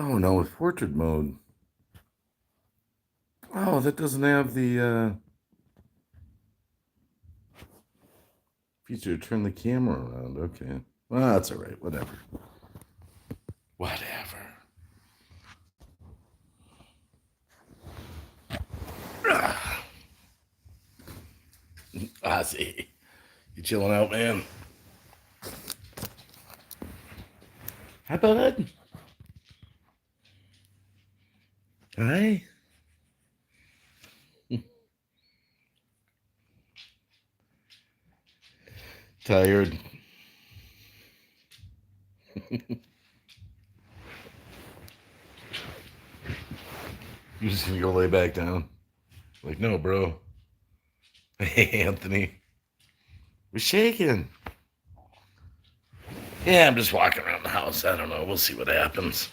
Oh no, with portrait mode. Oh, that doesn't have the feature to turn the camera around. Okay. Well, that's all right. Whatever. Whatever. Ozzy, you chilling out, man? Hi, bud. Hi. Tired. You just gonna go lay back down? Like, no, bro. Hey, Anthony. We're shaking. Yeah, I'm just walking around the house. I don't know. We'll see what happens.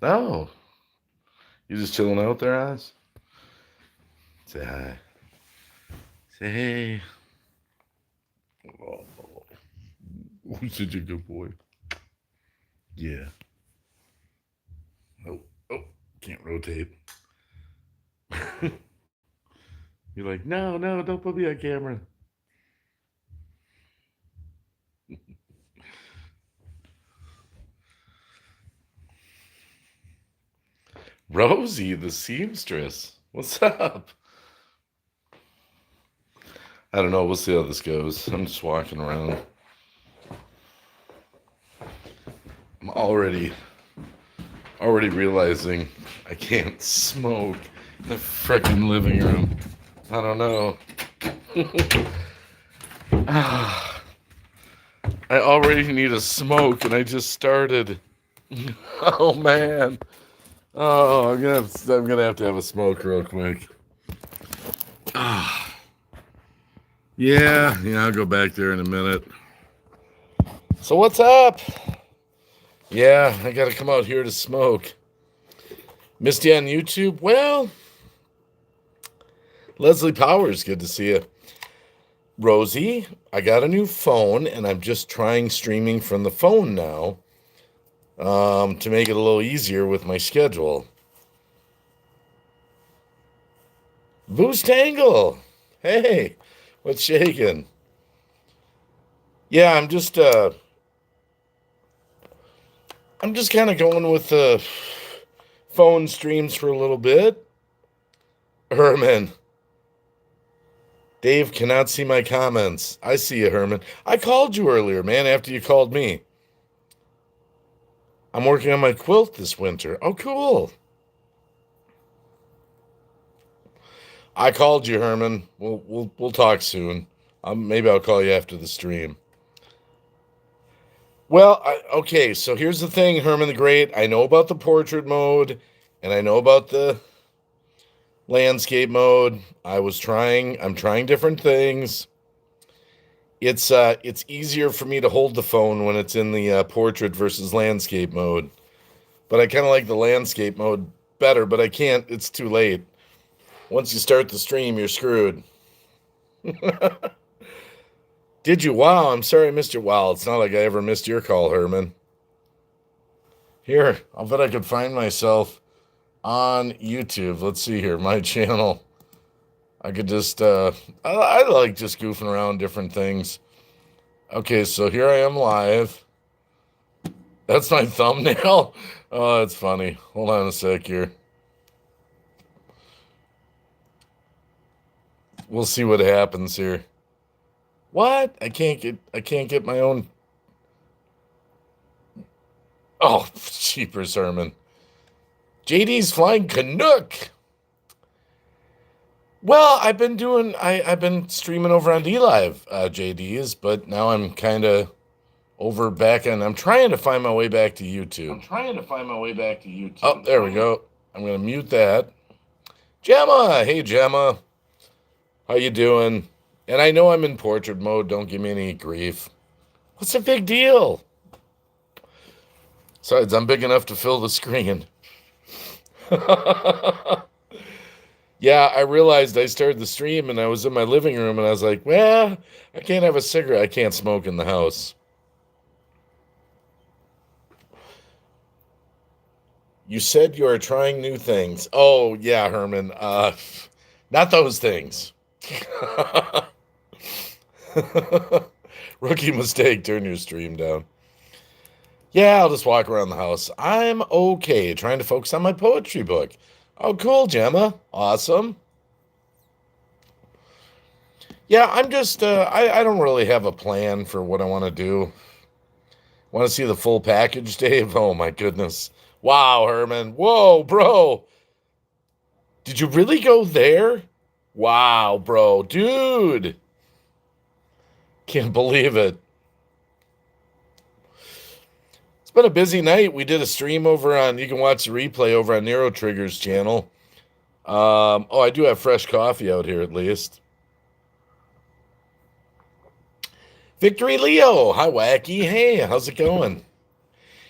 Oh, you just chilling out there, Oz? Say hi. Say hey. Oh, who's such a good boy? Yeah. Oh, oh, can't rotate. You're like, no, no, don't put me on camera. Rosie, the seamstress. What's up? I don't know. We'll see how this goes. I'm just walking around. I'm already realizing I can't smoke in the freaking living room. I don't know. I already need a smoke, and I just started. Oh man. Oh, I'm gonna have to have a smoke real quick. Ah, yeah. I'll go back there in a minute. So what's up? Yeah, I gotta come out here to smoke. Missed you on YouTube? Well, Leslie Powers, good to see you. Rosie, I got a new phone and I'm just trying streaming from the phone now to make it a little easier with my schedule. Boost Angle! Hey, what's shaking? Yeah, I'm just kind of going with the phone streams for a little bit. Herman, Dave cannot see my comments. I see you, Herman. I called you earlier, man, after you called me. I'm working on my quilt this winter. Oh, cool. I called you, Herman. We'll talk soon. Maybe I'll call you after the stream. Well, okay. So here's the thing, Herman the Great. I know about the portrait mode, and I know about the landscape mode. I'm trying different things. It's easier for me to hold the phone when it's in the portrait versus landscape mode. But I kind of like the landscape mode better, but I can't. It's too late. Once you start the stream, you're screwed. Did you? Wow, I'm sorry I missed your. Wow, it's not like I ever missed your call, Herman. Here, I'll bet I could find myself on YouTube. Let's see here, my channel. I could just, I like just goofing around different things. Okay, so here I am live. That's my thumbnail. Oh, that's funny. Hold on a sec here. We'll see what happens here. What? I can't get my own. Oh, cheaper sermon. JD's flying Canuck. Well, I've been streaming over on DLive, JD's, but now I'm kind of over back and I'm trying to find my way back to YouTube. Oh, there we go. I'm gonna mute that. Gemma, hey Gemma, how you doing? And I know I'm in portrait mode. Don't give me any grief. What's the big deal? Besides, I'm big enough to fill the screen. Yeah, I realized I started the stream and I was in my living room and I was like, well, I can't have a cigarette. I can't smoke in the house. You said you are trying new things. Oh, yeah, Herman. Not those things. Rookie mistake. Turn your stream down. Yeah, I'll just walk around the house. I'm okay. Trying to focus on my poetry book. Oh, cool, Gemma. Awesome. Yeah, I'm just, I don't really have a plan for what I want to do. Want to see the full package, Dave? Oh, my goodness. Wow, Herman. Whoa, bro. Did you really go there? Wow, bro. Dude. Can't believe it. It's been a busy night. We did a stream over on, you can watch the replay over on Nero Trigger's channel. Oh, I do have fresh coffee out here at least. Victory Leo. Hi, Wacky. Hey, how's it going?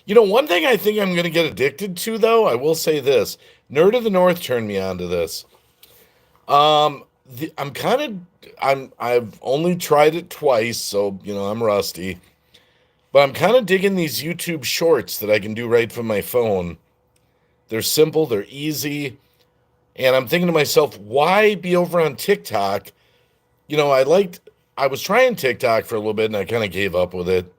You know, one thing I think I'm going to get addicted to, though, I will say this. Nerd of the North turned me on to this. I've only tried it twice, so, you know, I'm rusty. But I'm kind of digging these YouTube shorts that I can do right from my phone. They're simple, they're easy. And I'm thinking to myself, why be over on TikTok? You know, I was trying TikTok for a little bit and I kind of gave up with it.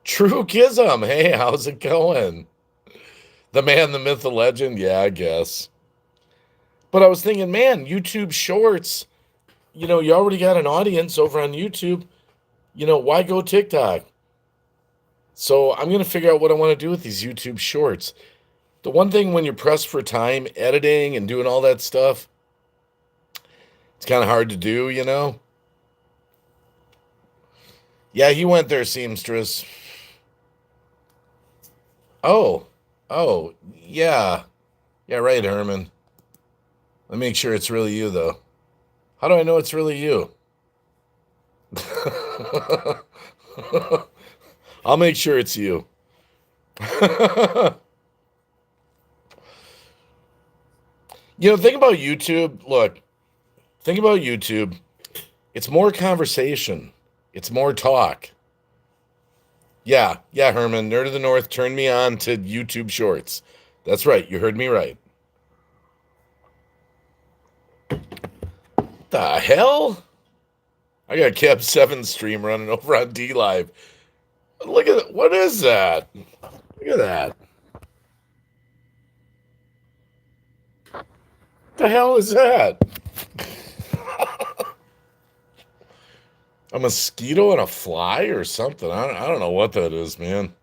True Kism. Hey, how's it going? The man, the myth, the legend. Yeah, I guess. But I was thinking, man, YouTube shorts, you know, you already got an audience over on YouTube. You know, why go TikTok? So I'm going to figure out what I want to do with these YouTube shorts. The one thing when you're pressed for time, editing and doing all that stuff, it's kind of hard to do, you know? Yeah, he went there, seamstress. Oh, yeah. Yeah, right, Herman. Let me make sure it's really you, though. How do I know it's really you? I'll make sure it's you. You know, think about YouTube. Look, think about YouTube. It's more conversation. It's more talk. Yeah, Herman. Nerd of the North turned me on to YouTube Shorts. That's right. You heard me right. The hell? I got Kev 7 stream running over on D Live. Look at it. What is that? Look at that. The hell is that? A mosquito and a fly or something? I don't know what that is, man.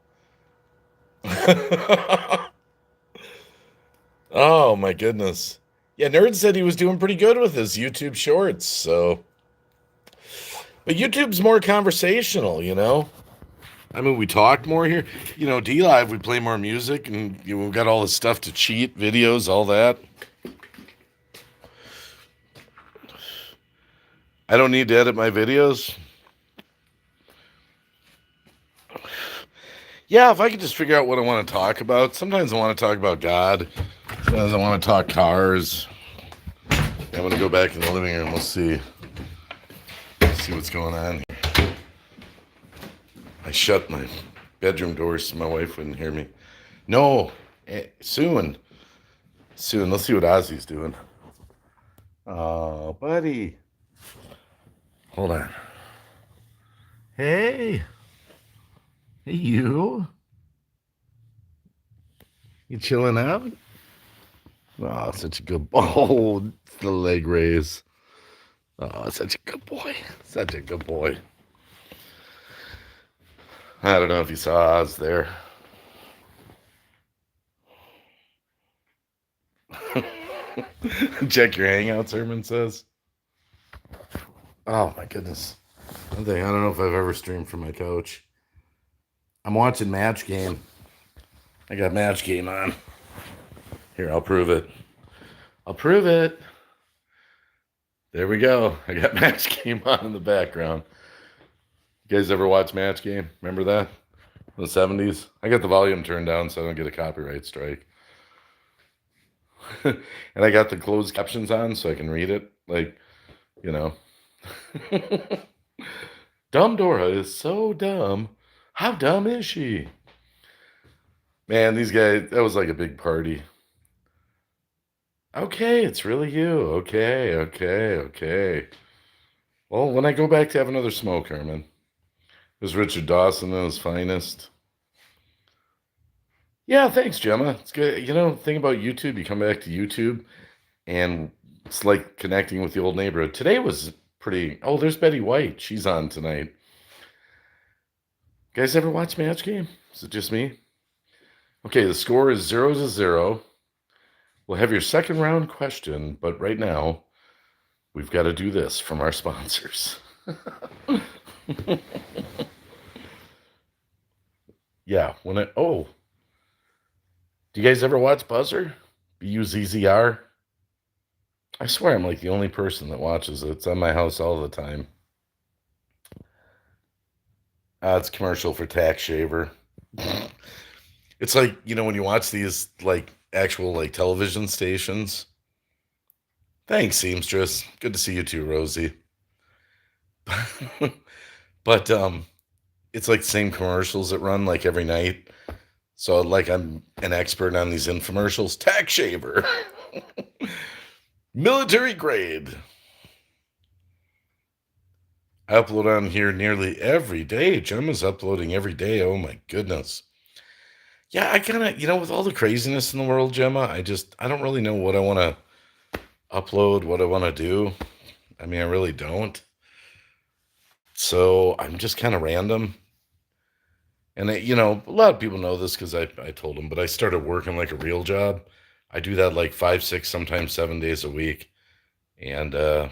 Oh my goodness. Yeah, Nerd said he was doing pretty good with his YouTube shorts, so. But YouTube's more conversational, you know? I mean, we talk more here. You know, D Live, we play more music, and you know, we've got all the stuff to cheat, videos, all that. I don't need to edit my videos. Yeah, if I could just figure out what I want to talk about. Sometimes I want to talk about God. Sometimes I want to talk cars. I'm going to go back in the living room. We'll see. See what's going on here. I shut my bedroom doors so my wife wouldn't hear me. No, soon. Let's see what Ozzy's doing. Oh, buddy. Hold on. Hey. Hey, you. You chilling out? Oh, such a good boy. Oh, the leg raise. Oh, such a good boy. Such a good boy. I don't know if you saw Oz there. Check your hangouts, Herman says. Oh, my goodness. I don't know if I've ever streamed from my couch. I'm watching Match Game. I got Match Game on. Here, I'll prove it. There we go. I got Match Game on in the background. You guys ever watch Match Game? Remember that? In the 70s? I got the volume turned down so I don't get a copyright strike. And I got the closed captions on so I can read it. Like, you know. Dumb Dora is so dumb. How dumb is she? Man, these guys, that was like a big party. Okay, it's really you. Okay, okay, okay. Well, when I go back to have another smoke, Herman, there's Richard Dawson at his finest. Yeah, thanks, Gemma. It's good. You know, the thing about YouTube, you come back to YouTube and it's like connecting with the old neighborhood. Today was pretty. Oh, there's Betty White. She's on tonight. Guys ever watch Match Game? Is it just me? Okay, the score is 0-0. We'll have your second round question, but right now, we've got to do this from our sponsors. Yeah, do you guys ever watch Buzzer? Buzzr? I swear I'm like the only person that watches it. It's on my house all the time. It's a commercial for Tax Shaver. It's like, when you watch these like actual like television stations. Thanks, seamstress. Good to see you too, Rosie. But it's like the same commercials that run like every night. So like I'm an expert on these infomercials. Tax Shaver. Military grade. I upload on here nearly every day. Gemma's uploading every day. Oh my goodness. Yeah, I kind of, with all the craziness in the world, Gemma, I don't really know what I want to upload, what I want to do. I mean, I really don't. So I'm just kind of random. And, a lot of people know this because I told them, but I started working like a real job. I do that like 5, 6, sometimes 7 days a week. And it's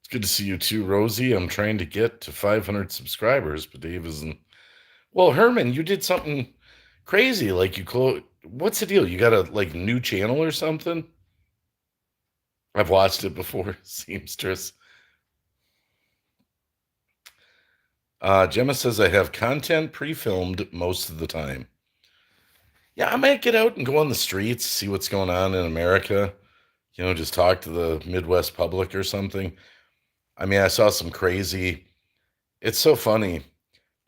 good to see you too, Rosie. I'm trying to get to 500 subscribers, but Dave isn't. Well, Herman, you did something crazy. Like what's the deal? You got a like new channel or something? I've watched it before, seamstress. Gemma says I have content pre-filmed most of the time. Yeah, I might get out and go on the streets, see what's going on in America. Just talk to the Midwest public or something. I mean, I saw some crazy. It's so funny.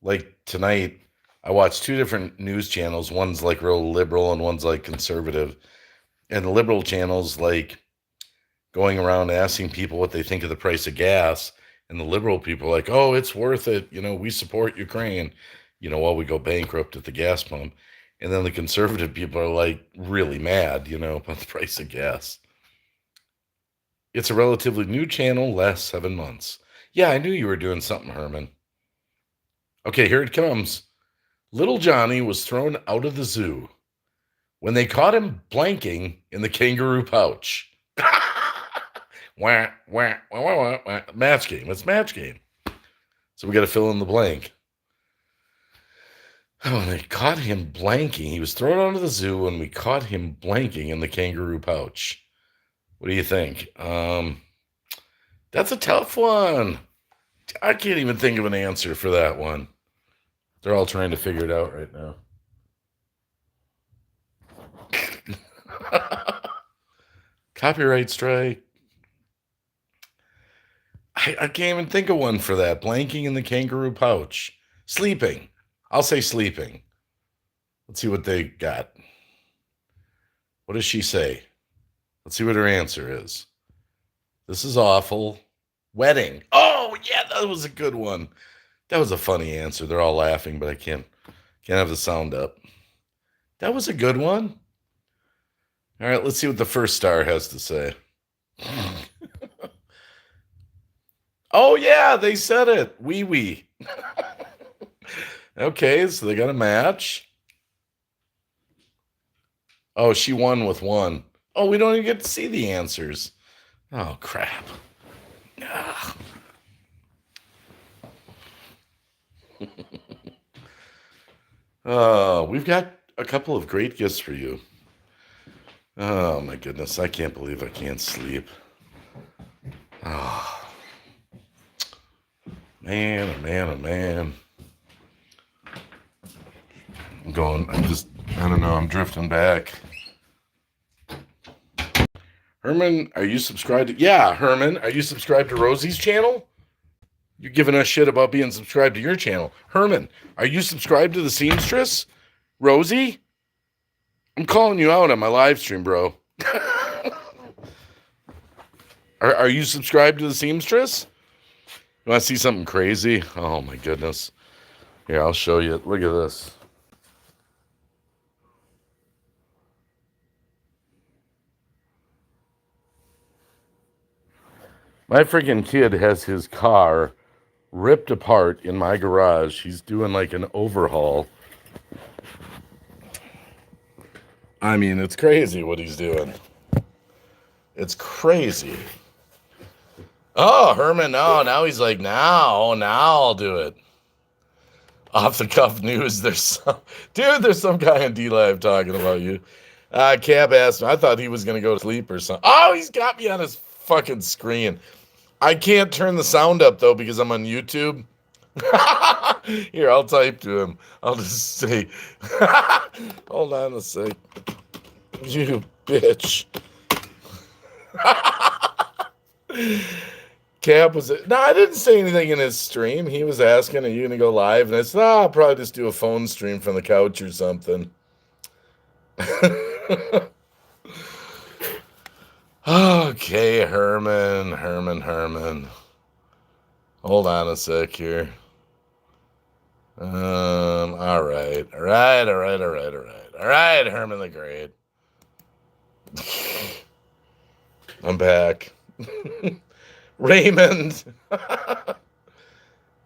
Like tonight, I watched two different news channels. One's like real liberal and one's like conservative. And the liberal channel's like going around asking people what they think of the price of gas. And the liberal people are like, oh, it's worth it. We support Ukraine, while we go bankrupt at the gas pump. And then the conservative people are like really mad, about the price of gas. It's a relatively new channel, last 7 months. Yeah, I knew you were doing something, Herman. Okay, here it comes. Little Johnny was thrown out of the zoo when they caught him blanking in the kangaroo pouch. Wah, wah, wah, wah, wah, wah. Match game. It's match game. So we got to fill in the blank. Oh, they caught him blanking. He was thrown out of the zoo when we caught him blanking in the kangaroo pouch. What do you think? That's a tough one. I can't even think of an answer for that one. They're all trying to figure it out right now. Copyright strike. I can't even think of one for that. Blanking in the kangaroo pouch. Sleeping. I'll say sleeping. Let's see what they got. What does she say? Let's see what her answer is. This is awful. Wedding. Oh, yeah, that was a good one. That was a funny answer. They're all laughing, but I can't have the sound up. That was a good one. All right, let's see what the first star has to say. Oh, yeah, they said it. Wee wee. Okay, so they got a match. Oh, she won with one. Oh, we don't even get to see the answers. Oh, crap. We've got a couple of great gifts for you. Oh, my goodness. I can't believe I can't sleep. Oh. Man, oh man, oh man. I don't know, I'm drifting back. Herman, are you subscribed to, yeah, Herman, are you subscribed to Rosie's channel? You're giving us shit about being subscribed to your channel. Herman, are you subscribed to the seamstress? Rosie, I'm calling you out on my live stream, bro. Are you subscribed to the seamstress? You want to see something crazy? Oh, my goodness. Here, I'll show you. Look at this. My freaking kid has his car ripped apart in my garage. He's doing like an overhaul. I mean, it's crazy what he's doing. It's crazy. Oh, Herman, no. Now he's like, now I'll do it. Off the cuff news. There's some guy on D Live talking about you. Cab asked me. I thought he was going to go to sleep or something. Oh, he's got me on his fucking screen. I can't turn the sound up, though, because I'm on YouTube. Here, I'll type to him. I'll just say, hold on a sec. You bitch. Cap was no, I didn't say anything in his stream. He was asking, are you going to go live? And I said, I'll probably just do a phone stream from the couch or something. Okay, Herman. Hold on a sec here. All right, Herman the Great. I'm back. Raymond.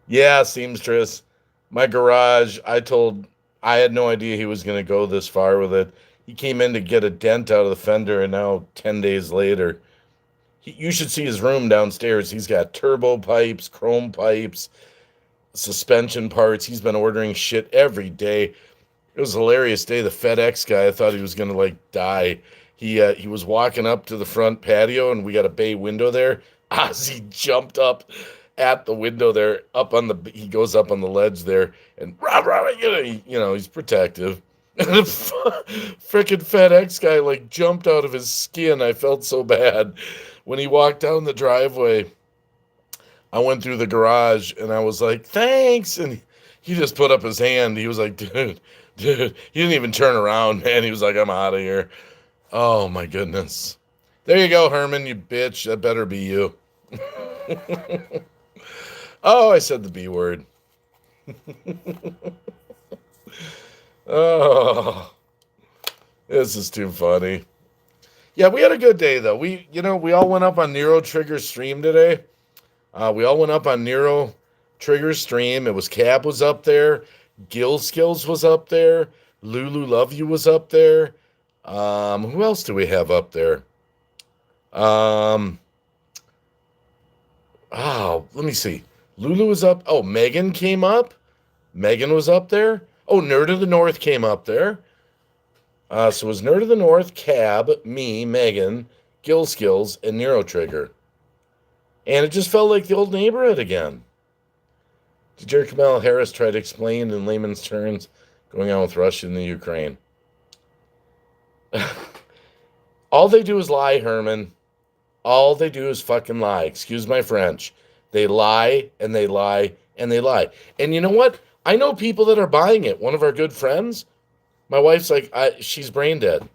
Yeah, seamstress. My garage, I had no idea he was going to go this far with it. He came in to get a dent out of the fender, and now 10 days later, you should see his room downstairs. He's got turbo pipes, chrome pipes, suspension parts. He's been ordering shit every day. It was a hilarious day. The FedEx guy, I thought he was going to like die. He was walking up to the front patio, and we got a bay window there. Ozzy jumped up at the window there, he goes up on the ledge there, and he's protective. And the freaking FedEx guy like jumped out of his skin. I felt so bad. When he walked down the driveway, I went through the garage and I was like, thanks. And he just put up his hand. He was like, dude. He didn't even turn around, man. He was like, I'm out of here. Oh, my goodness. There you go, Herman, you bitch. That better be you. Oh, I said the B word. Oh, this is too funny. Yeah, we had a good day, though. We all went up on Nero Trigger's stream today. We all went up on Nero Trigger's stream. It was Cab was up there. Gill Skills was up there. Lulu Love You was up there. Who else do we have up there? Let me see. Lulu was up. Oh, Megan came up. Megan was up there. Oh, Nerd of the North came up there. So it was Nerd of the North, Cab, me, Megan, Gill Skills, and Nero Trigger. And it just felt like the old neighborhood again. Did Jerry Kamala Harris try to explain in layman's terms going on with Russia and the Ukraine? All they do is lie, Herman. All they do is fucking lie. Excuse my French. They lie, and they lie, and they lie. And you know what? I know people that are buying it. One of our good friends, my wife's like, she's brain dead.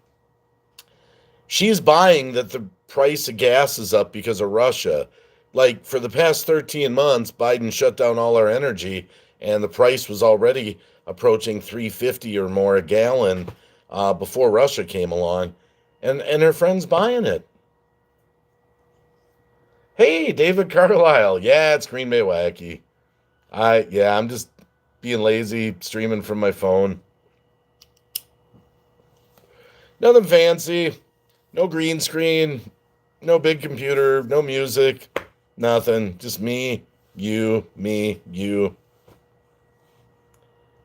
She's buying that the price of gas is up because of Russia. Like, for the past 13 months, Biden shut down all our energy, and the price was already approaching $3.50 or more a gallon before Russia came along. And her friend's buying it. Hey, David Carlisle. Yeah, it's Green Bay Wacky. I'm just being lazy, streaming from my phone. Nothing fancy. No green screen. No big computer. No music. Nothing. Just me, you.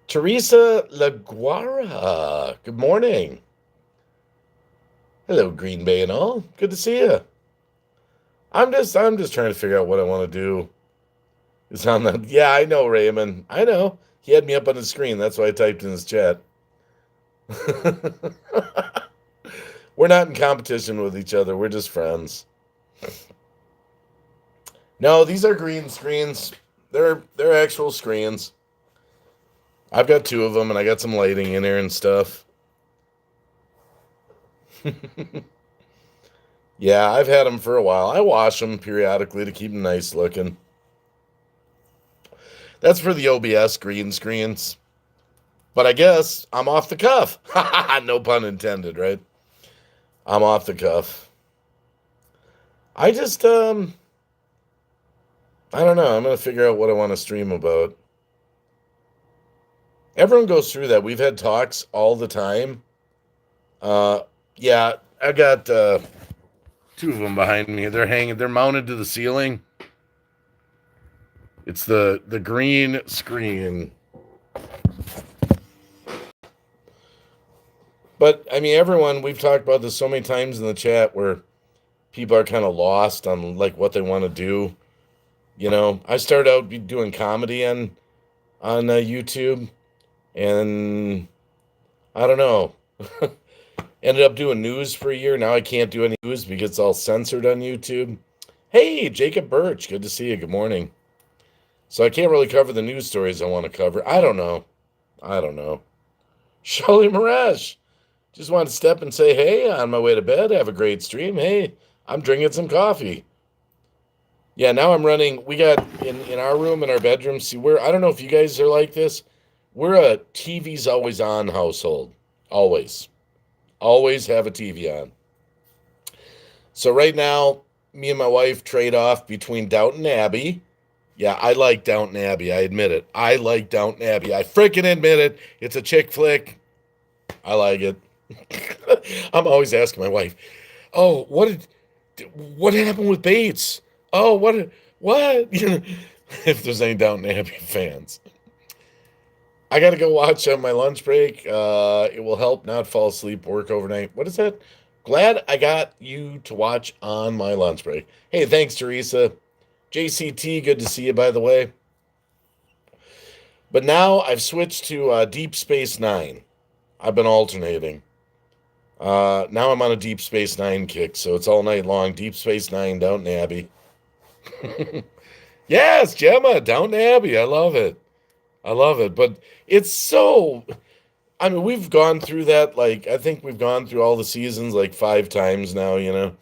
Teresa LaGuara. Good morning. Hello, Green Bay and all. Good to see you. I'm just trying to figure out what I want to do. It's on the. Yeah, I know, Raymond. I know. He had me up on his screen. That's why I typed in his chat. We're not in competition with each other. We're just friends. No, these are green screens. They're actual screens. I've got two of them, and I got some lighting in there and stuff. Yeah, I've had them for a while. I wash them periodically to keep them nice looking. That's for the OBS green screens. But I guess I'm off the cuff. No pun intended, right? I'm off the cuff. I just, I don't know. I'm going to figure out what I want to stream about. Everyone goes through that. We've had talks all the time. Yeah, I got two of them behind me. They're mounted to the ceiling. It's the green screen. But I mean, everyone, we've talked about this so many times in the chat where people are kind of lost on like what they want to do. You know, I started out doing comedy on YouTube, and I don't know. Ended up doing news for a year. Now I can't do any news because it's all censored on YouTube. Hey, Jacob Birch, good to see you. Good morning. So I can't really cover the news stories I want to cover. I don't know. Shelly Maresh, just wanted to step and say, hey, on my way to bed, have a great stream. Hey, I'm drinking some coffee. Yeah, now I'm running. We got in our room, in our bedroom. See, I don't know if you guys are like this. We're a TV's always on household. Always have a TV on. So right now, me and my wife trade off between Downton Abbey. Yeah, I like Downton Abbey. I admit it. I like Downton Abbey. I freaking admit it. It's a chick flick. I like it. I'm always asking my wife, oh, what happened with Bates? Oh, what? If there's any Downton Abbey fans. I got to go watch on my lunch break. It will help not fall asleep, work overnight. What is that? Glad I got you to watch on my lunch break. Hey, thanks, Teresa. JCT, good to see you, by the way. But now I've switched to Deep Space Nine. I've been alternating. Now I'm on a Deep Space Nine kick, so it's all night long. Deep Space Nine, Downton Abbey. Yes, Gemma, Downton Abbey. I love it. But it's so... I mean, we've gone through that, like, I think we've gone through all the seasons like 5 times now, you know?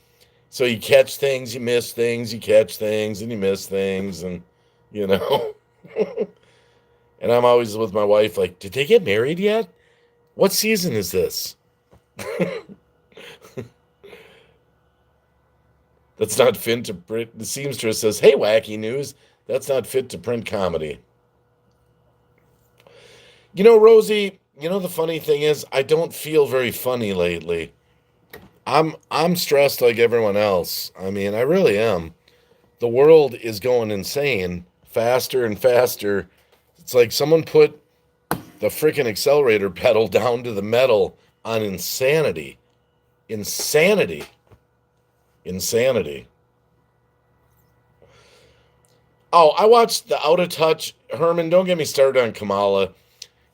So you catch things, you miss things, you catch things, and you miss things, and, you know? And I'm always with my wife like, did they get married yet? What season is this? That's not fit to print. The seamstress says, hey, wacky news. That's not fit to print comedy. You know, Rosie, you know the funny thing is, I don't feel very funny lately. I'm stressed like everyone else. I mean, I really am. The world is going insane, faster and faster. It's like someone put the freaking accelerator pedal down to the metal on insanity. Insanity. Oh, I watched the Out of Touch. Herman, don't get me started on Kamala.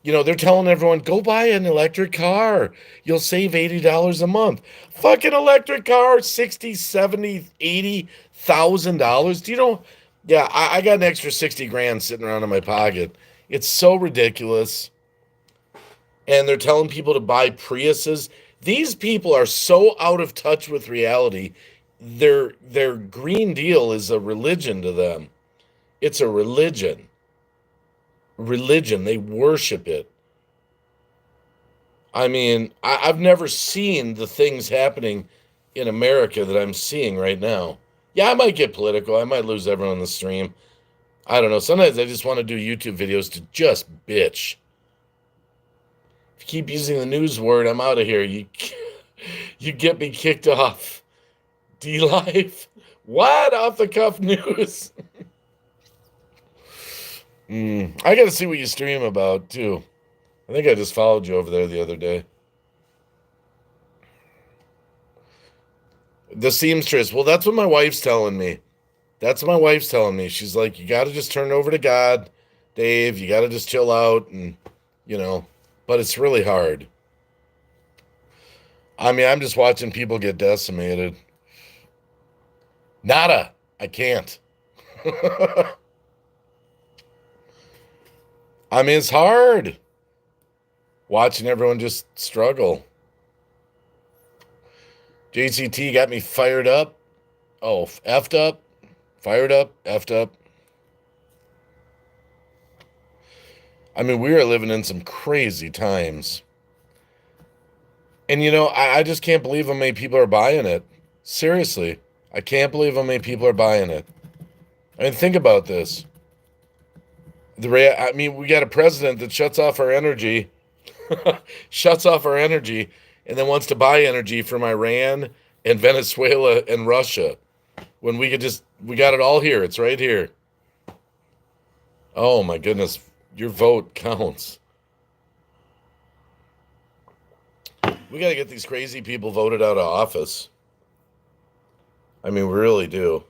You know, they're telling everyone, go buy an electric car. You'll save $80 a month. Fucking electric car, $60, $70, $80,000. Do you know? Yeah, I got an extra 60 grand sitting around in my pocket. It's so ridiculous. And they're telling people to buy Priuses. These people are so out of touch with reality. Their Green Deal is a religion to them. It's a religion. They worship it. I mean, I've never seen the things happening in America that I'm seeing right now. Yeah, I might get political. I might lose everyone on the stream. I don't know. Sometimes I just want to do YouTube videos to just bitch. If you keep using the news word, I'm out of here. You get me kicked off. D-Life? What? Off the cuff news? I got to see what you stream about, too. I think I just followed you over there the other day. The seamstress. Well, that's what my wife's telling me. She's like, you got to just turn it over to God, Dave. You got to just chill out and, you know. But it's really hard. I mean, I'm just watching people get decimated. Nada. I can't. I mean, it's hard. watching everyone just struggle. JCT got me fired up. Oh, effed up, fired up, effed up. I mean, we are living in some crazy times. And I just can't believe how many people are buying it. Seriously, I can't believe how many people are buying it. I mean, think about this. We got a president that shuts off our energy, and then wants to buy energy from Iran and Venezuela and Russia. When we got it all here. It's right here. Oh my goodness, your vote counts. We got to get these crazy people voted out of office. I mean, we really do.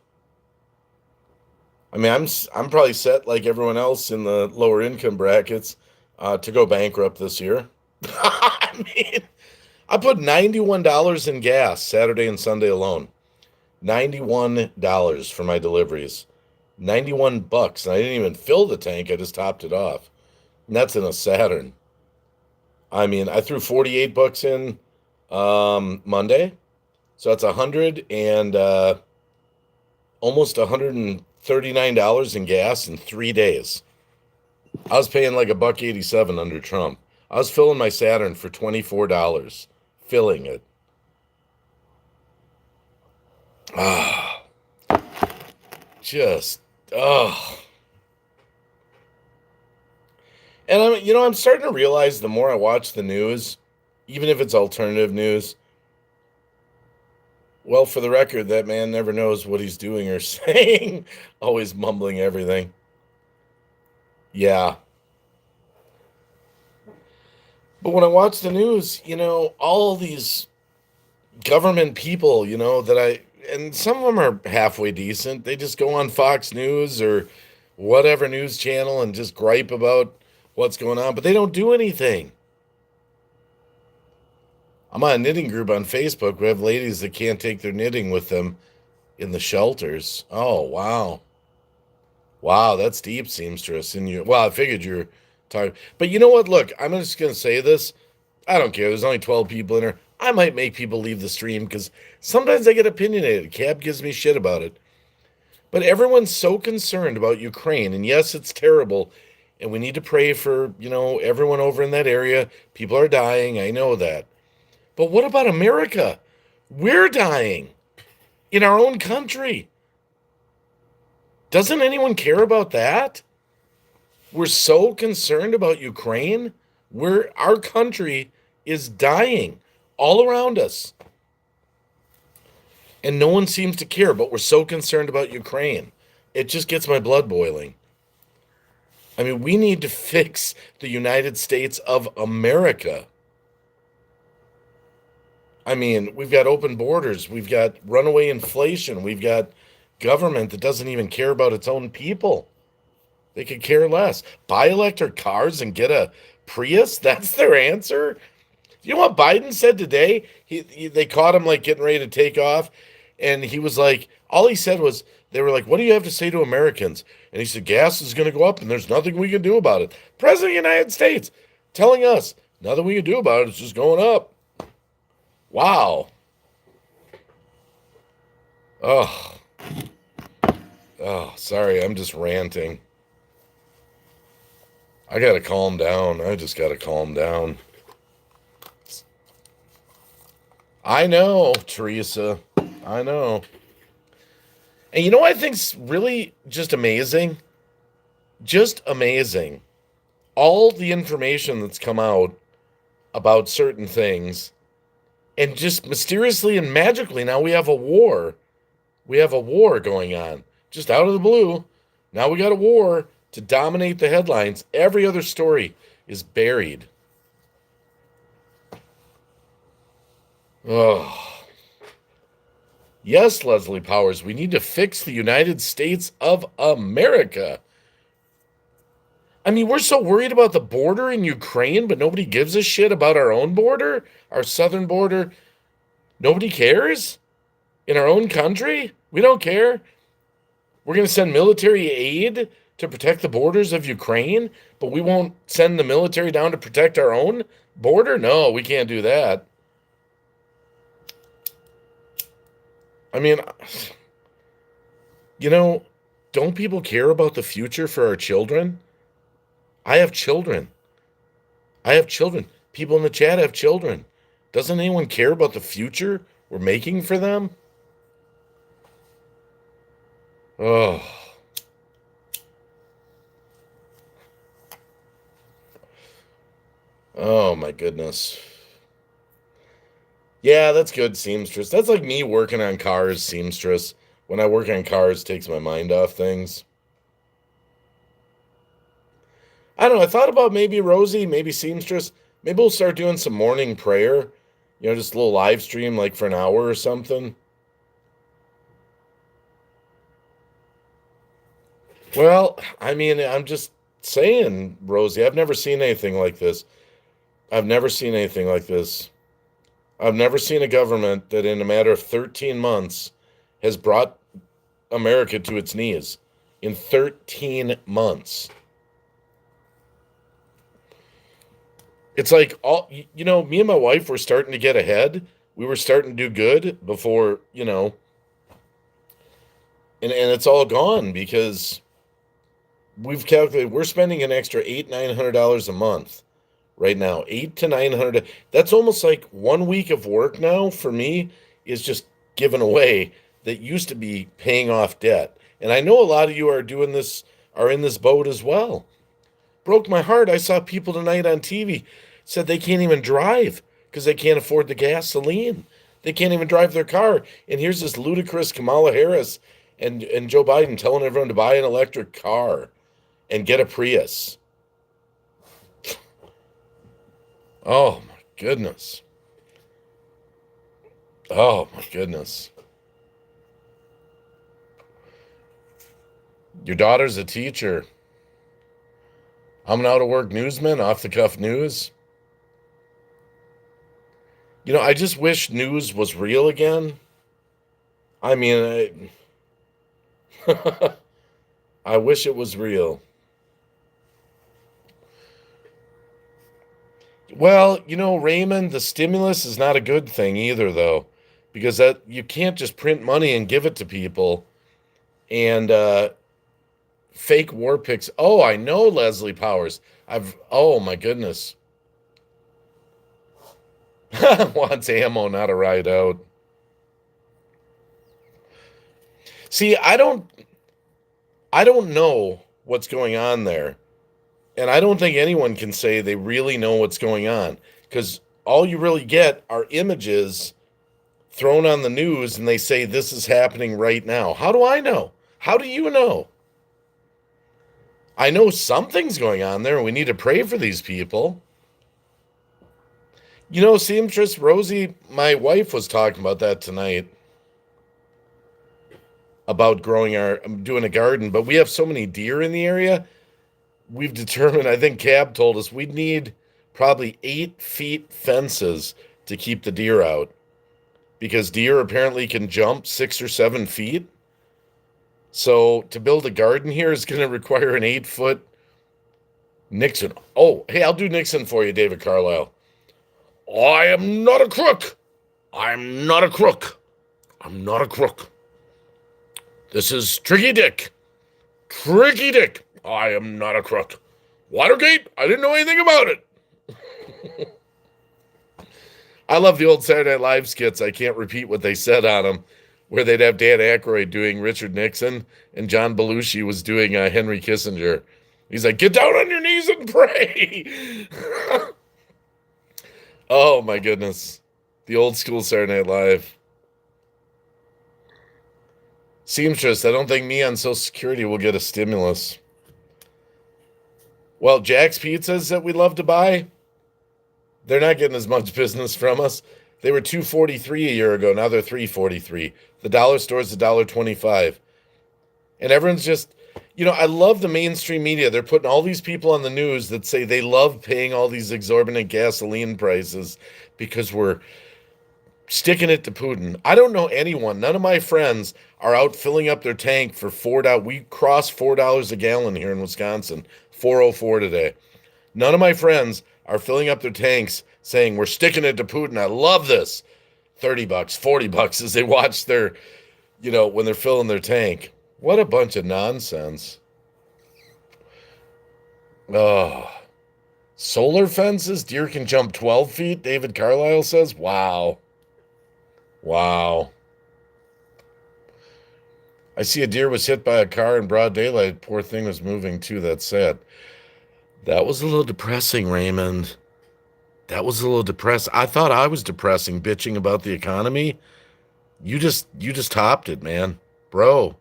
I mean, I'm probably set like everyone else in the lower income brackets to go bankrupt this year. I mean, I put $91 in gas Saturday and Sunday alone. $91 for my deliveries. 91 bucks, and I didn't even fill the tank. I just topped it off. And that's in a Saturn. I mean, I threw 48 bucks in Monday. So that's 100 and almost $139 in gas in 3 days. I was paying like $1.87 under Trump. I was filling my Saturn for $24, filling it. And I'm starting to realize the more I watch the news, even if it's alternative news, well, for the record, that man never knows what he's doing or saying, always mumbling everything. Yeah. But when I watch the news, all these government people, and some of them are halfway decent. They just go on Fox News or whatever news channel and just gripe about what's going on, but they don't do anything. I'm on a knitting group on Facebook. We have ladies that can't take their knitting with them in the shelters. Oh, wow. Wow, that's deep, seamstress. Well, I figured you were talking. But you know what? Look, I'm just going to say this. I don't care. There's only 12 people in here. I might make people leave the stream because sometimes I get opinionated. Cab gives me shit about it. But everyone's so concerned about Ukraine. And yes, it's terrible. And we need to pray for, everyone over in that area. People are dying. I know that. But what about America? We're dying in our own country. Doesn't anyone care about that? We're so concerned about Ukraine. Our country is dying all around us. And no one seems to care, but we're so concerned about Ukraine. It just gets my blood boiling. I mean, we need to fix the United States of America. I mean, we've got open borders. We've got runaway inflation. We've got government that doesn't even care about its own people. They could care less. Buy electric cars and get a Prius? That's their answer? You know what Biden said today? They caught him like getting ready to take off. And he was like, all he said was, they were like, what do you have to say to Americans? And he said, gas is going to go up and there's nothing we can do about it. President of the United States telling us nothing we can do about it. It's just going up. Wow. Oh, sorry. I'm just ranting. I got to calm down. I just got to calm down. I know, Teresa. I know. And you know what I think's really just amazing? Just amazing. All the information that's come out about certain things. And just mysteriously and magically, now we have a war. We have a war going on. Just out of the blue. Now we got a war to dominate the headlines. Every other story is buried. Oh. Yes, Leslie Powers, we need to fix the United States of America. I mean, we're so worried about the border in Ukraine, but nobody gives a shit about our own border, our southern border. Nobody cares? In our own country? We don't care. We're going to send military aid to protect the borders of Ukraine, but we won't send the military down to protect our own border? No, we can't do that. I mean, you know, don't people care about the future for our children? I have children. I have children. People in the chat have children. Doesn't anyone care about the future we're making for them? Oh. Oh my goodness. Yeah, that's good, seamstress. That's like me working on cars, seamstress. When I work on cars, it takes my mind off things. I don't know. I thought about maybe Rosie, maybe seamstress. Maybe we'll start doing some morning prayer. Just a little live stream, like for an hour or something. Well, I mean, I'm just saying, Rosie, I've never seen anything like this. I've never seen anything like this. I've never seen a government that in a matter of 13 months has brought America to its knees. In 13 months. It's like, me and my wife were starting to get ahead. We were starting to do good before, and it's all gone because we've calculated we're spending an extra $800-900 a month right now. $800 to $900. That's almost like 1 week of work now for me is just given away that used to be paying off debt. And I know a lot of you are doing this, are in this boat as well. Broke my heart. I saw people tonight on TV said they can't even drive because they can't afford the gasoline. They can't even drive their car. And here's this ludicrous Kamala Harris and Joe Biden telling everyone to buy an electric car and get a Prius. Oh my goodness. Oh my goodness. Your daughter's a teacher. I'm an out-of-work newsman, off-the-cuff news. I just wish news was real again. I mean, I wish it was real. Well, Raymond, the stimulus is not a good thing either, though, because that you can't just print money and give it to people and fake war pics. Oh, I know Leslie Powers. Oh my goodness. Wants ammo, not a ride out. See, I don't know what's going on there. And I don't think anyone can say they really know what's going on because all you really get are images thrown on the news and they say this is happening right now. How do I know? How do you know? I know something's going on there and we need to pray for these people. Seamstress Rosie, my wife was talking about that tonight. About doing a garden, but we have so many deer in the area. We've determined, I think Cab told us, we'd need probably 8 feet fences to keep the deer out. Because deer apparently can jump 6 or 7 feet. So to build a garden here is going to require an 8-foot Nixon. Oh, hey, I'll do Nixon for you, David Carlisle. I am not a crook. I'm not a crook. I'm not a crook. This is Tricky Dick. Tricky Dick. I am not a crook. Watergate? I didn't know anything about it. I love the old Saturday Night Live skits. I can't repeat what they said on them, where they'd have Dan Aykroyd doing Richard Nixon and John Belushi was doing Henry Kissinger. He's like, get down on your knees and pray. Oh, my goodness. The old school Saturday Night Live. Seamstress, I don't think me on Social Security will get a stimulus. Well, Jack's Pizzas that we love to buy, they're not getting as much business from us. They were $2.43 a year ago. Now they're $3.43. The dollar store is $1.25. And everyone's just, I love the mainstream media. They're putting all these people on the news that say they love paying all these exorbitant gasoline prices because we're sticking it to Putin. I don't know anyone. None of my friends are out filling up their tank for $4. We crossed $4 a gallon here in Wisconsin. 404 today. None of my friends are filling up their tanks saying we're sticking it to Putin. I love this. $30, $40 as they watch their, when they're filling their tank. What a bunch of nonsense. Oh. Solar fences? Deer can jump 12 feet, David Carlisle says. Wow. Wow. I see a deer was hit by a car in broad daylight. Poor thing was moving too. That's sad. That was a little depressing, Raymond. That was a little depressing. I thought I was depressing, bitching about the economy. You just topped it, man. Bro.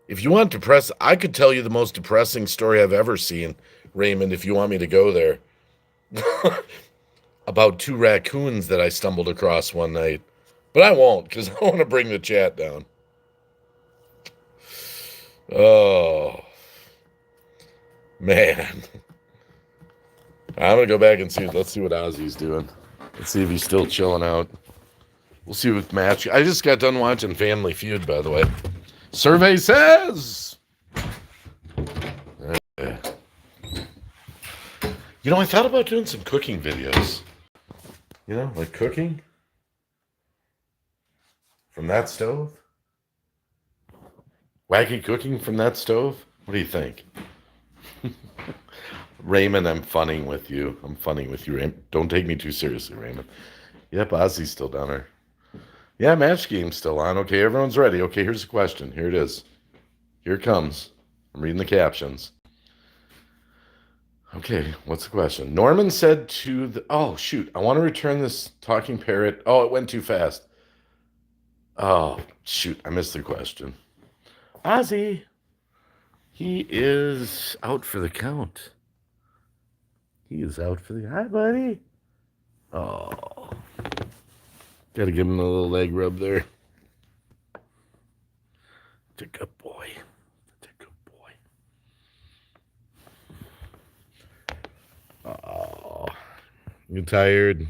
If you want depress, I could tell you the most depressing story I've ever seen, Raymond, if you want me to go there. About 2 raccoons that I stumbled across one night. But I won't, because I want to bring the chat down. Oh, man. I'm going to go back and see. Let's see what Ozzy's doing. Let's see if he's still chilling out. We'll see what match. I just got done watching Family Feud, by the way. Survey says. I thought about doing some cooking videos. Like cooking from that stove. Wacky cooking from that stove. What do you think? Raymond, I'm funning with you. Raymond. Don't take me too seriously, Raymond. Yep, Ozzy's still down there. Yeah, match game's still on. Okay, everyone's ready. Okay, here's the question. Here it is. Here it comes. I'm reading the captions. Okay, what's the question? Norman said to the... Oh, shoot. I want to return this talking parrot. Oh, it went too fast. Oh, shoot. I missed the question. Ozzy. He is out for the count. He is out for the... Hi, buddy. Oh. Got to give him a little leg rub there. It's a good boy. Oh, you tired?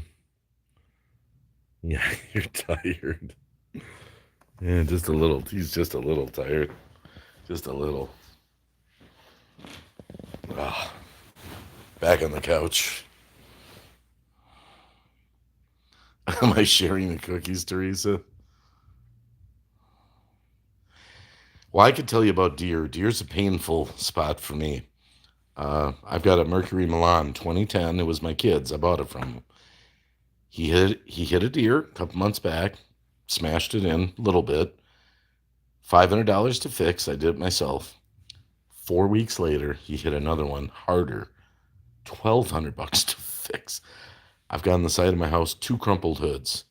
Yeah, you're tired. Yeah, just a little. He's just a little tired. Just a little. Ah, back on the couch. Am I sharing the cookies, Teresa? Well, I could tell you about deer. Deer's a painful spot for me. I've got a Mercury Milan 2010. It was my kid's. I bought it from him. He hit a deer a couple months back, smashed it in a little bit. $500 to fix. I did it myself. 4 weeks later, he hit another one harder. $1,200 to fix. I've got on the side of my house 2 crumpled hoods.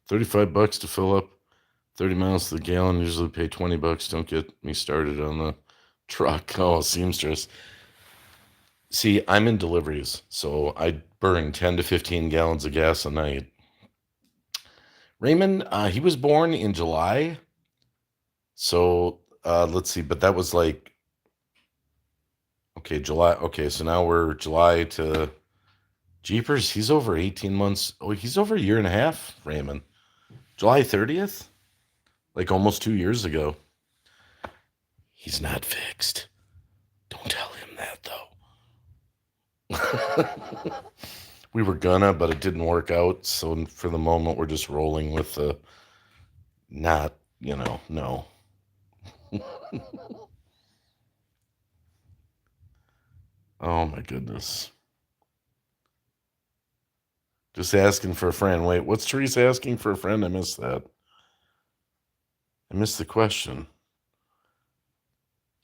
$35 to fill up. 30 miles to the gallon. Usually pay $20. Don't get me started on the truck. Oh, seamstress. See, I'm in deliveries, so I burn 10 to 15 gallons of gas a night. Raymond, he was born in July. So let's see, but that was like, okay, July. Okay, so now we're July to Jeepers. He's over 18 months. Oh, he's over a year and a half, Raymond. July 30th? Like almost 2 years ago. He's not fixed. Don't tell him that, though. We were gonna, but it didn't work out. So for the moment, we're just rolling with the not, no. Oh, my goodness. Just asking for a friend. Wait, what's Teresa asking for a friend? I missed that. I missed the question.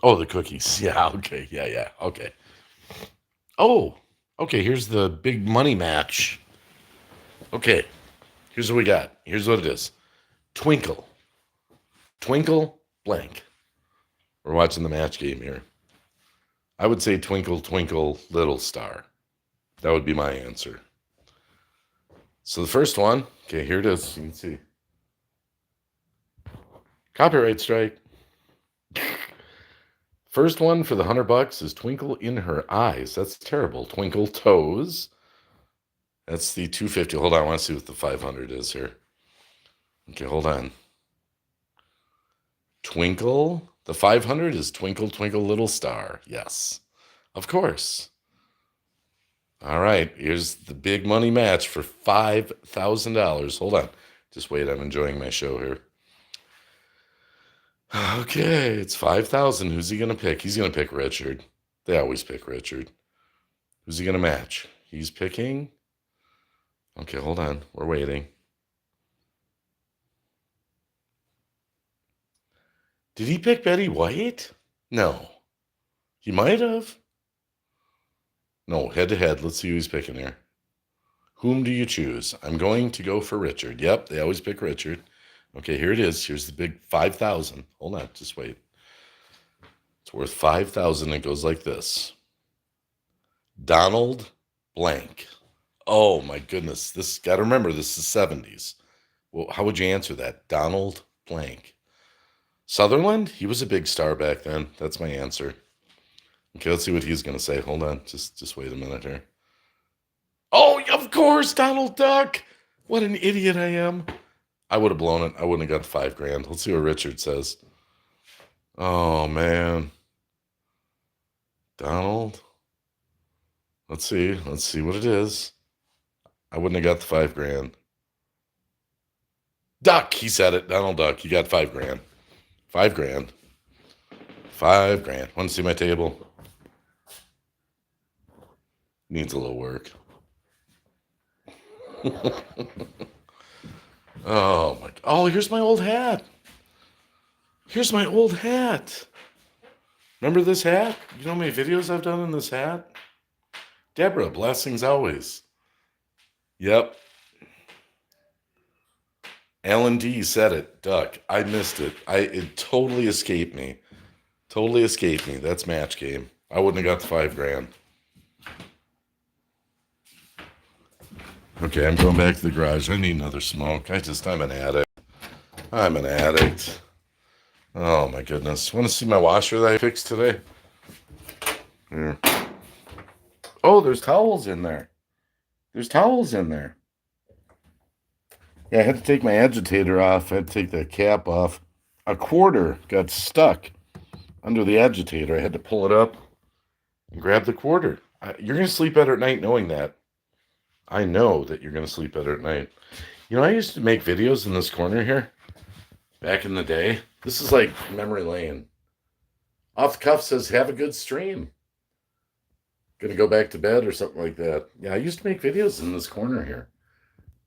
Oh, the cookies. Yeah, okay. Yeah, okay. Oh, okay, here's the big money match. Okay, here's what we got. Here's what it is. Twinkle, blank. We're watching the match game here. I would say twinkle, twinkle, little star. That would be my answer. So the first one, okay, here it is. You can see. Copyright strike. First one for the $100 is Twinkle in Her Eyes. That's terrible. Twinkle Toes. That's the 250. Hold on, I want to see what the 500 is here. Okay, hold on. Twinkle. The 500 is Twinkle, Twinkle, Little Star. Yes, of course. All right, here's the big money match for $5,000. Hold on. Just wait, I'm enjoying my show here. Okay, it's 5,000. Who's he going to pick? He's going to pick Richard. They always pick Richard. Who's he going to match? He's picking. Okay, hold on. We're waiting. Did he pick Betty White? No. He might have. No, head to head. Let's see who he's picking here. Whom do you choose? I'm going to go for Richard. Yep, they always pick Richard. Okay, here it is. Here's the big 5,000. Hold on, just wait. It's worth 5,000. It goes like this. Donald blank. Oh my goodness. This, gotta remember, this is 70s. Well, how would you answer that? Donald blank. Sutherland? He was a big star back then. That's my answer. Okay, let's see what he's gonna say. Hold on. Just wait a minute here. Oh, of course, Donald Duck. What an idiot I am. I would have blown it. I wouldn't have got the $5,000. Let's see what Richard says. Oh man. Donald. Let's see what it is. I wouldn't have got the $5,000. Duck, he said it. Donald Duck. You got $5,000. $5,000. $5,000. Want to see my table? Needs a little work. Oh my! Oh, here's my old hat. Here's my old hat. Remember this hat? You know how many videos I've done in this hat? Deborah, blessings always. Yep. Alan D said it. Duck. I missed it. It totally escaped me. Totally escaped me. That's match game. I wouldn't have got the $5,000. Okay, I'm going back to the garage. I need another smoke. I'm an addict. I'm an addict. Oh my goodness. Want to see my washer that I fixed today? Here. Oh, there's towels in there. There's towels in there. Yeah, I had to take my agitator off. I had to take the cap off. A quarter got stuck under the agitator. I had to pull it up and grab the quarter. You're going to sleep better at night knowing that. I know that you're going to sleep better at night. You know, I used to make videos in this corner here back in the day. This is like memory lane. Off the cuff says, have a good stream. Gonna go back to bed or something like that. Yeah, I used to make videos in this corner here.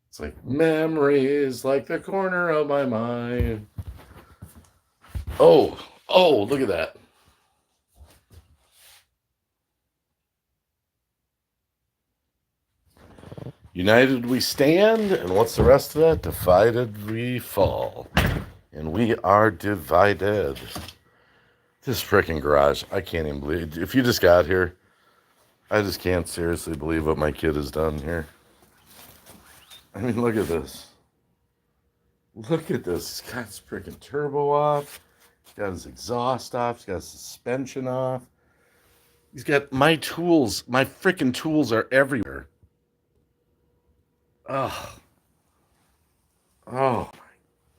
It's like memories like the corner of my mind. Oh, look at that. United we stand, and what's the rest of that? Divided we fall. And we are divided. This freaking garage, I can't even believe it. If you just got here, I just can't seriously believe what my kid has done here. I mean, look at this. Look at this. He's got his freaking turbo off. He's got his exhaust off. He's got his suspension off. He's got my tools. My freaking tools are everywhere. Oh. Oh, my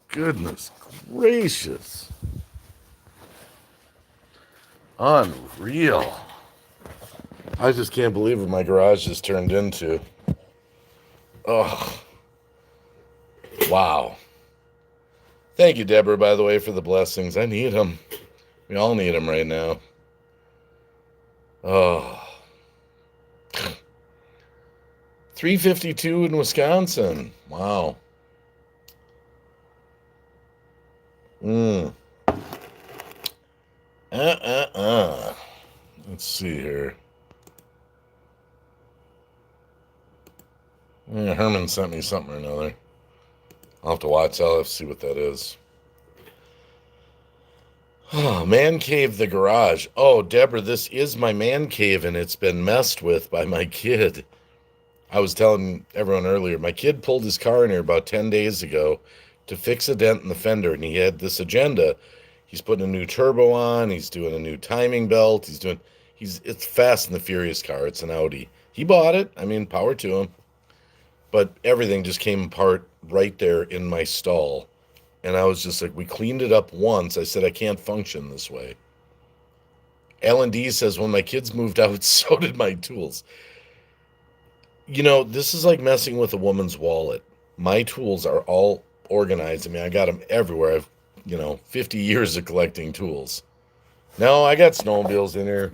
goodness gracious. Unreal. I just can't believe what my garage has turned into. Oh. Wow. Thank you, Deborah, by the way, for the blessings. I need them. We all need them right now. Oh. 352 in Wisconsin. Wow. Let's see here. Yeah, Herman sent me something or another. I'll have to watch. I'll have to see what that is. Oh, man cave, the garage. Oh, Deborah, this is my man cave, and it's been messed with by my kid. I was telling everyone earlier, my kid pulled his car in here about 10 days ago to fix a dent in the fender, and he had this agenda. He's putting a new turbo on. He's doing a new timing belt. It's Fast and the Furious car. It's an Audi. He bought it. I mean, power to him. but everything just came apart right there in my stall. And I was just like, we cleaned it up once. I said, I can't function this way. L&D says, when my kids moved out, so did my tools. This is like messing with a woman's wallet. My tools are all organized. I mean, I got them everywhere. I've, 50 years of collecting tools. No, I got snowmobiles in here.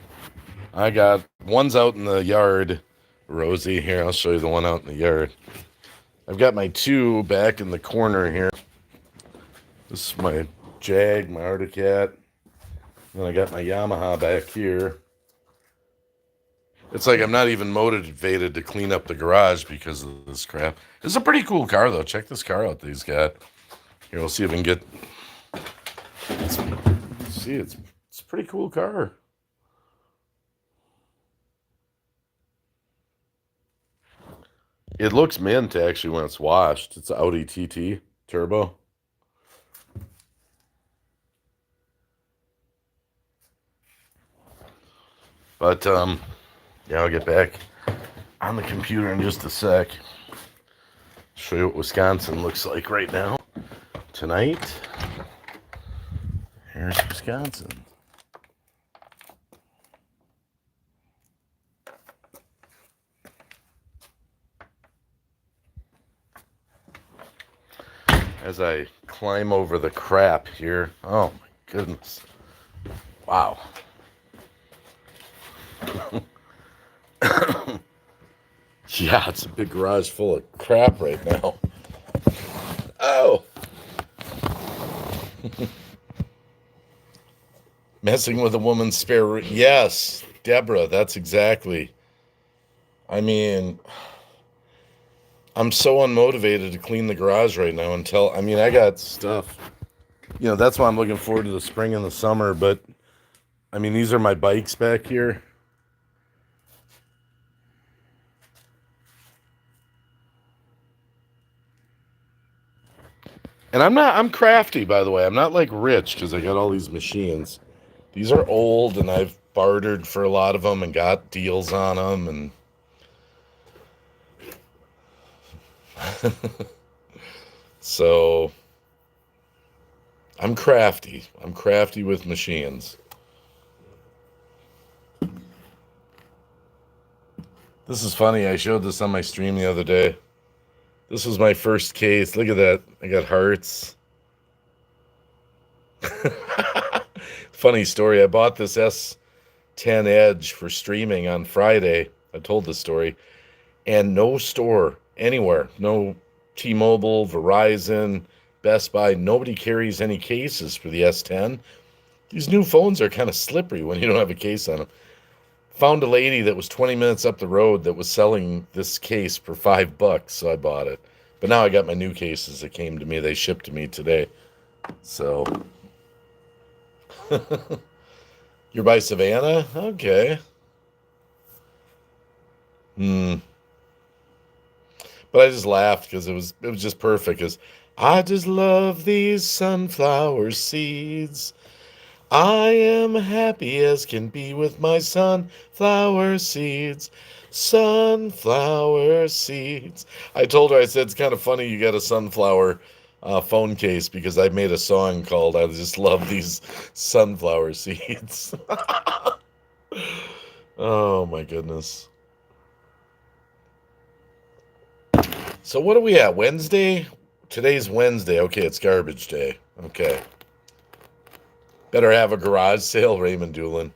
I got one's out in the yard. Rosie, here, I'll show you the one out in the yard. I've got my two back in the corner here. This is my Jag, my Arctic Cat. Then I got my Yamaha back here. It's like I'm not even motivated to clean up the garage because of this crap. It's a pretty cool car, though. Check this car out that he's got. Here, we'll see if we can get... it's a pretty cool car. It looks mint, actually, when it's washed. It's an Audi TT Turbo. But, yeah, I'll get back on the computer in just a sec. Show you what Wisconsin looks like right now. Tonight, here's Wisconsin. As I climb over the crap here. Oh my goodness. Wow. Yeah, it's a big garage full of crap right now. Oh. Messing with a woman's spare room. Yes, Deborah, that's exactly. I mean, I'm so unmotivated to clean the garage right now I got stuff. That's why I'm looking forward to the spring and the summer. But, these are my bikes back here. And I'm crafty, by the way. I'm not like rich because I got all these machines. These are old and I've bartered for a lot of them and got deals on them. And so I'm crafty. I'm crafty with machines. This is funny. I showed this on my stream the other day. This was my first case. Look at that. I got hearts. Funny story. I bought this S10 Edge for streaming on Friday. I told this story. And no store anywhere. No T-Mobile, Verizon, Best Buy. Nobody carries any cases for the S10. These new phones are kind of slippery when you don't have a case on them. Found a lady that was 20 minutes up the road that was selling this case for $5, so I bought it. But now I got my new cases that came to me. They shipped to me today. So, you're by Savannah? Okay. But I just laughed because it was just perfect. Because I just love these sunflower seeds. I am happy as can be with my sunflower seeds. Sunflower seeds. I told her, I said, it's kind of funny you got a sunflower phone case because I made a song called I Just Love These Sunflower Seeds. Oh, my goodness. So what are we at? Wednesday? Today's Wednesday. Okay, it's garbage day. Okay. Better have a garage sale, Raymond Doolin.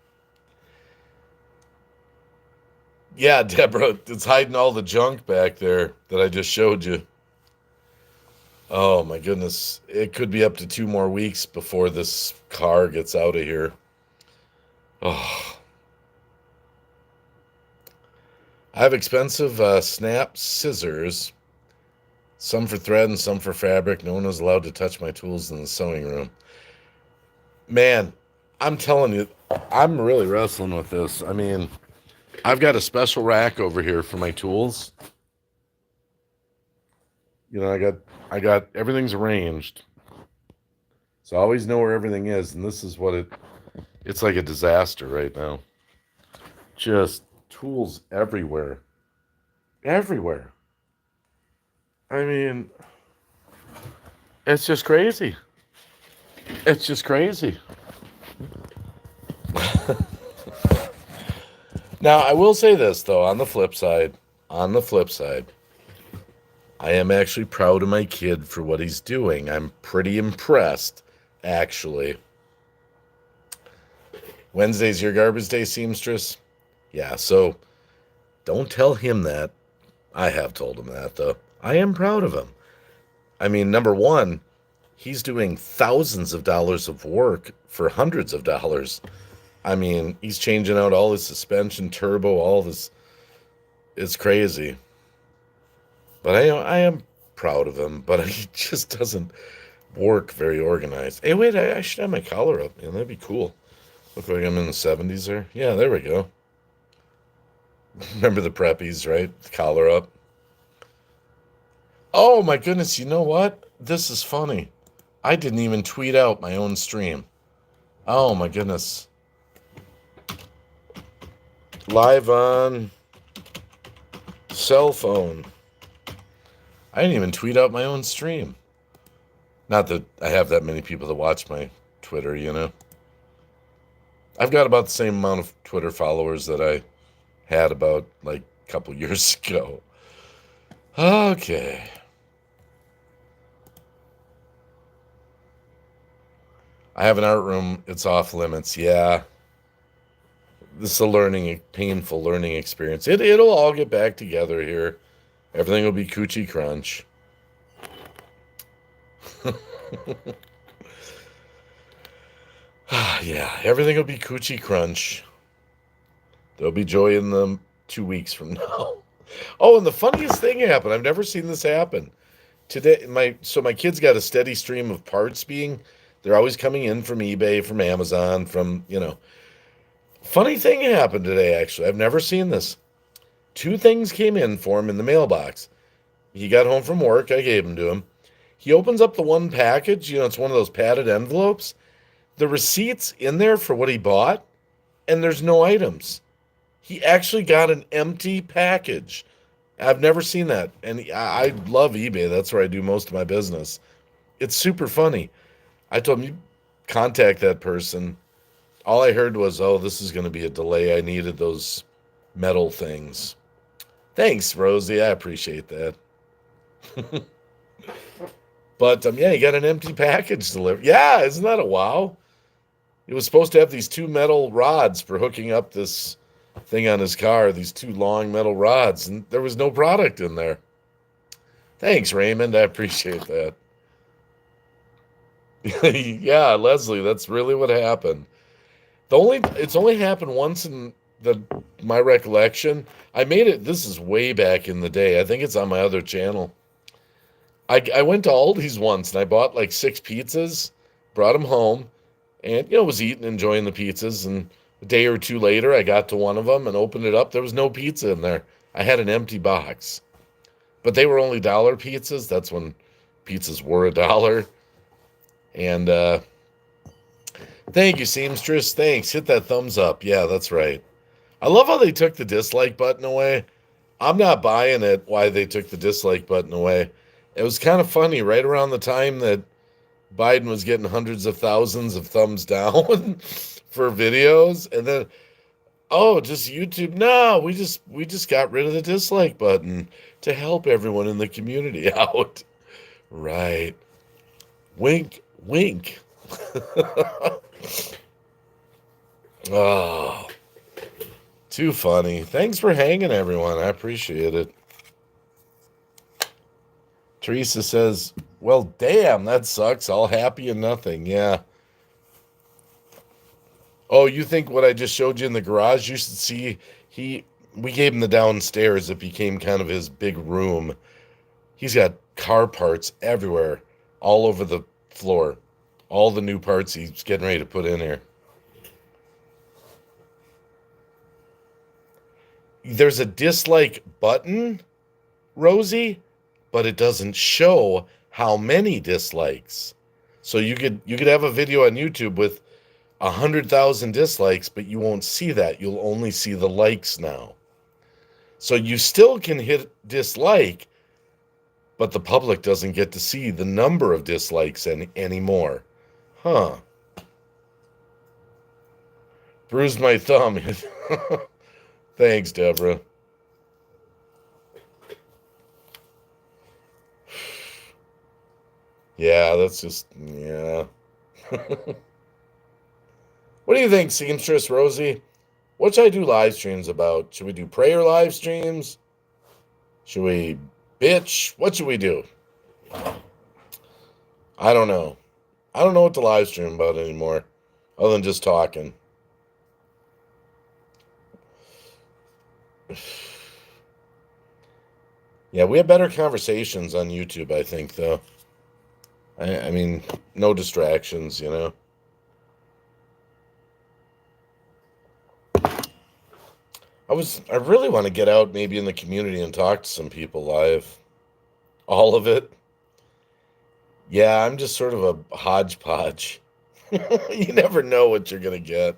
Yeah, Deborah, it's hiding all the junk back there that I just showed you. Oh, my goodness. It could be up to 2 more weeks before this car gets out of here. Oh. I have expensive snap scissors, some for thread and some for fabric. No one is allowed to touch my tools in the sewing room. Man, I'm telling you, I'm really wrestling with this. I've got a special rack over here for my tools. I got everything's arranged. So I always know where everything is, and this is what it's like a disaster right now. Just tools everywhere. Everywhere. I mean, it's just crazy. It's just crazy. Now, I will say this, though, on the flip side, I am actually proud of my kid for what he's doing. I'm pretty impressed, actually. Wednesday's your garbage day, seamstress? Yeah, so don't tell him that. I have told him that, though. I am proud of him. I mean, number one, he's doing thousands of dollars of work for hundreds of dollars. I mean, he's changing out all his suspension, turbo, all this. It's crazy. But I am proud of him, but he just doesn't work very organized. Hey, wait, I should have my collar up. Man, that'd be cool. Look like I'm in the 70s there. Yeah, there we go. Remember the preppies, right? The collar up. Oh, my goodness, you know what? This is funny. I didn't even tweet out my own stream. Oh, my goodness. Live on cell phone. I didn't even tweet out my own stream. Not that I have that many people that watch my Twitter, you know. I've got about the same amount of Twitter followers that I had about like a couple years ago. Okay. I have an art room. It's off limits. Yeah. This is a painful learning experience. It'll all get back together here. Everything will be coochie crunch. Yeah, everything will be coochie crunch. There'll be joy in them 2 weeks from now. Oh, and the funniest thing happened. I've never seen this happen. Today, my kids got a steady stream of parts they're always coming in from eBay, from Amazon, from, Funny thing happened today, actually. I've never seen this. 2 things came in for him in the mailbox. He got home from work. I gave them to him. He opens up the one package. It's one of those padded envelopes. The receipt's in there for what he bought, and there's no items. He actually got an empty package. I've never seen that. And I love eBay. That's where I do most of my business. It's super funny. I told him, you contact that person. All I heard was, oh, this is going to be a delay. I needed those metal things. Thanks, Rosie. I appreciate that. But, yeah, he got an empty package delivered. Yeah, isn't that a wow? He was supposed to have these 2 metal rods for hooking up this thing on his car, these 2 long metal rods, and there was no product in there. Thanks, Raymond. I appreciate that. Yeah, Leslie, that's really what happened. It's only happened once in my recollection. I made it, this is way back in the day. I think it's on my other channel. I went to Aldi's once and I bought like 6 pizzas, brought them home, and was eating, enjoying the pizzas. And a day or 2 later, I got to one of them and opened it up. There was no pizza in there. I had an empty box, but they were only $1 pizzas. That's when pizzas were $1. And thank you, seamstress. Thanks. Hit that thumbs up. Yeah, that's right. I love how they took the dislike button away. I'm not buying it. Why they took the dislike button away. It was kind of funny right around the time that Biden was getting hundreds of thousands of thumbs down for videos, and then, oh, just YouTube. No, we just got rid of the dislike button to help everyone in the community out. Right. Wink, wink. Oh, too funny. Thanks for hanging, everyone. I appreciate it. Teresa says, well, damn, that sucks. All happy and nothing. Yeah. Oh, you think what I just showed you in the garage? You should see. We gave him the downstairs. It became kind of his big room. He's got car parts everywhere, all over the floor. All the new parts he's getting ready to put in here. There's a dislike button, Rosie, but it doesn't show how many dislikes. So you could have a video on YouTube with 100,000 dislikes, but you won't see that. You'll only see the likes now. So you still can hit dislike, but the public doesn't get to see the number of dislikes anymore. Huh. Bruised my thumb. Thanks, Deborah. Yeah, that's just, yeah. What do you think, Seamstress Rosie? What should I do live streams about? Should we do prayer live streams? Should we bitch? What should we do? I don't know. I don't know what to live stream about anymore, other than just talking. Yeah, we have better conversations on YouTube, I think, though. I mean, no distractions, you know. I really want to get out maybe in the community and talk to some people live. All of it. Yeah, I'm just sort of a hodgepodge. You never know what you're going to get.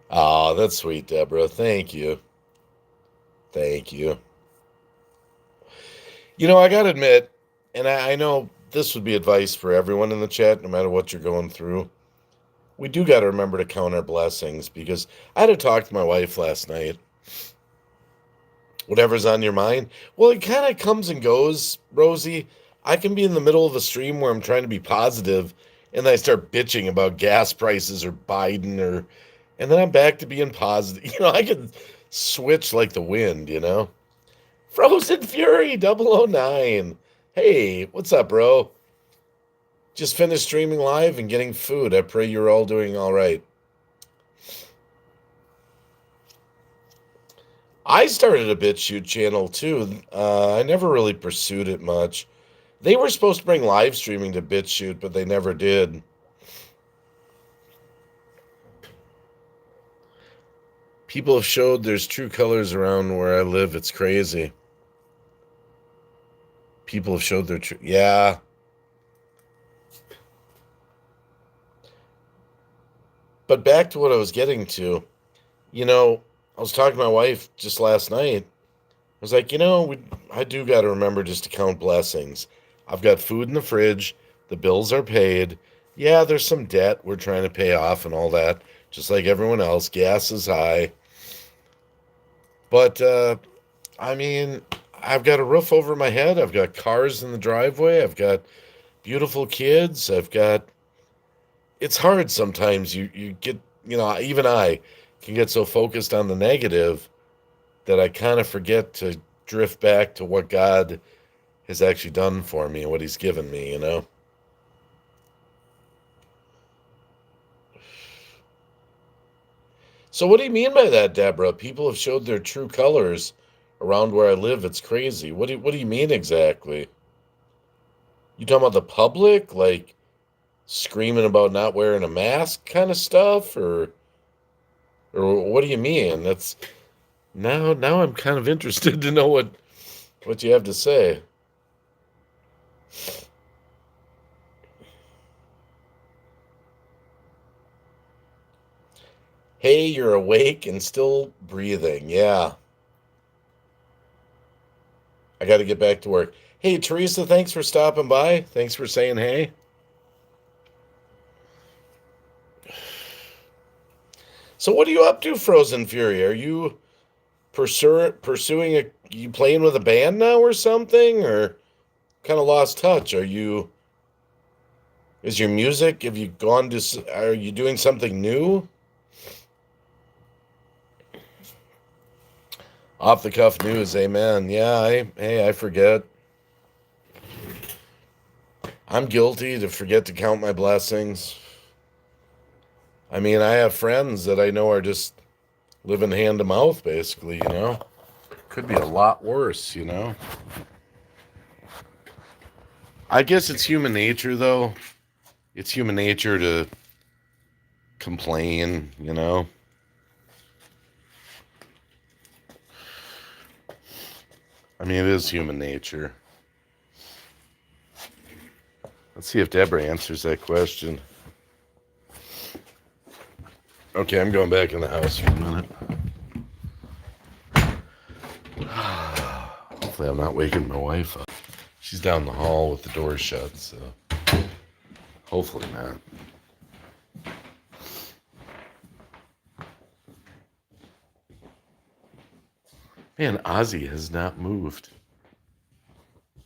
Oh, that's sweet, Deborah. Thank you. Thank you. You know, I got to admit, and I know this would be advice for everyone in the chat, no matter what you're going through. We do got to remember to count our blessings, because I had to talk to my wife last night. Whatever's on your mind. Well, it kind of comes and goes, Rosie. I can be in the middle of a stream where I'm trying to be positive, and then I start bitching about gas prices or Biden, and then I'm back to being positive. You know, I can switch like the wind, you know? Frozen Fury 009. Hey, what's up, bro? Just finished streaming live and getting food. I pray you're all doing all right. I started a BitChute channel too. I never really pursued it much. They were supposed to bring live streaming to BitChute, but they never did. People have showed there's true colors around where I live. It's crazy. People have showed their true... Yeah. But back to what I was getting to. You know, I was talking to my wife just last night. I was like, you know, I do got to remember just to count blessings. I've got food in the fridge. The bills are paid. Yeah, there's some debt we're trying to pay off and all that, just like everyone else. Gas is high. But, I mean, I've got a roof over my head. I've got cars in the driveway. I've got beautiful kids. It's hard sometimes. You get, you know, even I can get so focused on the negative that I kind of forget to drift back to what God has actually done for me and what he's given me, you know? So what do you mean by that, Deborah? People have showed their true colors around where I live. It's crazy. What do you mean exactly? You talking about the public, like screaming about not wearing a mask kind of stuff, or what do you mean? That's now I'm kind of interested to know what you have to say. Hey, you're awake and still breathing. Yeah. I got to get back to work. Hey, Teresa, thanks for stopping by. Thanks for saying hey. So what are you up to, Frozen Fury? Are you pursuing you playing with a band now or something, or kind of lost touch? Is your music, are you doing something new? Off the cuff news, amen. Yeah, I forget. I'm guilty to forget to count my blessings. I mean, I have friends that I know are just living hand to mouth, basically, you know? Could be a lot worse, you know? I guess it's human nature, though. It's human nature to complain, you know? I mean, it is human nature. Let's see if Deborah answers that question. Okay, I'm going back in the house for a minute. Hopefully I'm not waking my wife up. She's down the hall with the door shut, so hopefully not. Man, Ozzy has not moved.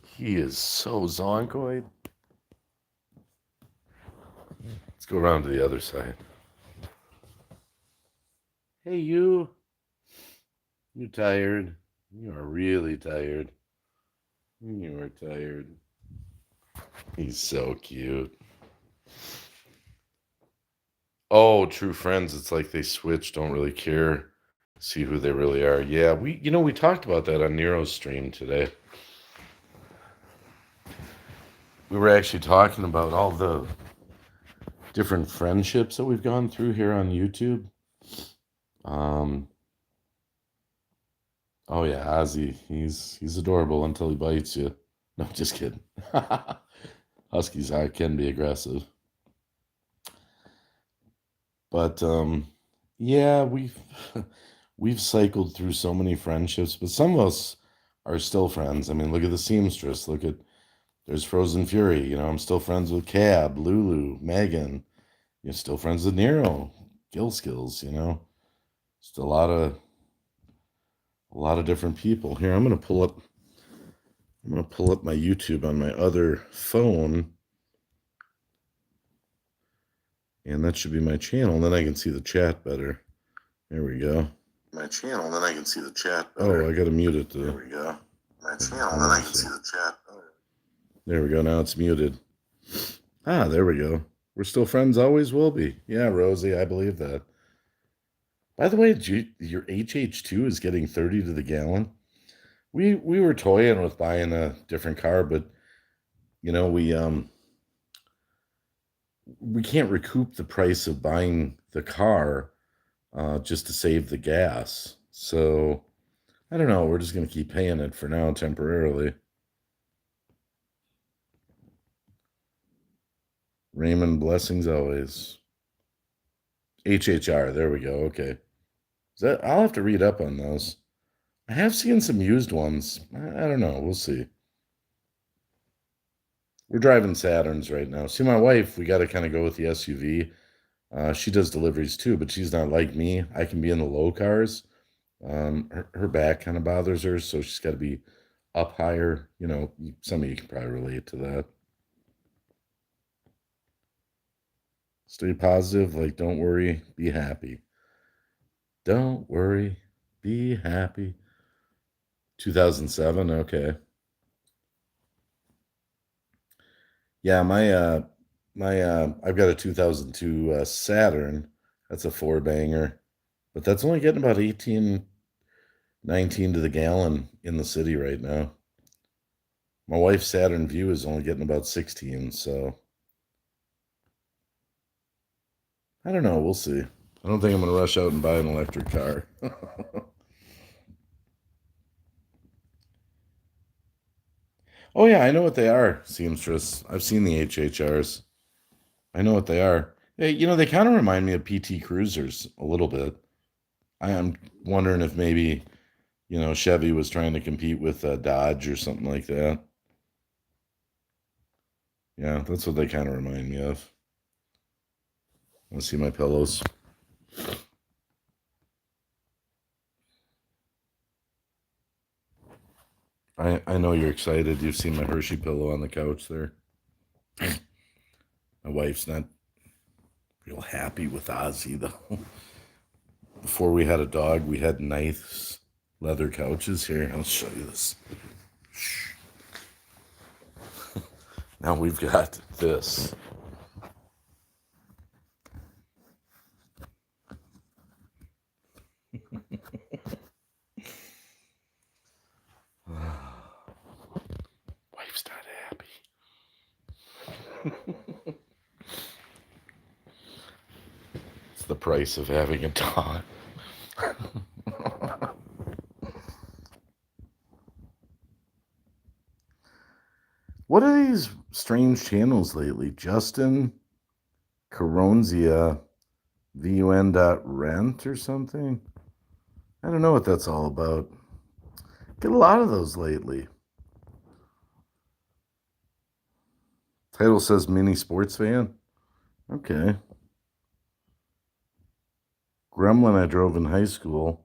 He is so zonkoid. Let's go around to the other side. Hey, you. You tired? You are really tired. You are tired. He's so cute. Oh, true friends. It's like they switch, don't really care, see who they really are. Yeah, we talked about that on Nero's stream today. We were actually talking about all the different friendships that we've gone through here on YouTube. Oh yeah, Ozzy, he's adorable until he bites you. No, just kidding. Huskies can be aggressive. But yeah, we've cycled through so many friendships, but some of us are still friends. I mean, look at the seamstress. There's Frozen Fury. I'm still friends with Cab, Lulu, Megan. You're still friends with Nero, Gill Skills. Just a lot of different people. Here, I'm gonna pull up my YouTube on my other phone, and that should be my channel. And then I can see the chat better. There we go. My channel, and then I can see the chat better. Oh, I gotta mute it. There we go. My channel, and then I can see the chat better. There we go. Now it's muted. There we go. We're still friends, always will be. Yeah, Rosie, I believe that. By the way, your HH2 is getting 30 to the gallon. We were toying with buying a different car, but we can't recoup the price of buying the car just to save the gas. So I don't know. We're just going to keep paying it for now temporarily. Raymond, blessings always. HHR, there we go. Okay. I'll have to read up on those. I have seen some used ones. I don't know. We'll see. We're driving Saturns right now. See, my wife, we got to kind of go with the SUV. She does deliveries too, but she's not like me. I can be in the low cars. Her back kind of bothers her, so she's got to be up higher. Some of you can probably relate to that. Stay positive. Like, don't worry, be happy. Don't worry, be happy. 2007, okay. Yeah, I've got a 2002 Saturn. That's a four banger, but that's only getting about 18, 19 to the gallon in the city right now. My wife's Saturn View is only getting about 16, so I don't know. We'll see. I don't think I'm going to rush out and buy an electric car. Oh, yeah, I know what they are, seamstress. I've seen the HHRs. I know what they are. They kind of remind me of PT Cruisers a little bit. I am wondering if maybe, Chevy was trying to compete with Dodge or something like that. Yeah, that's what they kind of remind me of. Want to see my pillows? I know you're excited. You've seen my Hershey pillow on the couch there. My wife's not real happy with Ozzy, though. Before we had a dog, we had nice leather couches. Here, I'll show you this. Now we've got this. Wife's not happy. It's the price of having a dog. What are these strange channels lately? Justin Coronzia VUN.rent or something? I don't know what that's all about. Get a lot of those lately. Title says mini sports fan. Okay. Gremlin I drove in high school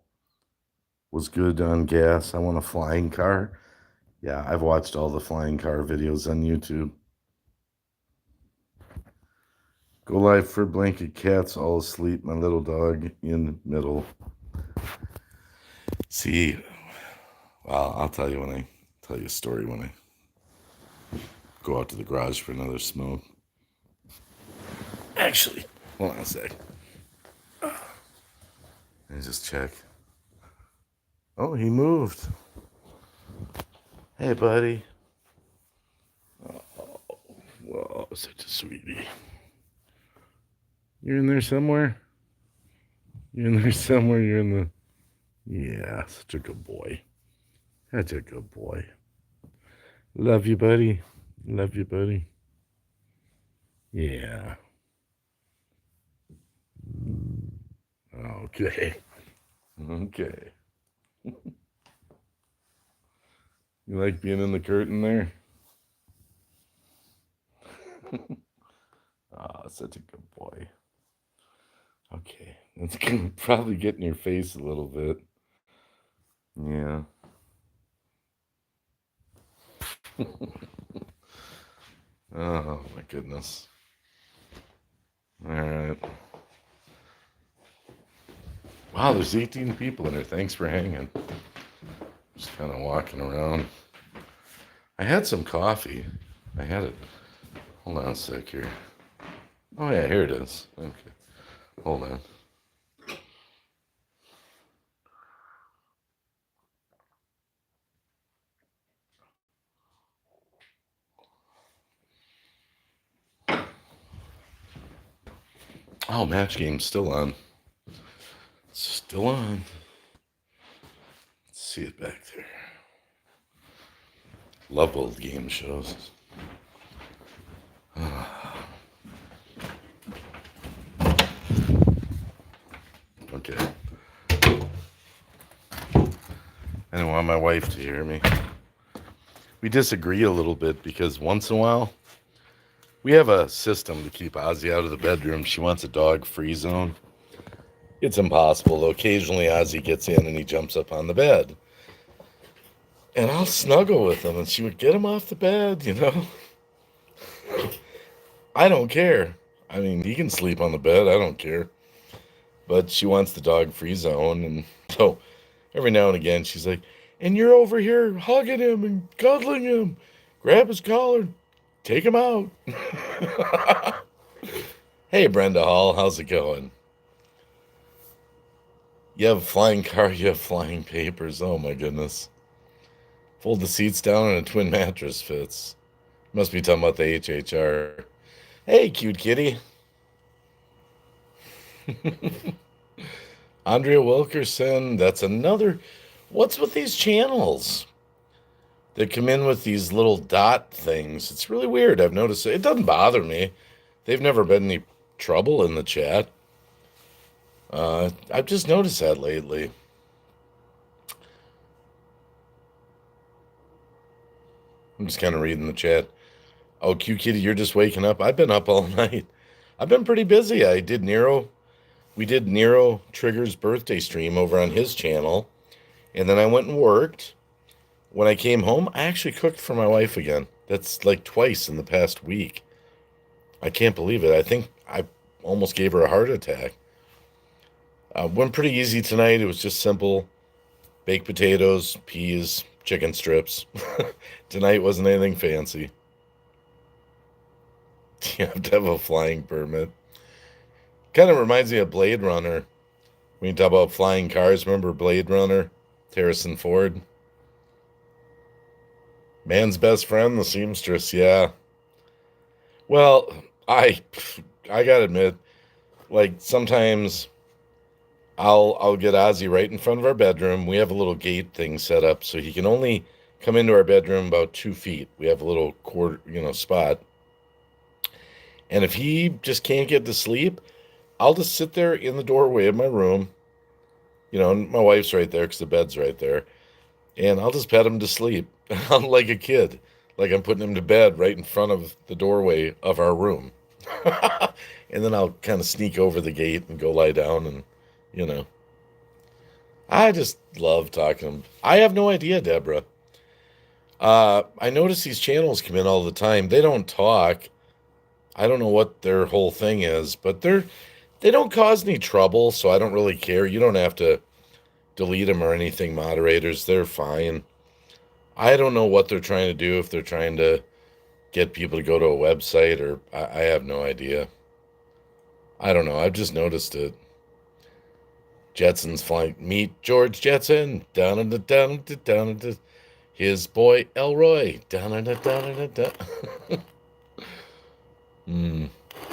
was good on gas. I want a flying car. Yeah, I've watched all the flying car videos on YouTube. Go live for blanket cats all asleep. My little dog in the middle. See, well, I'll tell you when I tell you a story when I go out to the garage for another smoke. Actually, hold on a sec. Let me just check. Oh, he moved. Hey, buddy. Oh, whoa, such a sweetie. You're in there somewhere? You're in there somewhere? You're in the... Yeah, such a good boy. Such a good boy. Love you, buddy. Love you, buddy. Yeah. Okay. Okay. You like being in the curtain there? Oh, such a good boy. Okay. That's gonna probably get in your face a little bit. Yeah. Oh, my goodness. All right. Wow, there's 18 people in here. Thanks for hanging. Just kind of walking around. I had some coffee. I had it. Hold on a sec here. Oh, yeah, here it is. Okay. Hold on. Oh, Match Game's still on. Still on. Let's see it back there. Love old game shows. Okay. I don't want my wife to hear me. We disagree a little bit because once in a while, we have a system to keep Ozzy out of the bedroom. She wants a dog-free zone. It's impossible, though. Occasionally, Ozzy gets in and he jumps up on the bed. And I'll snuggle with him, and she would get him off the bed, you know? I don't care. I mean, he can sleep on the bed. I don't care. But she wants the dog-free zone, and so every now and again, she's like, and you're over here hugging him and cuddling him. Grab his collar. Take him out. Hey, Brenda Hall, how's it going? You have a flying car, you have flying papers. Oh, my goodness. Fold the seats down and a twin mattress fits. Must be talking about the HHR. Hey, cute kitty. Andrea Wilkerson, that's another. What's with these channels that come in with these little dot things? It's really weird. I've noticed it. It doesn't bother me. They've never been any trouble in the chat. I've just noticed that lately. I'm just kind of reading the chat. Oh, cute kitty, you're just waking up. I've been up all night. I've been pretty busy. I did Nero. We did Nero Trigger's birthday stream over on his channel. And then I went and worked. When I came home, I actually cooked for my wife again. That's like twice in the past week. I can't believe it. I think I almost gave her a heart attack. Went pretty easy tonight. It was just simple. Baked potatoes, peas, chicken strips. Tonight wasn't anything fancy. You have to have a flying permit. Kind of reminds me of Blade Runner. When you talk about flying cars, remember Blade Runner? Harrison Ford. Man's best friend, the seamstress, yeah. Well, I gotta admit, like sometimes I'll get Ozzy right in front of our bedroom. We have a little gate thing set up so he can only come into our bedroom about 2 feet. We have a little spot. And if he just can't get to sleep, I'll just sit there in the doorway of my room. You know, and my wife's right there because the bed's right there. and I'll just pet him to sleep. I'm like a kid, like I'm putting him to bed right in front of the doorway of our room. And then I'll kind of sneak over the gate and go lie down and, you know. I just love talking to him. I have no idea, Deborah. I notice these channels come in all the time. They don't talk. I don't know what their whole thing is, but they don't cause any trouble, so I don't really care. You don't have to delete them or anything, moderators. They're fine. I don't know what they're trying to do, if they're trying to get people to go to a website, or I have no idea. I don't know. I've just noticed it. Jetson's flying. Meet George Jetson. Down down. His boy Elroy. Down.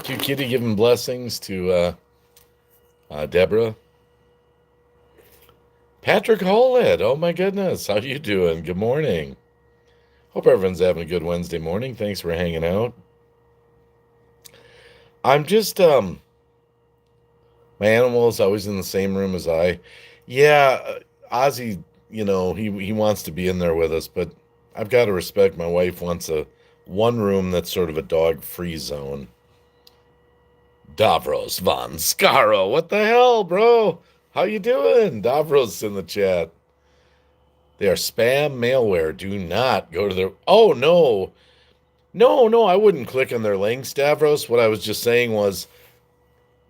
Cute kitty giving blessings to Deborah. Patrick Holland. Oh my goodness. How you doing? Good morning. Hope everyone's having a good Wednesday morning. Thanks for hanging out. I'm just my animal is always in the same room as I. Yeah, Ozzy, he wants to be in there with us, but I've got to respect my wife wants a one room that's sort of a dog-free zone. Davros von Scaro. What the hell, bro? How you doing? Davros in the chat. They are spam malware. Do not go to their... Oh, no. No, I wouldn't click on their links, Davros. What I was just saying was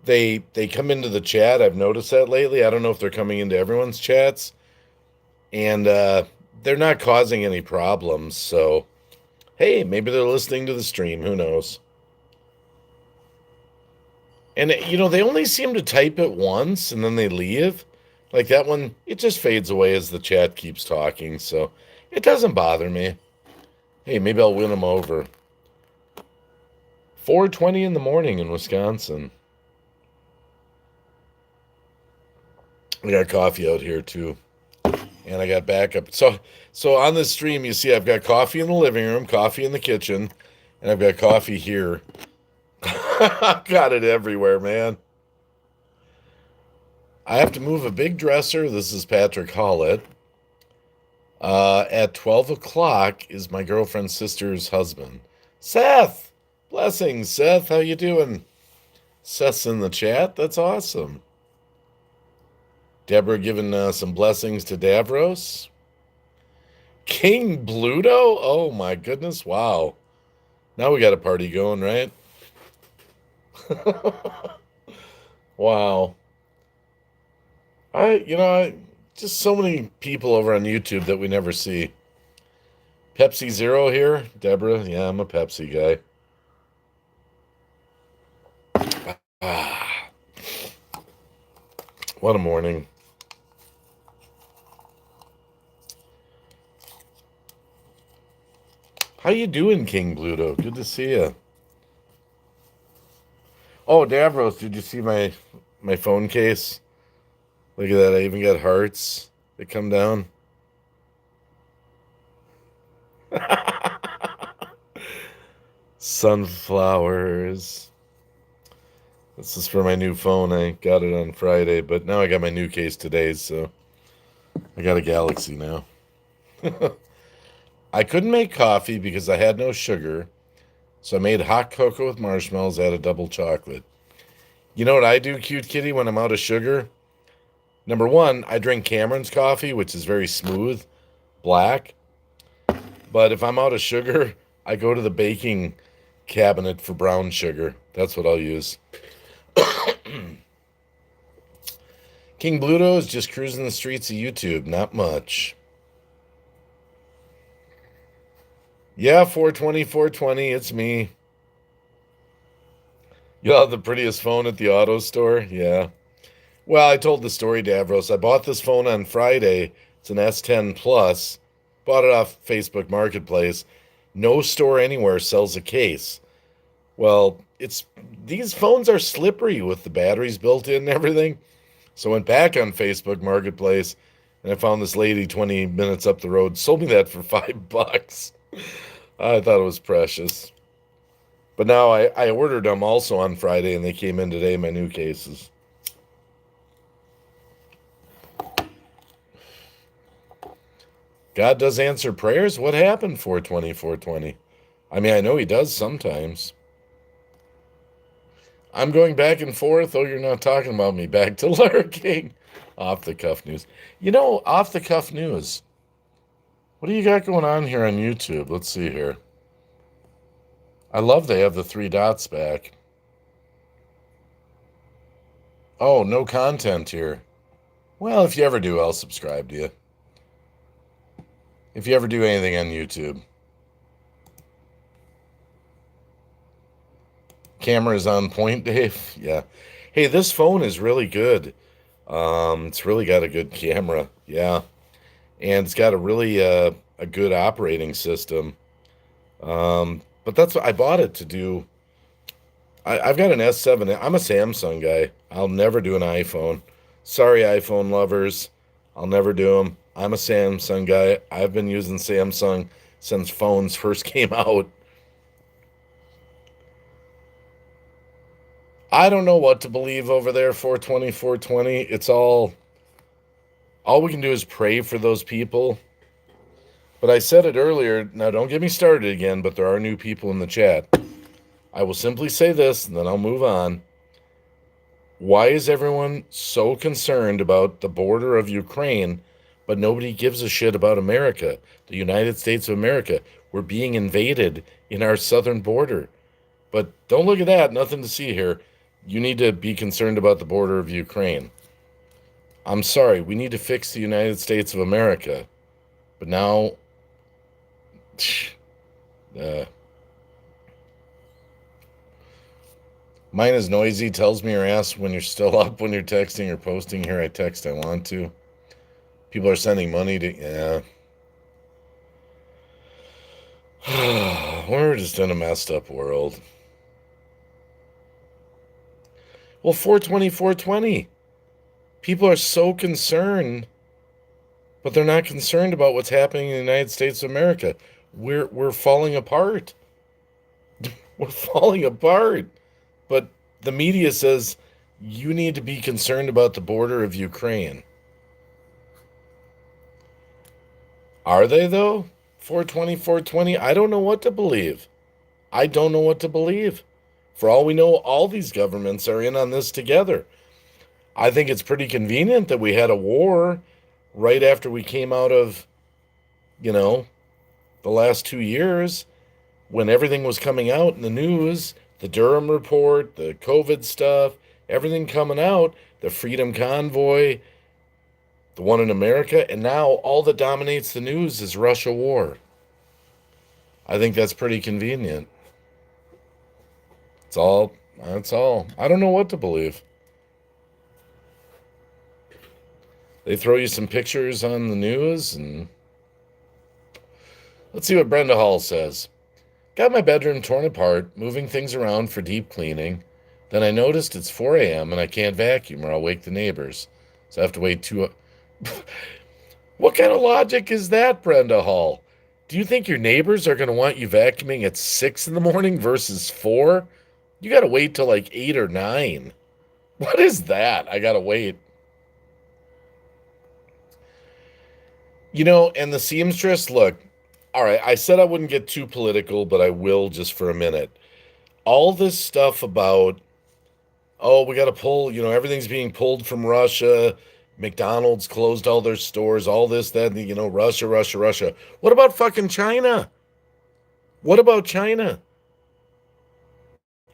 they come into the chat. I've noticed that lately. I don't know if they're coming into everyone's chats. And they're not causing any problems. So, hey, maybe they're listening to the stream. Who knows? And, they only seem to type it once and then they leave. Like that one, it just fades away as the chat keeps talking. So it doesn't bother me. Hey, maybe I'll win them over. 4:20 in the morning in Wisconsin. I got coffee out here too. And I got backup. So on this stream, you see I've got coffee in the living room, coffee in the kitchen, and I've got coffee here. I've got it everywhere, man. I have to move a big dresser. This is Patrick Hollett. At 12 o'clock is my girlfriend's sister's husband. Seth! Blessings, Seth. How you doing? Seth's in the chat. That's awesome. Deborah giving some blessings to Davros. King Bluto? Oh, my goodness. Wow. Now we got a party going, right? Wow. Just so many people over on YouTube that we never see. Pepsi Zero here, Deborah. Yeah, I'm a Pepsi guy. What a morning. How you doing, King Bluto? Good to see you. Oh, Davros, did you see my phone case? Look at that. I even got hearts that come down. Sunflowers. This is for my new phone. I got it on Friday, but now I got my new case today, so I got a Galaxy now. I couldn't make coffee because I had no sugar, so I made hot cocoa with marshmallows, added double chocolate. You know what I do, cute kitty, when I'm out of sugar? Number one, I drink Cameron's coffee, which is very smooth, black. But if I'm out of sugar, I go to the baking cabinet for brown sugar. That's what I'll use. King Bluto is just cruising the streets of YouTube. Not much. Yeah, 420, it's me. You have the prettiest phone at the auto store? Yeah. Well, I told the story, Davros. I bought this phone on Friday. It's an S10 Plus. Bought it off Facebook Marketplace. No store anywhere sells a case. Well, these phones are slippery with the batteries built in and everything. So I went back on Facebook Marketplace and I found this lady 20 minutes up the road. Sold me that for $5. I thought it was precious. But now I ordered them also on Friday and they came in today, my new cases. God does answer prayers? What happened 420, 420? I mean, I know he does sometimes. I'm going back and forth. Oh, you're not talking about me. Back to lurking. Off the cuff news. Off the cuff news. What do you got going on here on YouTube? Let's see here. I love they have the 3 dots back. Oh, no content here. Well, if you ever do, I'll subscribe to you. If you ever do anything on YouTube. Camera's on point, Dave. Yeah. Hey, this phone is really good. It's really got a good camera. Yeah. And it's got a really a good operating system. But that's what I bought it to do. I've got an S7. I'm a Samsung guy. I'll never do an iPhone. Sorry, iPhone lovers. I'll never do them. I'm a Samsung guy. I've been using Samsung since phones first came out. I don't know what to believe over there, 420, 420. It's all we can do is pray for those people. But I said it earlier. Now, don't get me started again, but there are new people in the chat. I will simply say this, and then I'll move on. Why is everyone so concerned about the border of Ukraine, but nobody gives a shit about America, the United States of America? We're being invaded in our southern border. But don't look at that. Nothing to see here. You need to be concerned about the border of Ukraine. I'm sorry. We need to fix the United States of America. But now... Mine is noisy, tells me or asks when you're still up, when you're texting or posting. Here I text, I want to. People are sending money to... Yeah. We're just in a messed up world. Well, 420, 420. People are so concerned, but they're not concerned about what's happening in the United States of America. We're falling apart. We're falling apart. But the media says you need to be concerned about the border of Ukraine. Are they, though? 420, 420? I don't know what to believe. I don't know what to believe. For all we know, all these governments are in on this together. I think it's pretty convenient that we had a war right after we came out of, the last 2 years when everything was coming out in the news, the Durham report, the COVID stuff, everything coming out, the Freedom Convoy, the one in America, and now all that dominates the news is Russia war. I think that's pretty convenient. That's all. I don't know what to believe. They throw you some pictures on the news, and let's see what Brenda Hall says. Got my bedroom torn apart, moving things around for deep cleaning. Then I noticed it's 4 a.m. and I can't vacuum or I'll wake the neighbors. So I have to wait 2 What kind of logic is that, Brenda Hall? Do you think your neighbors are going to want you vacuuming at 6 in the morning versus 4? You got to wait till like 8 or 9. What is that? I got to wait. And the seamstress, look, all right, I said I wouldn't get too political, but I will just for a minute. All this stuff about, we got to pull, everything's being pulled from Russia. McDonald's closed all their stores, all this, that, Russia, Russia, Russia. What about fucking China? What about China?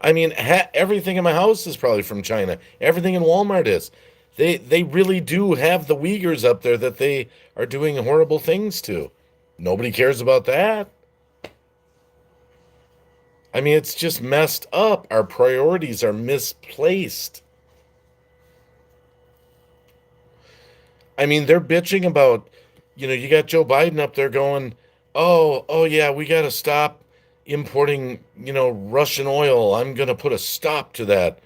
I mean, everything in my house is probably from China. Everything in Walmart is. They really do have the Uyghurs up there that they are doing horrible things to. Nobody cares about that. I mean, it's just messed up. Our priorities are misplaced. I mean, they're bitching about, you got Joe Biden up there going, oh yeah, we got to stop importing, Russian oil. I'm going to put a stop to that.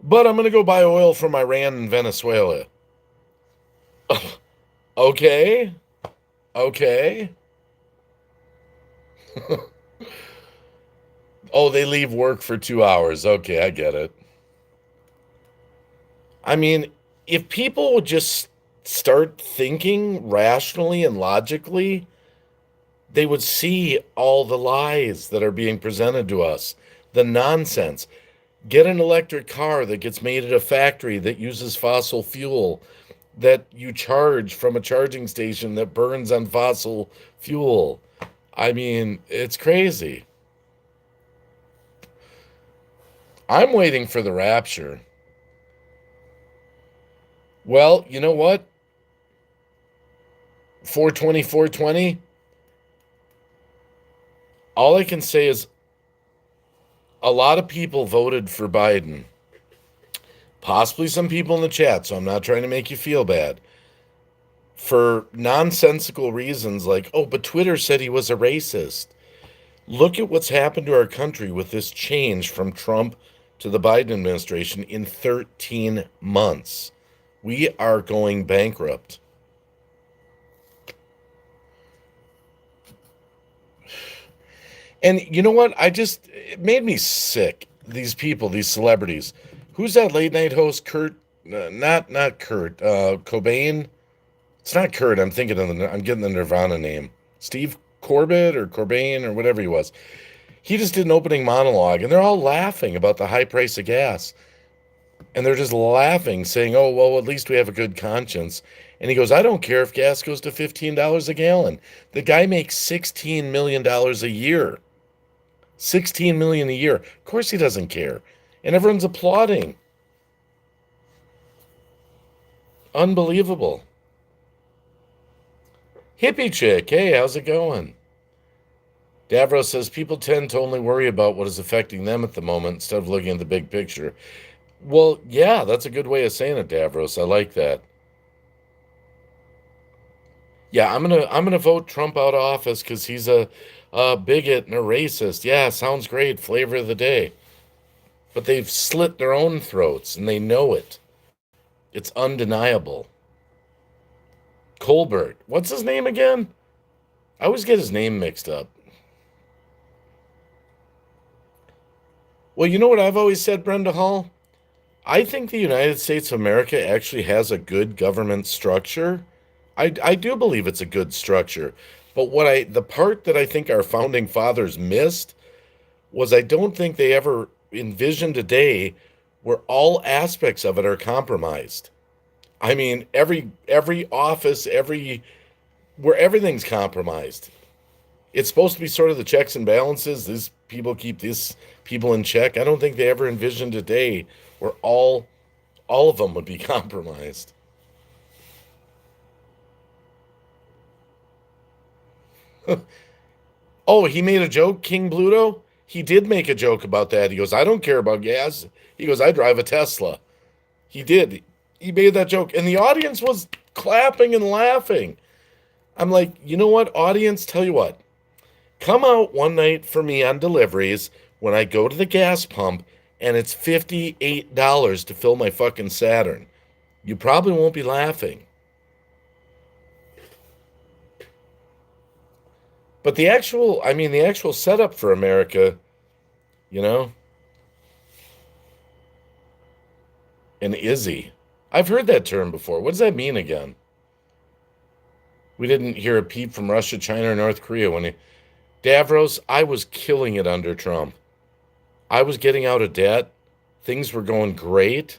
But I'm going to go buy oil from Iran and Venezuela. Okay. Oh, they leave work for 2 hours. Okay, I get it. I mean, if people would just start thinking rationally and logically, they would see all the lies that are being presented to us, the nonsense. Get an electric car that gets made at a factory that uses fossil fuel, that you charge from a charging station that burns on fossil fuel. I mean, it's crazy. I'm waiting for the rapture. Well, you know what? 420, 420. All I can say is a lot of people voted for Biden. Possibly some people in the chat, so I'm not trying to make you feel bad. For nonsensical reasons like, oh, but Twitter said he was a racist. Look at what's happened to our country with this change from Trump to the Biden administration in 13 months. We are going bankrupt. And you know what? It made me sick. These people, these celebrities. Who's that late night host? Kurt, not Kurt, Cobain. It's not Kurt. I'm getting the Nirvana name. Steve Corbett or Cobain or whatever he was. He just did an opening monologue and they're all laughing about the high price of gas. And they're just laughing, saying, oh, well, at least we have a good conscience. And he goes, I don't care if gas goes to $15 a gallon. The guy makes $16 million a year. $16 million a year. Of course he doesn't care. And everyone's applauding. Unbelievable. Hippie chick, hey, how's it going? Davros says people tend to only worry about what is affecting them at the moment instead of looking at the big picture. Well, yeah, that's a good way of saying it, Davros. I like that. Yeah, I'm gonna vote Trump out of office because he's a bigot and a racist. Yeah, sounds great. Flavor of the day. But they've slit their own throats and they know it. It's undeniable. Colbert. What's his name again? I always get his name mixed up. Well, you know what I've always said, Brenda Hall? I think the United States of America actually has a good government structure. I do believe it's a good structure. But the part that I think our founding fathers missed was I don't think they ever envisioned a day where all aspects of it are compromised. I mean, every office, where everything's compromised. It's supposed to be sort of the checks and balances. These people keep these people in check. I don't think they ever envisioned a day where all of them would be compromised. Oh, he made a joke, King Bluto? He did make a joke about that. He goes, I don't care about gas. He goes, I drive a Tesla. He did. He made that joke. And the audience was clapping and laughing. I'm like, you know what, audience? Tell you what. Come out one night for me on deliveries when I go to the gas pump and it's $58 to fill my fucking Saturn. You probably won't be laughing. But the actual setup for America, you know, an Izzy. I've heard that term before. What does that mean again? We didn't hear a peep from Russia, China, or North Korea Davros, I was killing it under Trump. I was getting out of debt. Things were going great.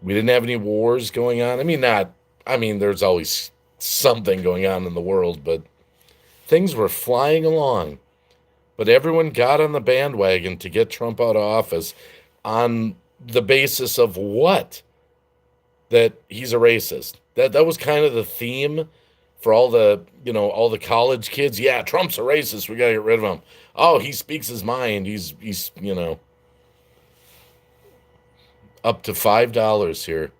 We didn't have any wars going on. There's always something going on in the world, but things were flying along. But everyone got on the bandwagon to get Trump out of office on the basis of what? That he's a racist. That was kind of the theme for all the college kids. Yeah, Trump's a racist. We got to get rid of him. Oh, he speaks his mind. He's up to $5 here.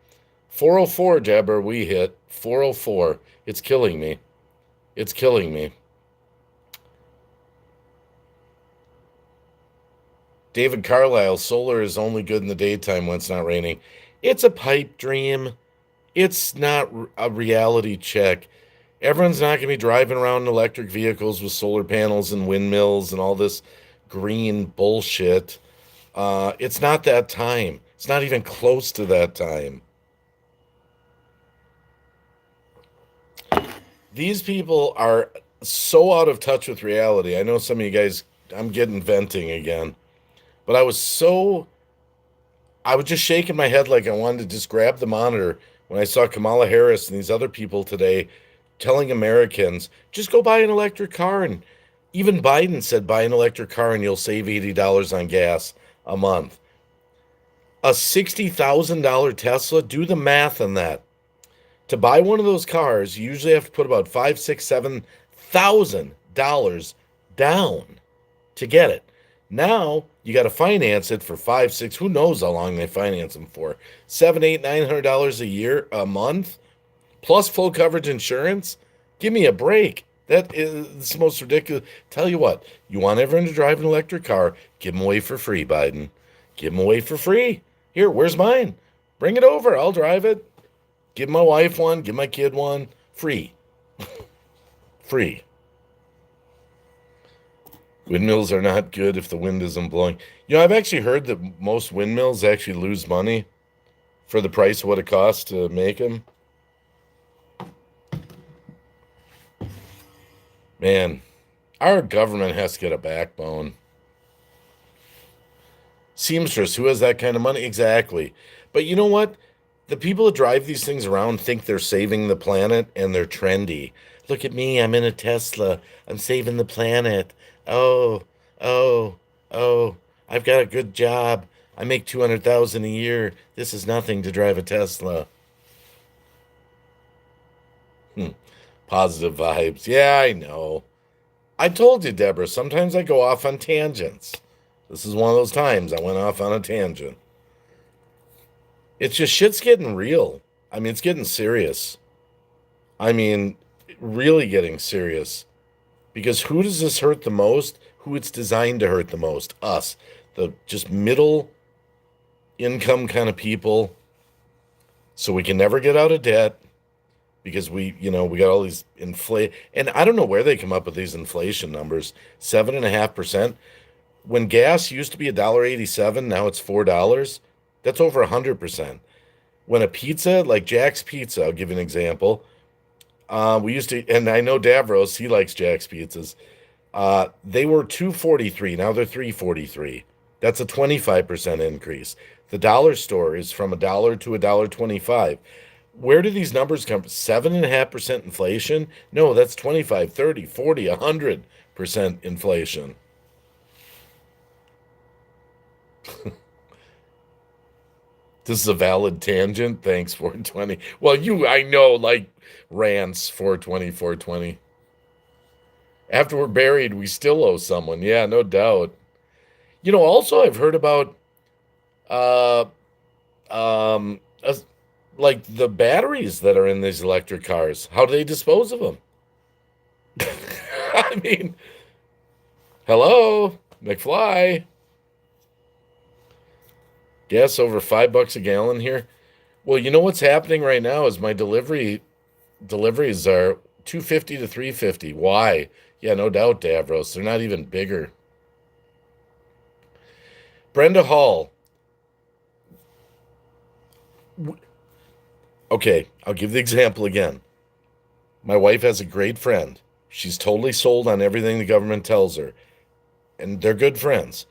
404, Deborah, we hit 404. It's killing me. It's killing me. David Carlisle, solar is only good in the daytime when it's not raining. It's a pipe dream. It's not a reality check. Everyone's not going to be driving around in electric vehicles with solar panels and windmills and all this green bullshit. It's not that time. It's not even close to that time. These people are so out of touch with reality. I know some of you guys, I'm getting venting again, but I was just shaking my head like I wanted to just grab the monitor when I saw Kamala Harris and these other people today telling Americans, just go buy an electric car. And even Biden said, buy an electric car and you'll save $80 on gas a month. A $60,000 Tesla, do the math on that. To buy one of those cars, you usually have to put about $5, $6, $7,000 down to get it. Now you got to finance it for 5, 6. Who knows how long they finance them for? 7, 8, $900 a year, a month, plus full coverage insurance. Give me a break. That is the most ridiculous. Tell you what, you want everyone to drive an electric car? Give them away for free, Biden. Give them away for free. Here, where's mine? Bring it over. I'll drive it. Give my wife one. Give my kid one. Free. Free. Windmills are not good if the wind isn't blowing. You know, I've actually heard that most windmills actually lose money for the price of what it costs to make them. Man, our government has to get a backbone. Seamstress, who has that kind of money? Exactly. But you know what? The people that drive these things around think they're saving the planet and they're trendy. Look at me, I'm in a Tesla. I'm saving the planet. Oh, oh, oh, I've got a good job. I make 200,000 a year. This is nothing to drive a Tesla. Positive vibes. Yeah, I know. I told you, Deborah, sometimes I go off on tangents. This is one of those times I went off on a tangent. It's just shit's getting real. I mean, it's getting serious. I mean, really getting serious. Because who does this hurt the most? Who it's designed to hurt the most? Us. The just middle income kind of people. So we can never get out of debt because we got all these and I don't know where they come up with these inflation numbers. 7.5%. When gas used to be $1.87, now it's $4. That's over 100%. When a pizza, like Jack's Pizza, I'll give you an example. We used to, and I know Davros, he likes Jack's Pizzas. They were $2.43, now they're $3.43. That's a 25% increase. The dollar store is from $1 to $1.25. Where do these numbers come from? 7.5% inflation? No, that's 25, 30, 40, 100% inflation. This is a valid tangent. Thanks, 420. Well, I know, like rants, 420, 420. After we're buried, we still owe someone. Yeah, no doubt. Also, I've heard about uh, um, uh, like the batteries that are in these electric cars. How do they dispose of them? I mean, hello, McFly. Gas over $5 a gallon here. Well, you know what's happening right now is my deliveries are 250 to 350. Why? Yeah, no doubt, Davros. They're not even bigger. Brenda Hall. Okay, I'll give the example again. My wife has a great friend. She's totally sold on everything the government tells her. And they're good friends.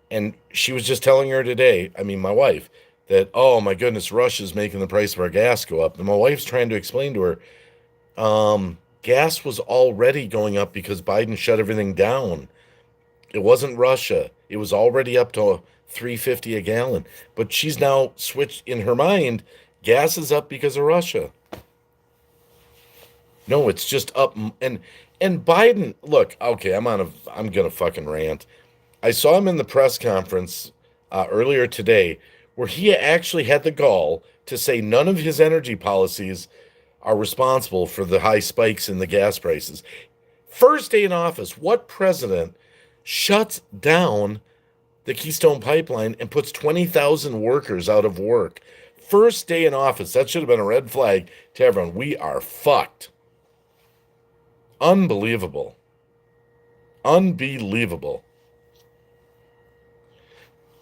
And she was just telling her today, I mean, my wife, that, oh my goodness, Russia's making the price of our gas go up. And my wife's trying to explain to her, gas was already going up because Biden shut everything down. It wasn't Russia. It was already up to $3.50 a gallon. But she's now switched in her mind, gas is up because of Russia. No, it's just up. And Biden, look, okay, I'm gonna fucking rant. I saw him in the press conference earlier today where he actually had the gall to say none of his energy policies are responsible for the high spikes in the gas prices. First day in office, what president shuts down the Keystone Pipeline and puts 20,000 workers out of work? First day in office, that should have been a red flag to everyone. We are fucked. Unbelievable. Unbelievable.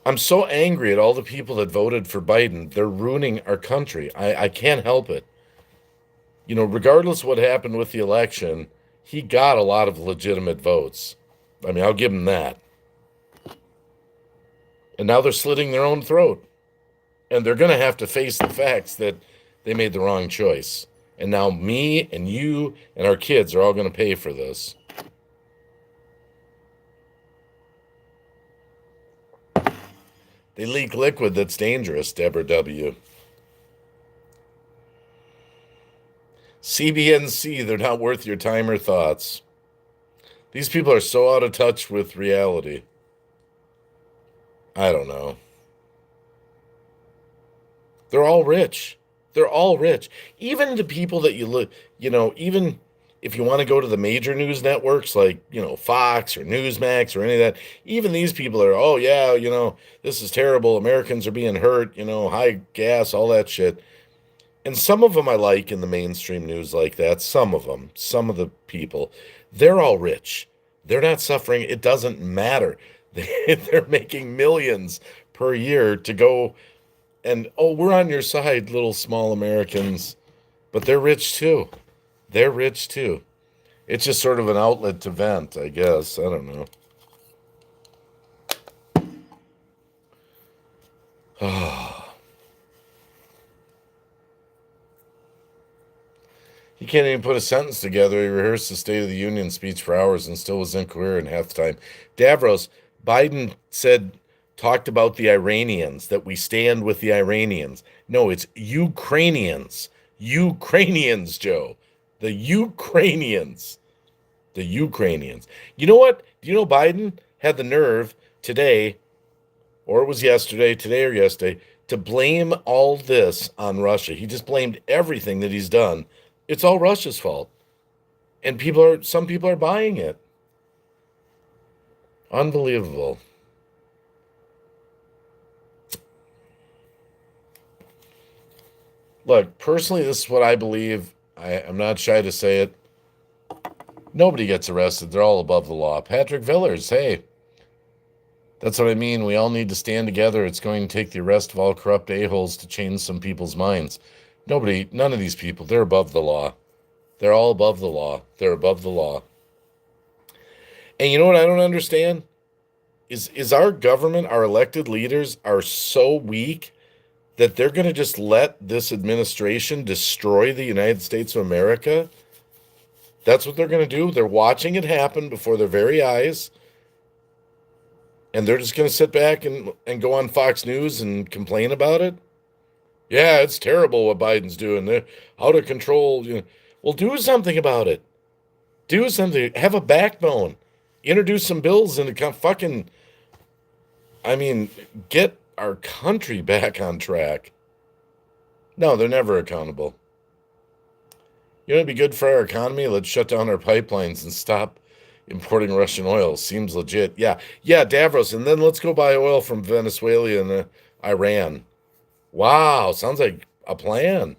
I'm so angry at all the people that voted for Biden. They're ruining our country. I can't help it. Regardless of what happened with the election, he got a lot of legitimate votes. I mean, I'll give him that. And now they're slitting their own throat. And they're going to have to face the facts that they made the wrong choice. And now me and you and our kids are all going to pay for this. They leak liquid that's dangerous, Deborah W. CBNC, they're not worth your time or thoughts. These people are so out of touch with reality. I don't know. They're all rich. They're all rich. Even the people that you look, even if you want to go to the major news networks like, Fox or Newsmax or any of that, even these people are, oh, yeah, this is terrible. Americans are being hurt, high gas, all that shit. And some of them I like in the mainstream news like that. Some of them, some of the people, they're all rich. They're not suffering. It doesn't matter. They're making millions per year to go and, oh, we're on your side, little small Americans. But they're rich too. They're rich too. It's just sort of an outlet to vent, I guess. I don't know. He can't even put a sentence together. He rehearsed the State of the Union speech for hours and still was incoherent half the time. Davros, Biden talked about the Iranians, that we stand with the Iranians. No, it's Ukrainians. Ukrainians, Joe. The Ukrainians. The Ukrainians. You know what? Do you know Biden had the nerve today, or it was today or yesterday, to blame all this on Russia? He just blamed everything that he's done. It's all Russia's fault. And some people are buying it. Unbelievable. Look, personally, this is what I believe. I'm not shy to say it. Nobody gets arrested. They're all above the law. Patrick Villers, hey, that's what I mean. We all need to stand together. It's going to take the arrest of all corrupt a-holes to change some people's minds. None of these people, they're above the law. They're all above the law. They're above the law. And you know what I don't understand? Is our government, our elected leaders are so weak that they're going to just let this administration destroy the United States of America? That's what they're going to do. They're watching it happen before their very eyes. And they're just going to sit back and go on Fox News and complain about it? Yeah, it's terrible what Biden's doing. They're out of control. Well, do something about it. Do something. Have a backbone. Introduce some bills and get our country back on track. No, they're never accountable. It'd be good for our economy? Let's shut down our pipelines and stop importing Russian oil. Seems legit. Yeah, Davros. And then let's go buy oil from Venezuela and Iran. Wow, sounds like a plan.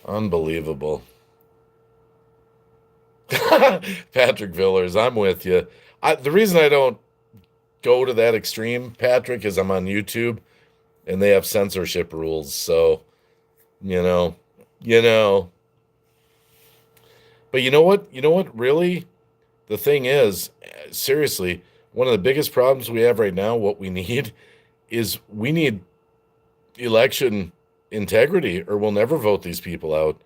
Unbelievable. Patrick Villers, I'm with you. The reason I don't go to that extreme, Patrick, is I'm on YouTube and they have censorship rules. So, you know. But you know what? You know what really the thing is, seriously, one of the biggest problems we have right now, what we need we need election integrity, or we'll never vote these people out.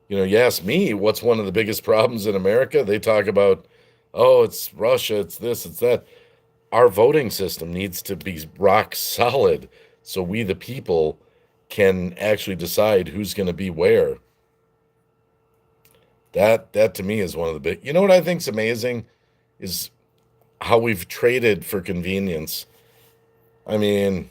You ask me, what's one of the biggest problems in America? They talk about, oh, it's Russia, it's this, it's that. Our voting system needs to be rock solid so we, the people, can actually decide who's going to be where. That to me is one of the big. You know what I think's amazing is how we've traded for convenience. I mean,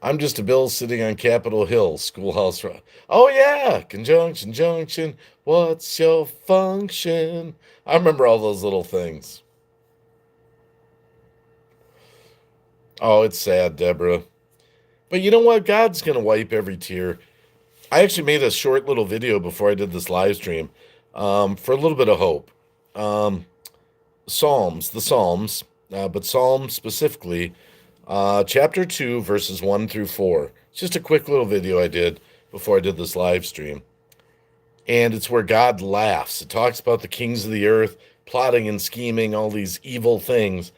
I'm just a bill sitting on Capitol Hill, Schoolhouse Rock. Oh yeah, conjunction, junction. What's your function? I remember all those little things. Oh, it's sad, Deborah. But you know what? God's gonna wipe every tear. I actually made a short little video before I did this live stream for a little bit of hope. The Psalms, but Psalm specifically, chapter 2, verses 1 through 4. It's just a quick little video I did before I did this live stream. And it's where God laughs. It talks about the kings of the earth plotting and scheming all these evil things.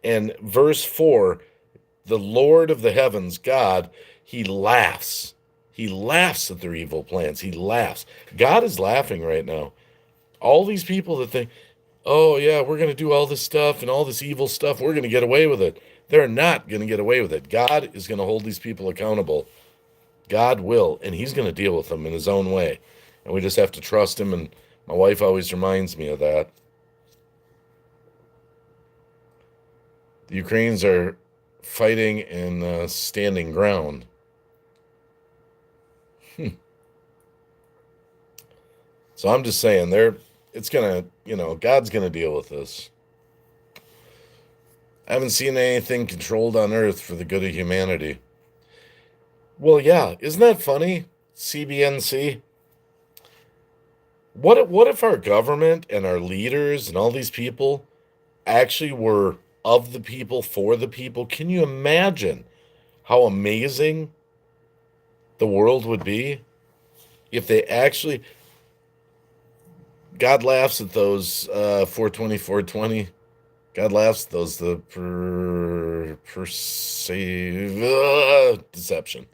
And verse 4, the Lord of the heavens, God, he laughs. He laughs at their evil plans. He laughs. God is laughing right now. All these people that think, oh, yeah, we're going to do all this stuff and all this evil stuff, we're going to get away with it. They're not going to get away with it. God is going to hold these people accountable. God will, and he's going to deal with them in his own way. And we just have to trust him, and my wife always reminds me of that. The Ukrainians are fighting and standing ground. So I'm just saying, it's going to, God's going to deal with this. I haven't seen anything controlled on earth for the good of humanity. Well, yeah, isn't that funny? CBNC. What if our government and our leaders and all these people actually were of the people, for the people? Can you imagine how amazing the world would be if they actually... God laughs at those 420. God laughs at those, the deception.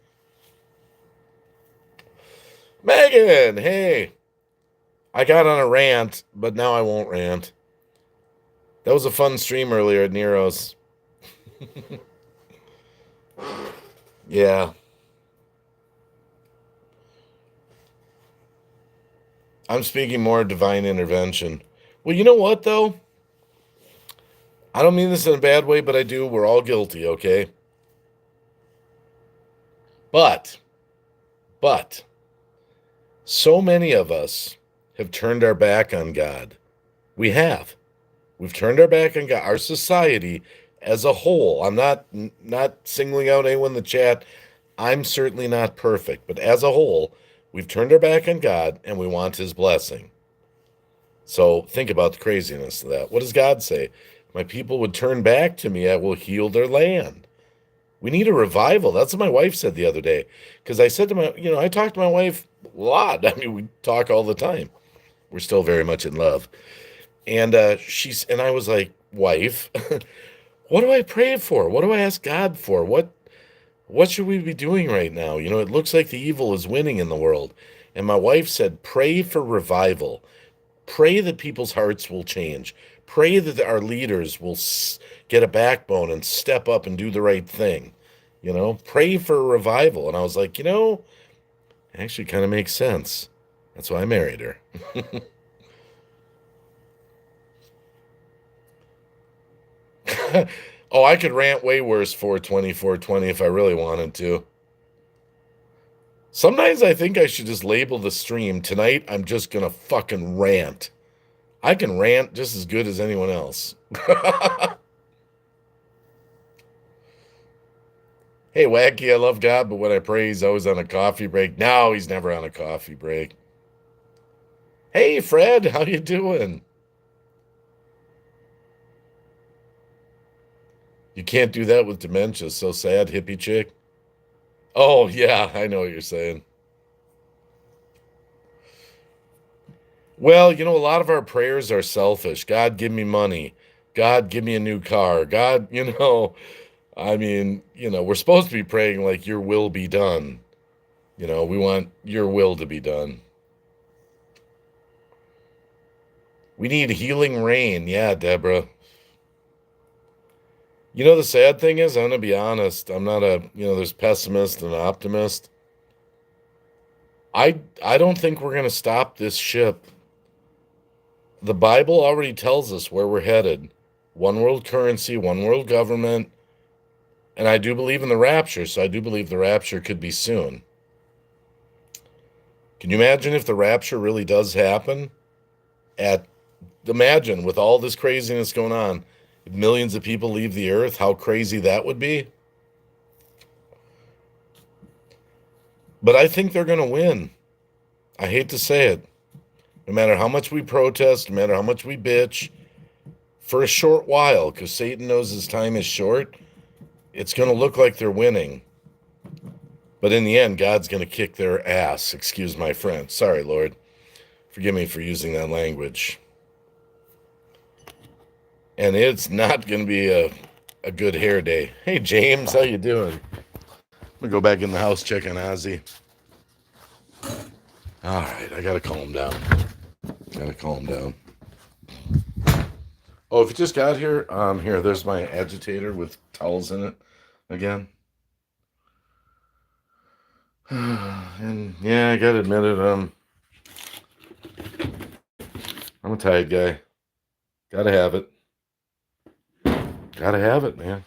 Megan, hey. I got on a rant, but now I won't rant. That was a fun stream earlier at Nero's. Yeah. I'm speaking more divine intervention. Well, you know what, though? I don't mean this in a bad way, but I do. We're all guilty, okay? But, so many of us have turned our back on God. We have. We've turned our back on God. Our society as a whole. I'm not singling out anyone in the chat. I'm certainly not perfect. But as a whole, we've turned our back on God and we want his blessing. So think about the craziness of that. What does God say? My people would turn back to me. I will heal their land. We need a revival. That's what my wife said the other day. Because I said to I talk to my wife a lot. I mean, we talk all the time. We're still very much in love. And I was like, wife, what do I pray for? What do I ask God for? What should we be doing right now? It looks like the evil is winning in the world. And my wife said, pray for revival. Pray that people's hearts will change. Pray that our leaders will get a backbone and step up and do the right thing. Pray for a revival. And I was like, it actually kind of makes sense. That's why I married her. Oh, I could rant way worse 420 if I really wanted to. Sometimes I think I should just label the stream, tonight I'm just going to fucking rant. I can rant just as good as anyone else. Hey, Wacky, I love God, but when I pray, he's always on a coffee break. No, he's never on a coffee break. Hey, Fred, how you doing? You can't do that with dementia. So sad, hippie chick. Oh, yeah, I know what you're saying. Well, a lot of our prayers are selfish. God, give me money. God, give me a new car. God, we're supposed to be praying like your will be done. We want your will to be done. We need healing rain. Yeah, Deborah. The sad thing is, I'm going to be honest. I'm not there's pessimist and optimist. I don't think we're going to stop this ship. The Bible already tells us where we're headed. One world currency, one world government. And I do believe in the rapture, so I do believe the rapture could be soon. Can you imagine if the rapture really does happen? Imagine with all this craziness going on, if millions of people leave the earth, how crazy that would be. But I think they're going to win. I hate to say it. No matter how much we protest, no matter how much we bitch, for a short while, because Satan knows his time is short, it's going to look like they're winning. But in the end, God's going to kick their ass. Excuse my French. Sorry, Lord. Forgive me for using that language. And it's not going to be a good hair day. Hey, James, how you doing? I'm going to go back in the house, check on Ozzy. All right, I got to calm down. Oh, if you just got here, here, there's my agitator with towels in it again. And yeah, I gotta admit it, I'm a tired guy. Gotta have it. Gotta have it, man.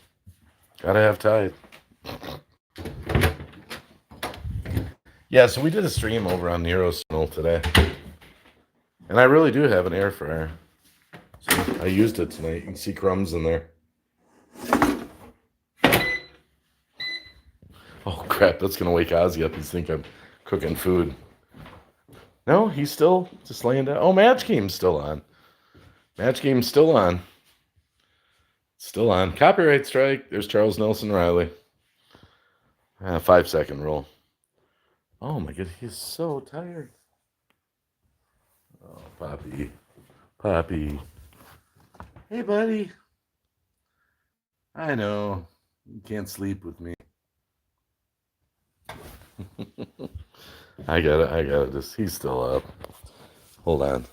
Gotta have Tide. Yeah, so we did a stream over on Nero Snow today. And I really do have an air fryer. So I used it tonight. You can see crumbs in there. Oh, crap. That's going to wake Ozzy up. He's thinking I'm cooking food. No, he's still just laying down. Oh, Match Game's still on. Still on. Copyright strike. There's Charles Nelson Riley. 5-second rule. Oh, my God. He's so tired. Oh, Poppy. Hey, buddy. I know. You can't sleep with me. I got it. He's still up. Hold on.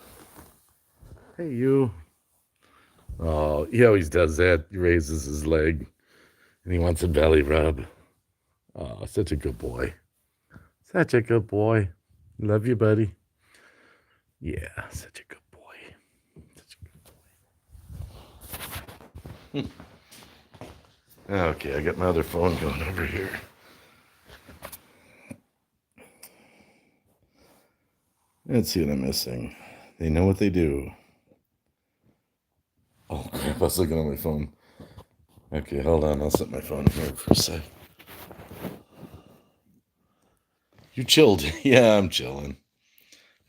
Hey, you. Oh, he always does that. He raises his leg and he wants a belly rub. Oh, such a good boy. Love you, buddy. Yeah, such a good boy. Okay, I got my other phone going over here. Let's see what I'm missing. They know what they do. Oh, crap, I was looking at my phone. Okay, hold on. I'll set my phone here for a sec. You chilled? Yeah, I'm chilling.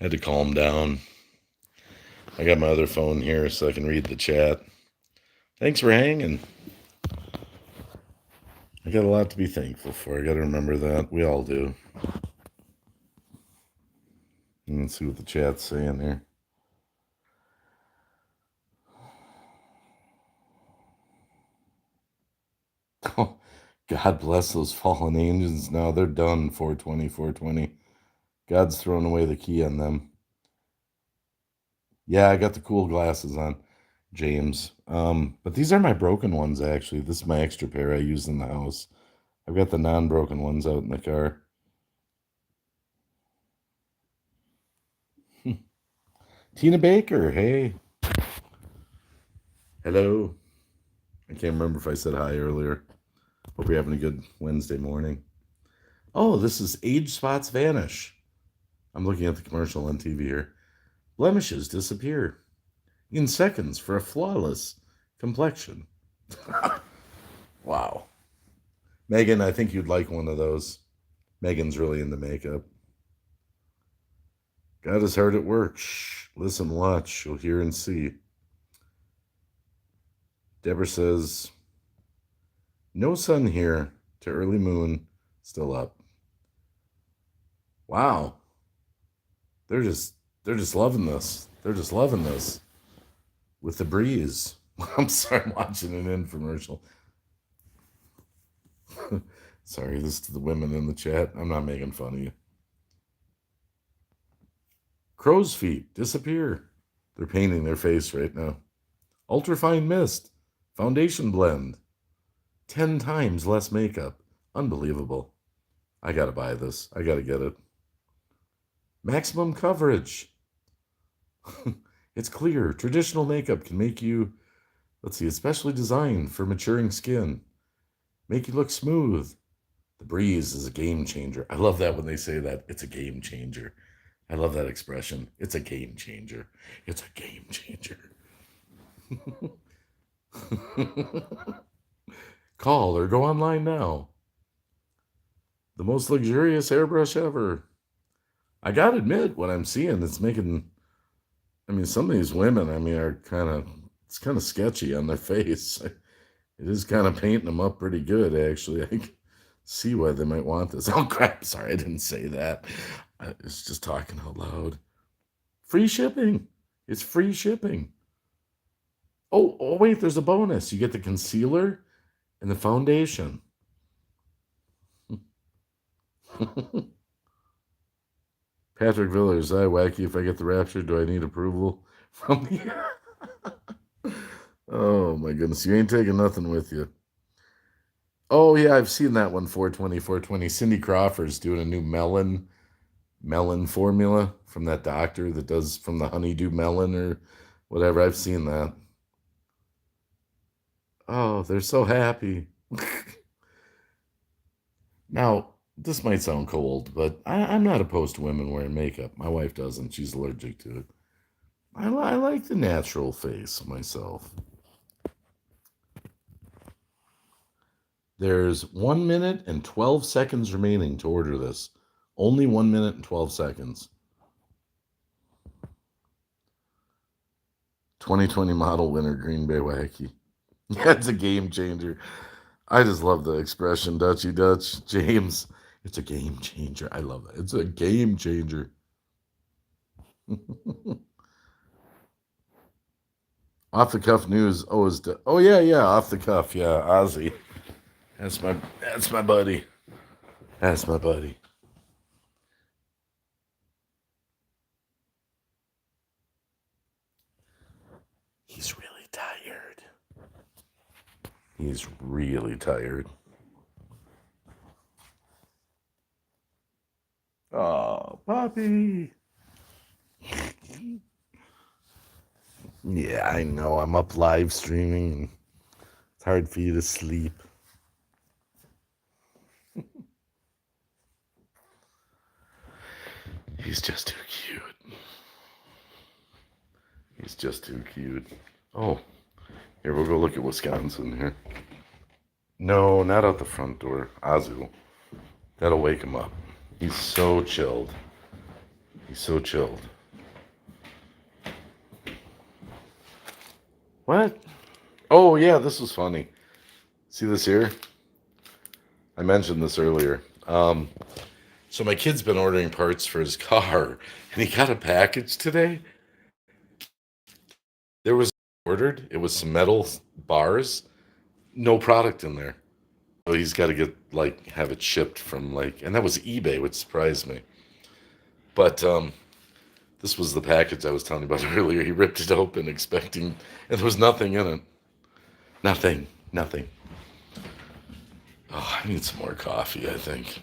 I had to calm down. I got my other phone here so I can read the chat. Thanks for hanging. I got a lot to be thankful for. I got to remember that. We all do. Let's see what the chat's saying here. Oh, God bless those fallen angels. Now they're done. 420. God's thrown away the key on them. Yeah, I got the cool glasses on, James. But these are my broken ones, actually. This is my extra pair I use in the house. I've got the non-broken ones out in the car. Tina Baker, hey. Hello. I can't remember if I said hi earlier. Hope you're having a good Wednesday morning. Oh, this is Age Spots Vanish. I'm looking at the commercial on TV here. Blemishes disappear in seconds for a flawless complexion. Wow. Megan, I think you'd like one of those. Megan's really into makeup. God is hard at work. Shh. Listen, watch. You'll hear and see. Deborah says, no sun here to early moon. Still up. Wow. They're just loving this. With the breeze. I'm sorry, I'm watching an infomercial. Sorry, this is to the women in the chat. I'm not making fun of you. Crow's feet disappear. They're painting their face right now. Ultrafine mist. Foundation blend. 10 times less makeup. Unbelievable. I gotta buy this. I gotta get it. Maximum coverage. It's clear. Traditional makeup can make you, especially designed for maturing skin. Make you look smooth. The breeze is a game changer. I love that when they say that. It's a game changer. I love that expression. It's a game changer. It's a game changer. Call or go online now. The most luxurious airbrush ever. I gotta admit, what I'm seeing, it's making, some of these women, are it's kind of sketchy on their face. It is kind of painting them up pretty good, actually. see why they might want this. Oh, crap. Sorry, I didn't say that. I was just talking out loud. Free shipping. It's free shipping. Oh, wait, there's a bonus. You get the concealer and the foundation. Patrick Villers, wacky. If I get the rapture, do I need approval from you? Oh, my goodness. You ain't taking nothing with you. Oh, yeah, I've seen that one, 420, 420. Cindy Crawford's doing a new melon formula from that doctor that does from the honeydew melon or whatever. I've seen that. Oh, they're so happy. Now, this might sound cold, but I'm not opposed to women wearing makeup. My wife doesn't. She's allergic to it. I like the natural face myself. There's 1 minute and 12 seconds remaining to order this. Only 1 minute and 12 seconds. 2020 model winner, greenbaywacky. Yeah, it's a game changer. I just love the expression, Dutchy Dutch. James, it's a game changer. I love that. It's a game changer. Off the cuff news. Oh yeah, off the cuff. Yeah, Ozzy. That's my buddy. That's my buddy. He's really tired. He's really tired. Oh, puppy. Yeah, I know. I'm up live streaming and it's hard for you to sleep. He's just too cute. He's just too cute. Oh, here, we'll go look at Wisconsin here. No, not out the front door. Azu. That'll wake him up. He's so chilled. He's so chilled. What? Oh, yeah, this was funny. See this here? I mentioned this earlier. So my kid's been ordering parts for his car, and he got a package today. There was ordered. It was some metal bars, no product in there. So he's got to have it shipped from and that was eBay, which surprised me. But this was the package I was telling you about earlier. He ripped it open, expecting, and there was nothing in it. Nothing. Oh, I need some more coffee, I think.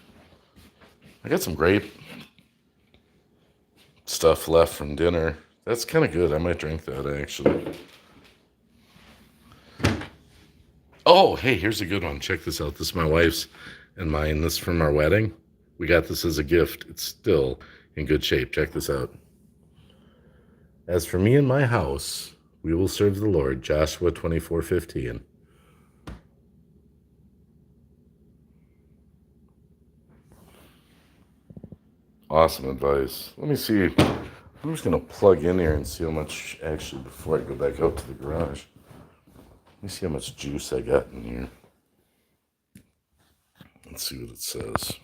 I got some grape stuff left from dinner. That's kind of good. I might drink that, actually. Oh, hey, here's a good one. Check this out. This is my wife's and mine. This is from our wedding. We got this as a gift. It's still in good shape. Check this out. As for me and my house, we will serve the Lord. Joshua 24:15. Awesome advice. Let me see. I'm just going to plug in here and see how much, actually, before I go back out to the garage. Let me see how much juice I got in here. Let's see what it says.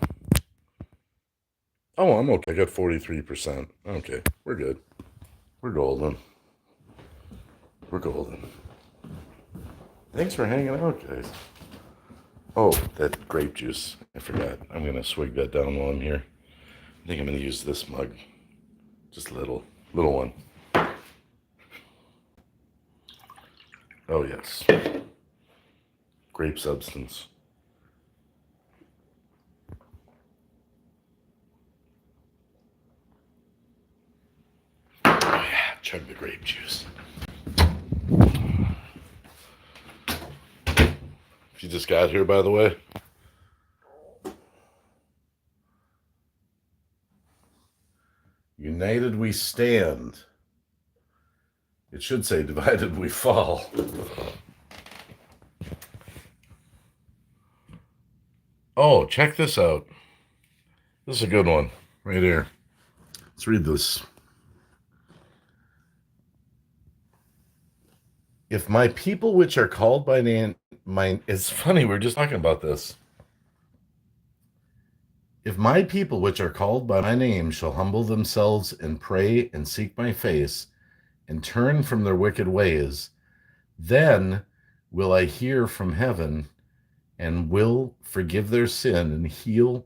Oh, I'm okay. I got 43%. Okay, we're good. We're golden. We're golden. Thanks for hanging out, guys. Oh, that grape juice. I forgot. I'm going to swig that down while I'm here. I think I'm going to use this mug. Just a little one. Oh, yes. Grape substance. Oh, yeah. Chug the grape juice. If you just got here, by the way. United we stand. It should say divided we fall. Oh, check this out. This is a good one right here. Let's read this. If my people which are called by name, it's funny, we were just talking about this. If my people, which are called by my name, shall humble themselves and pray and seek my face and turn from their wicked ways, then will I hear from heaven and will forgive their sin and heal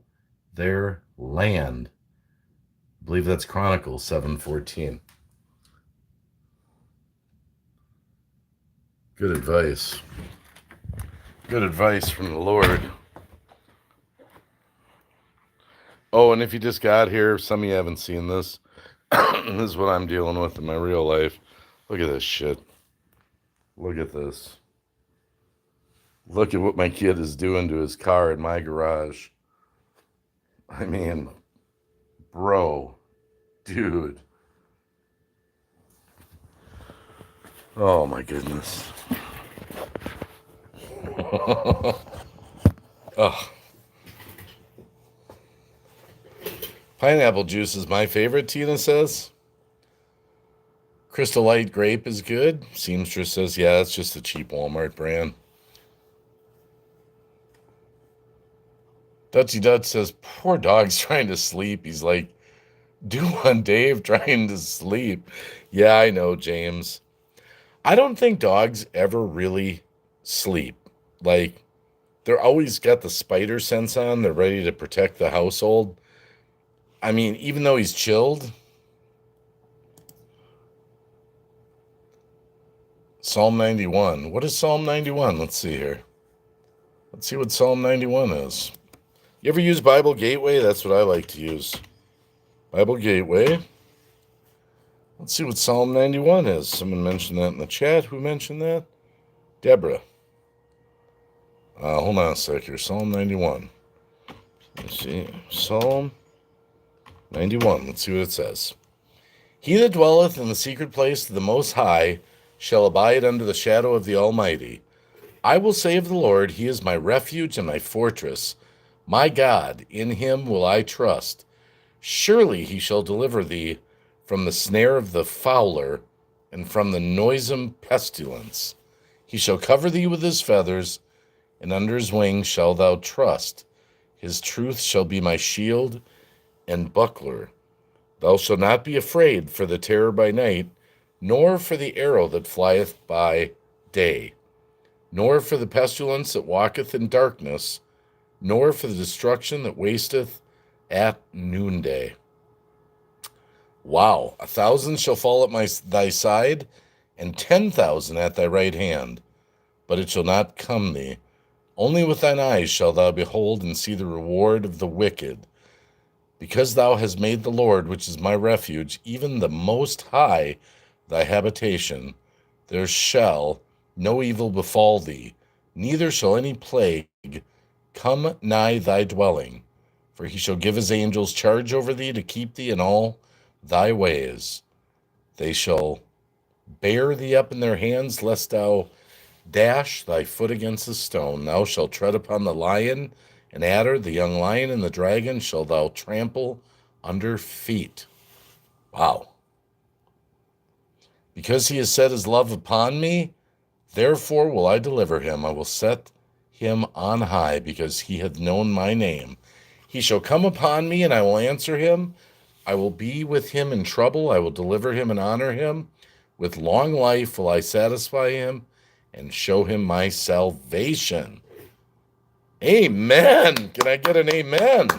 their land. I believe that's Chronicles 7:14. Good advice. Good advice from the Lord. Oh, and if you just got here, some of you haven't seen this. This is what I'm dealing with in my real life. Look at this shit. Look at this. Look at what my kid is doing to his car in my garage. I mean, bro, dude. Oh my goodness. Oh. Pineapple juice is my favorite, Tina says. Crystal Light Grape is good. Seamstress says, yeah, it's just a cheap Walmart brand. Dutchy Dutch says, poor dog's trying to sleep. He's like, do one, Dave, trying to sleep. Yeah, I know, James. I don't think dogs ever really sleep. Like, they're always got the spider sense on. They're ready to protect the household. I mean, even though he's chilled. Psalm 91. What is Psalm 91? Let's see here. Let's see what Psalm 91 is. You ever use Bible Gateway? That's what I like to use. Bible Gateway. Let's see what Psalm 91 is. Someone mentioned that in the chat. Who mentioned that? Deborah. Hold on a sec here. Psalm 91. Let's see. Psalm 91. Let's see what it says. He that dwelleth in the secret place of the Most High shall abide under the shadow of the Almighty. I will say of the Lord, he is my refuge and my fortress. My God, in him will I trust. Surely he shall deliver thee from the snare of the fowler and from the noisome pestilence. He shall cover thee with his feathers, and under his wings shalt thou trust. His truth shall be my shield and buckler. Thou shalt not be afraid for the terror by night, nor for the arrow that flieth by day, nor for the pestilence that walketh in darkness, nor for the destruction that wasteth at noonday. Wow, 1,000 shall fall at thy side, and 10,000 at thy right hand, but it shall not come thee. Only with thine eyes shalt thou behold and see the reward of the wicked. Because thou hast made the Lord, which is my refuge, even the Most High, thy habitation, there shall no evil befall thee, neither shall any plague come nigh thy dwelling. For he shall give his angels charge over thee to keep thee in all thy ways. They shall bear thee up in their hands, lest thou dash thy foot against a stone. Thou shalt tread upon the lion and adder, the young lion and the dragon shalt thou trample under feet. Wow. Because he has set his love upon me, therefore will I deliver him. I will set him on high, because he hath known my name. He shall come upon me, and I will answer him. I will be with him in trouble. I will deliver him and honor him. With long life will I satisfy him and show him my salvation. Amen. Can I get an amen?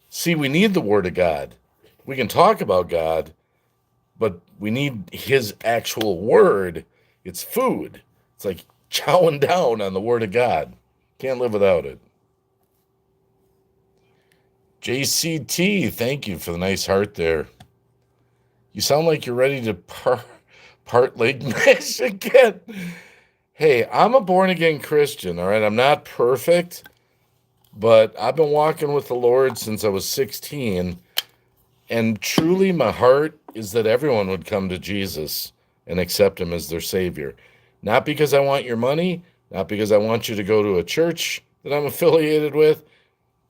See, we need the Word of God. We can talk about God, but we need his actual word. It's food. It's like chowing down on the Word of God. Can't live without it. JCT, thank you for the nice heart there. You sound like you're ready to part Lake Michigan. Hey, I'm a born-again Christian, all right? I'm not perfect, but I've been walking with the Lord since I was 16, and truly my heart is that everyone would come to Jesus and accept him as their Savior. Not because I want your money, not because I want you to go to a church that I'm affiliated with,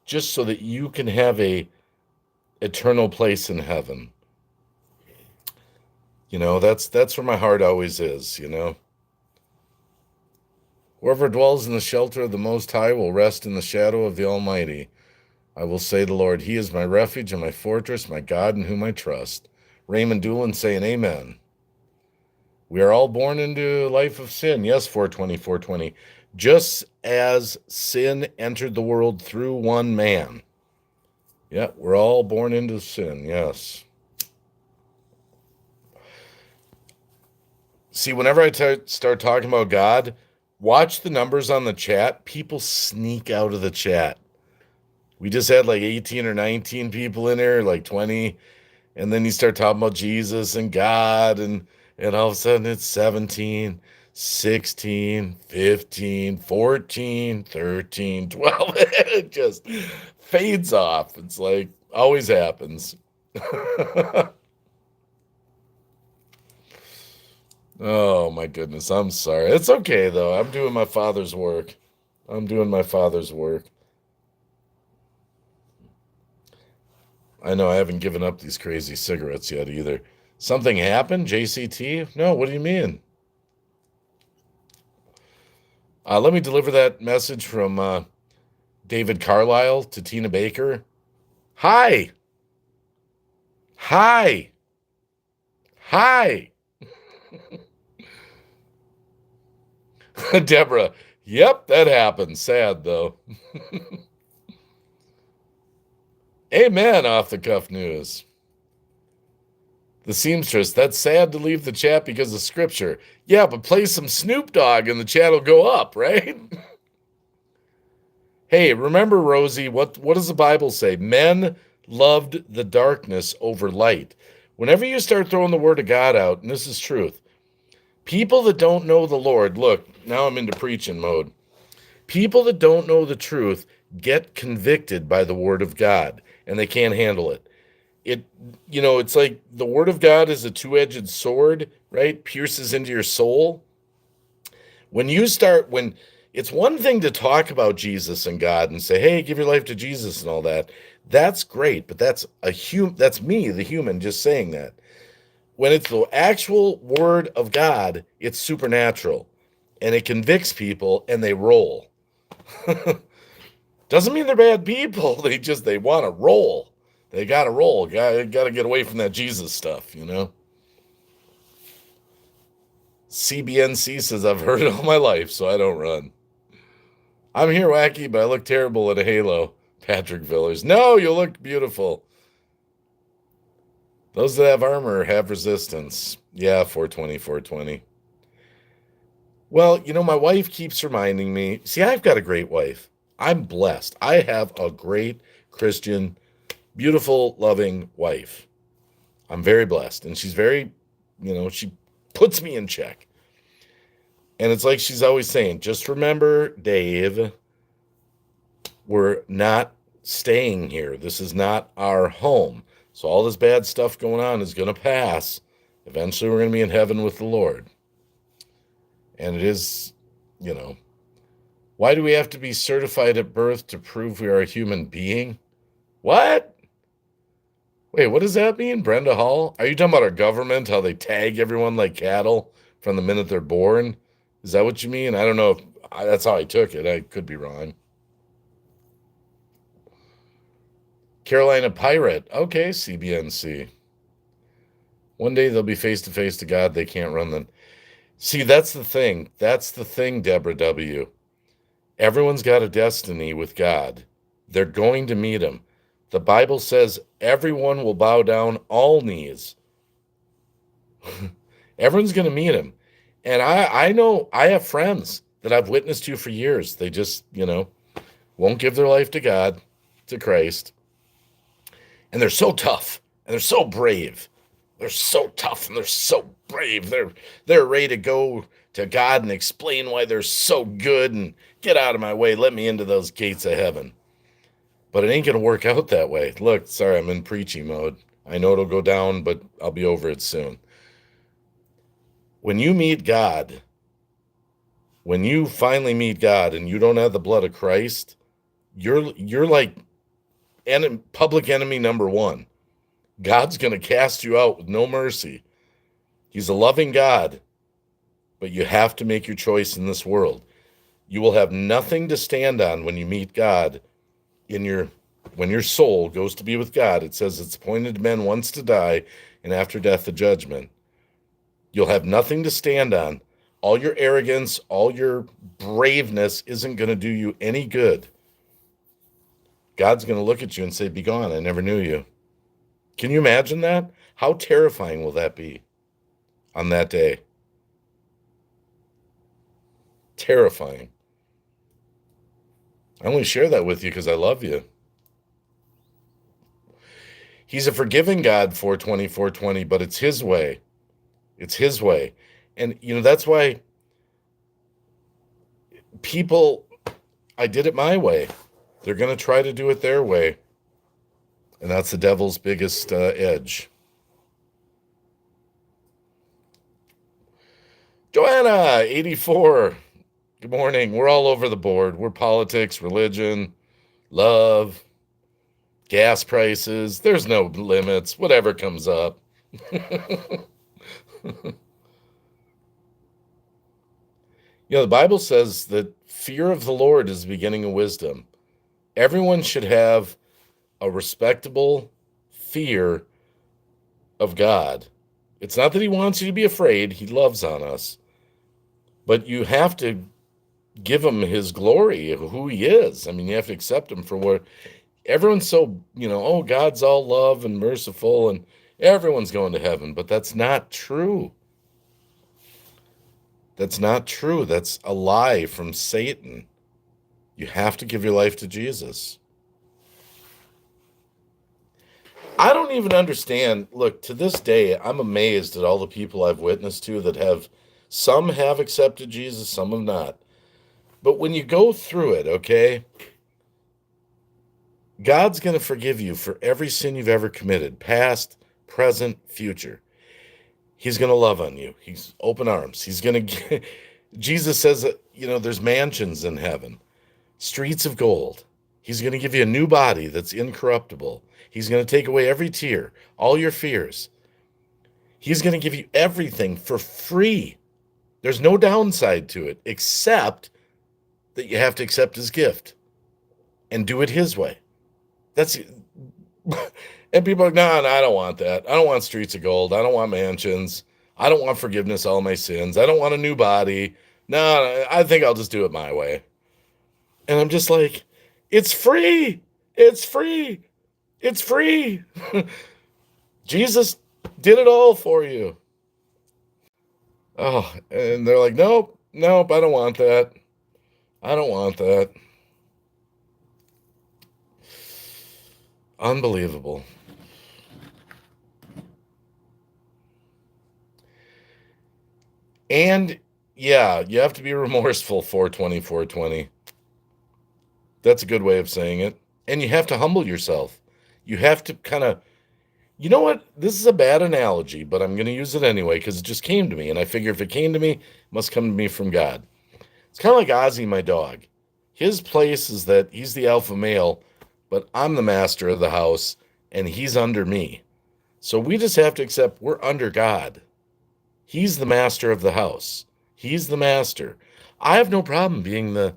just so that you can have a eternal place in heaven. You know, that's where my heart always is, you know. Whoever dwells in the shelter of the Most High will rest in the shadow of the Almighty. I will say the Lord, he is my refuge and my fortress, my God in whom I trust. Raymond Doolin saying amen. We are all born into a life of sin. Yes, 420, 420. Just as sin entered the world through one man. Yeah, we're all born into sin, yes. See, whenever I start talking about God, watch the numbers on the chat. People sneak out of the chat. We just had like 18 or 19 people in there, like 20. And then you start talking about Jesus and God, and all of a sudden it's 17, 16, 15, 14, 13, 12. It just fades off. It's like always happens. Oh my goodness, I'm sorry. It's okay though. I'm doing my father's work. I'm doing my father's work. I know I haven't given up these crazy cigarettes yet either. Something happened, JCT? No, what do you mean? Let me deliver that message from David Carlisle to Tina Baker. Hi. Hi. Hi. Deborah. Yep, that happened. Sad though. Amen, off the cuff news. The seamstress, that's sad to leave the chat because of scripture. Yeah, but play some Snoop Dogg and the chat will go up, right? Hey, remember, Rosie, what does the Bible say? Men loved the darkness over light. Whenever you start throwing the word of God out, and this is truth, people that don't know the Lord, look, now I'm into preaching mode. People that don't know the truth get convicted by the word of God, and they can't handle it. It's like the word of God is a two-edged sword, right? Pierces into your soul. When it's one thing to talk about Jesus and God and say, hey, give your life to Jesus and all that. That's great, but that's me, the human, just saying that. When it's the actual word of God, it's supernatural. And it convicts people and they roll. Doesn't mean they're bad people. They want to roll. They got to roll. Got to get away from that Jesus stuff, CBNC says, I've heard it all my life, so I don't run. I'm here, wacky, but I look terrible in a halo. Patrick Villers. No, you look beautiful. Those that have armor have resistance. Yeah, 420, 420. Well, my wife keeps reminding me. See, I've got a great wife. I'm blessed. I have a great Christian, beautiful, loving wife. I'm very blessed. And she's very, she puts me in check. And it's like she's always saying, just remember, Dave, we're not staying here. This is not our home. So all this bad stuff going on is going to pass. Eventually we're going to be in heaven with the Lord. And it is, why do we have to be certified at birth to prove we are a human being? What? Wait, what does that mean, Brenda Hall? Are you talking about our government, how they tag everyone like cattle from the minute they're born? Is that what you mean? I don't know if that's how I took it. I could be wrong. Carolina Pirate. Okay, CBNC. One day they'll be face to face to God. They can't run them. See, that's the thing. That's the thing, Deborah W. Everyone's got a destiny with God. They're going to meet him. The Bible says everyone will bow down, all knees. Everyone's going to meet him. And I know I have friends that I've witnessed to for years. They just, won't give their life to God, to Christ. And they're so tough and they're so brave. They're so tough and they're so brave. They're ready to go to God and explain why they're so good and get out of my way. Let me into those gates of heaven. But it ain't going to work out that way. Look, sorry, I'm in preaching mode. I know it'll go down, but I'll be over it soon. When you meet God, when you finally meet God and you don't have the blood of Christ, you're like public enemy number one. God's going to cast you out with no mercy. He's a loving God, but you have to make your choice in this world. You will have nothing to stand on when you meet God in your When your soul goes to be with God, it says it's appointed to men once to die, and after death, the judgment. You'll have nothing to stand on. All your arrogance, all your braveness isn't going to do you any good. God's going to look at you and say, "Be gone, I never knew you." Can you imagine that? How terrifying will that be on that day? Terrifying. I only share that with you because I love you. He's a forgiving God, 420, but it's his way. It's his way. And, that's why people, I did it my way. They're going to try to do it their way. And that's the devil's biggest edge. Joanna, 84. Good morning. We're all over the board. We're politics, religion, love, gas prices. There's no limits. Whatever comes up. The Bible says that fear of the Lord is the beginning of wisdom. Everyone should have a respectable fear of God. It's not that he wants you to be afraid. He loves on us. But you have to give him his glory of who he is. I mean, you have to accept him for what everyone's so, oh, God's all love and merciful and everyone's going to heaven. But that's not true. That's not true. That's a lie from Satan. You have to give your life to Jesus. I don't even understand. Look, to this day, I'm amazed at all the people I've witnessed to that some have accepted Jesus, some have not. But when you go through it, okay, God's going to forgive you for every sin you've ever committed, past, present, future. He's going to love on you. He's open arms. He's going to, Jesus says that, there's mansions in heaven, streets of gold. He's going to give you a new body that's incorruptible. He's going to take away every tear, all your fears. He's going to give you everything for free. There's no downside to it, except that you have to accept his gift and do it his way. And people are like, no, I don't want that. I don't want streets of gold. I don't want mansions. I don't want forgiveness of all my sins. I don't want a new body. No, I think I'll just do it my way. And I'm just like, it's free. It's free. It's free. Jesus did it all for you. Oh, and they're like, nope, I don't want that. I don't want that. Unbelievable. And yeah, you have to be remorseful, 420. That's a good way of saying it. And you have to humble yourself. You have to kind of, you know what? This is a bad analogy, but I'm going to use it anyway because it just came to me. And I figure if it came to me, it must come to me from God. It's kind of like Ozzy, my dog. His place is that he's the alpha male, but I'm the master of the house and he's under me. So we just have to accept we're under God. He's the master of the house. He's the master. I have no problem being the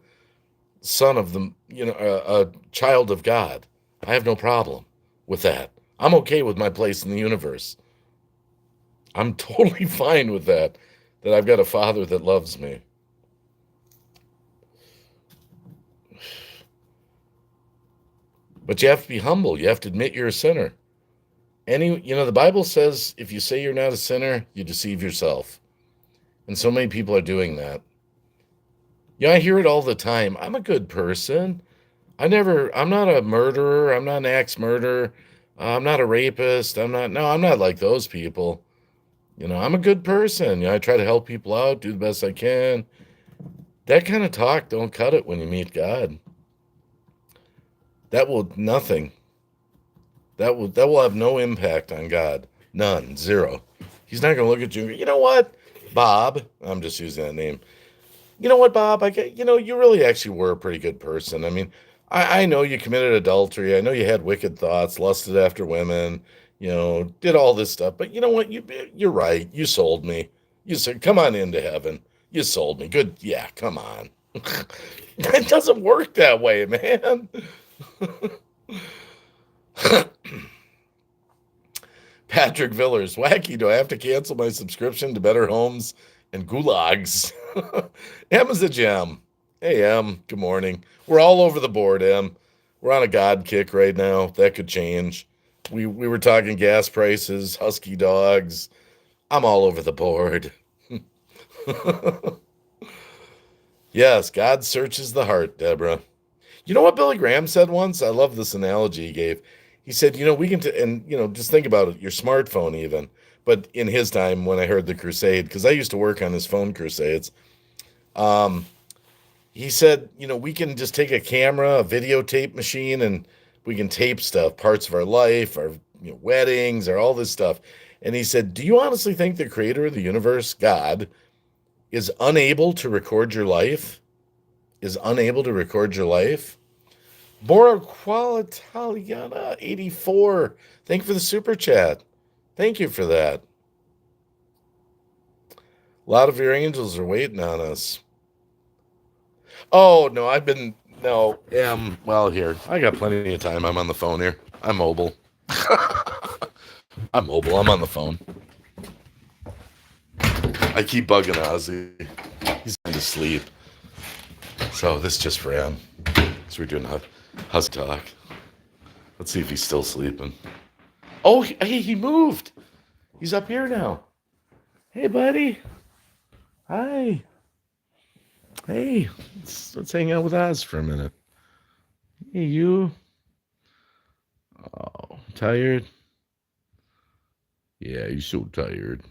son of a child of God. I have no problem with that. I'm okay with my place in the universe. I'm totally fine with that I've got a father that loves me. But you have to be humble. You have to admit you're a sinner. The Bible says if you say you're not a sinner, you deceive yourself. And so many people are doing that. I hear it all the time. I'm a good person. I'm not a murderer. I'm not an axe murderer. I'm not a rapist. I'm not like those people. I'm a good person. I try to help people out, do the best I can. That kind of talk don't cut it when you meet God. That will nothing. That will have no impact on God. None. Zero. He's not going to look at you and go, you know what, Bob? I'm just using that name. You know what, Bob? You really actually were a pretty good person. I mean, I know you committed adultery. I know you had wicked thoughts, lusted after women, did all this stuff. But you know what? You're right. You sold me. You said, come on into heaven. You sold me. Good. Yeah, come on. It doesn't work that way, man. Patrick Villers, wacky. Do I have to cancel my subscription to Better Homes and Gulags? M is a gem. Hey, M. Good morning. We're all over the board, M. We're on a God kick right now. That could change. We were talking gas prices, husky dogs. I'm all over the board. Yes, God searches the heart, Deborah. You know what Billy Graham said once? I love this analogy he gave. He said, we can, and, just think about it, your smartphone even. But in his time, when I heard the crusade, because I used to work on his phone crusades, um, he said, we can just take a camera, a videotape machine, and we can tape stuff, parts of our life, our weddings, or all this stuff. And he said, do you honestly think the creator of the universe, God, is unable to record your life? Is unable to record your life? Bora Qualitaliana 84. Thank you for the super chat. Thank you for that. A lot of your angels are waiting on us. Oh, no, well, here. I got plenty of time. I'm on the phone here. I'm mobile. I'm mobile. I'm on the phone. I keep bugging Ozzy. He's going to sleep. So this is just for him. So we're doing Hus talk. Let's see if he's still sleeping. Oh, hey, he moved. He's up here now. Hey, buddy. Hi. Hey, let's hang out with Oz for a minute. Hey, you. Oh, tired? Yeah, you're so tired.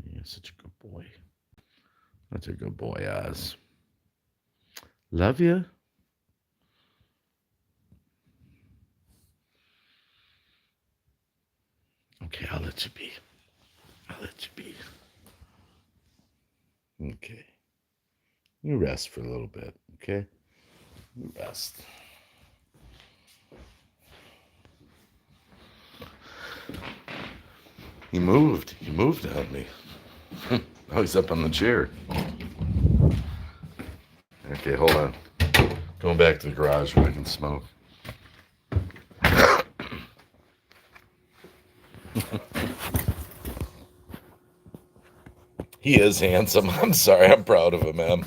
Yeah, such a good boy. That's a good boy, Oz. Love you. Okay, I'll let you be. I'll let you be. Okay. You rest for a little bit, okay? You rest. He moved. He moved on me. Now he's up on the chair. Okay, hold on. Going back to the garage where I can smoke. He is handsome. I'm sorry. I'm proud of him, man.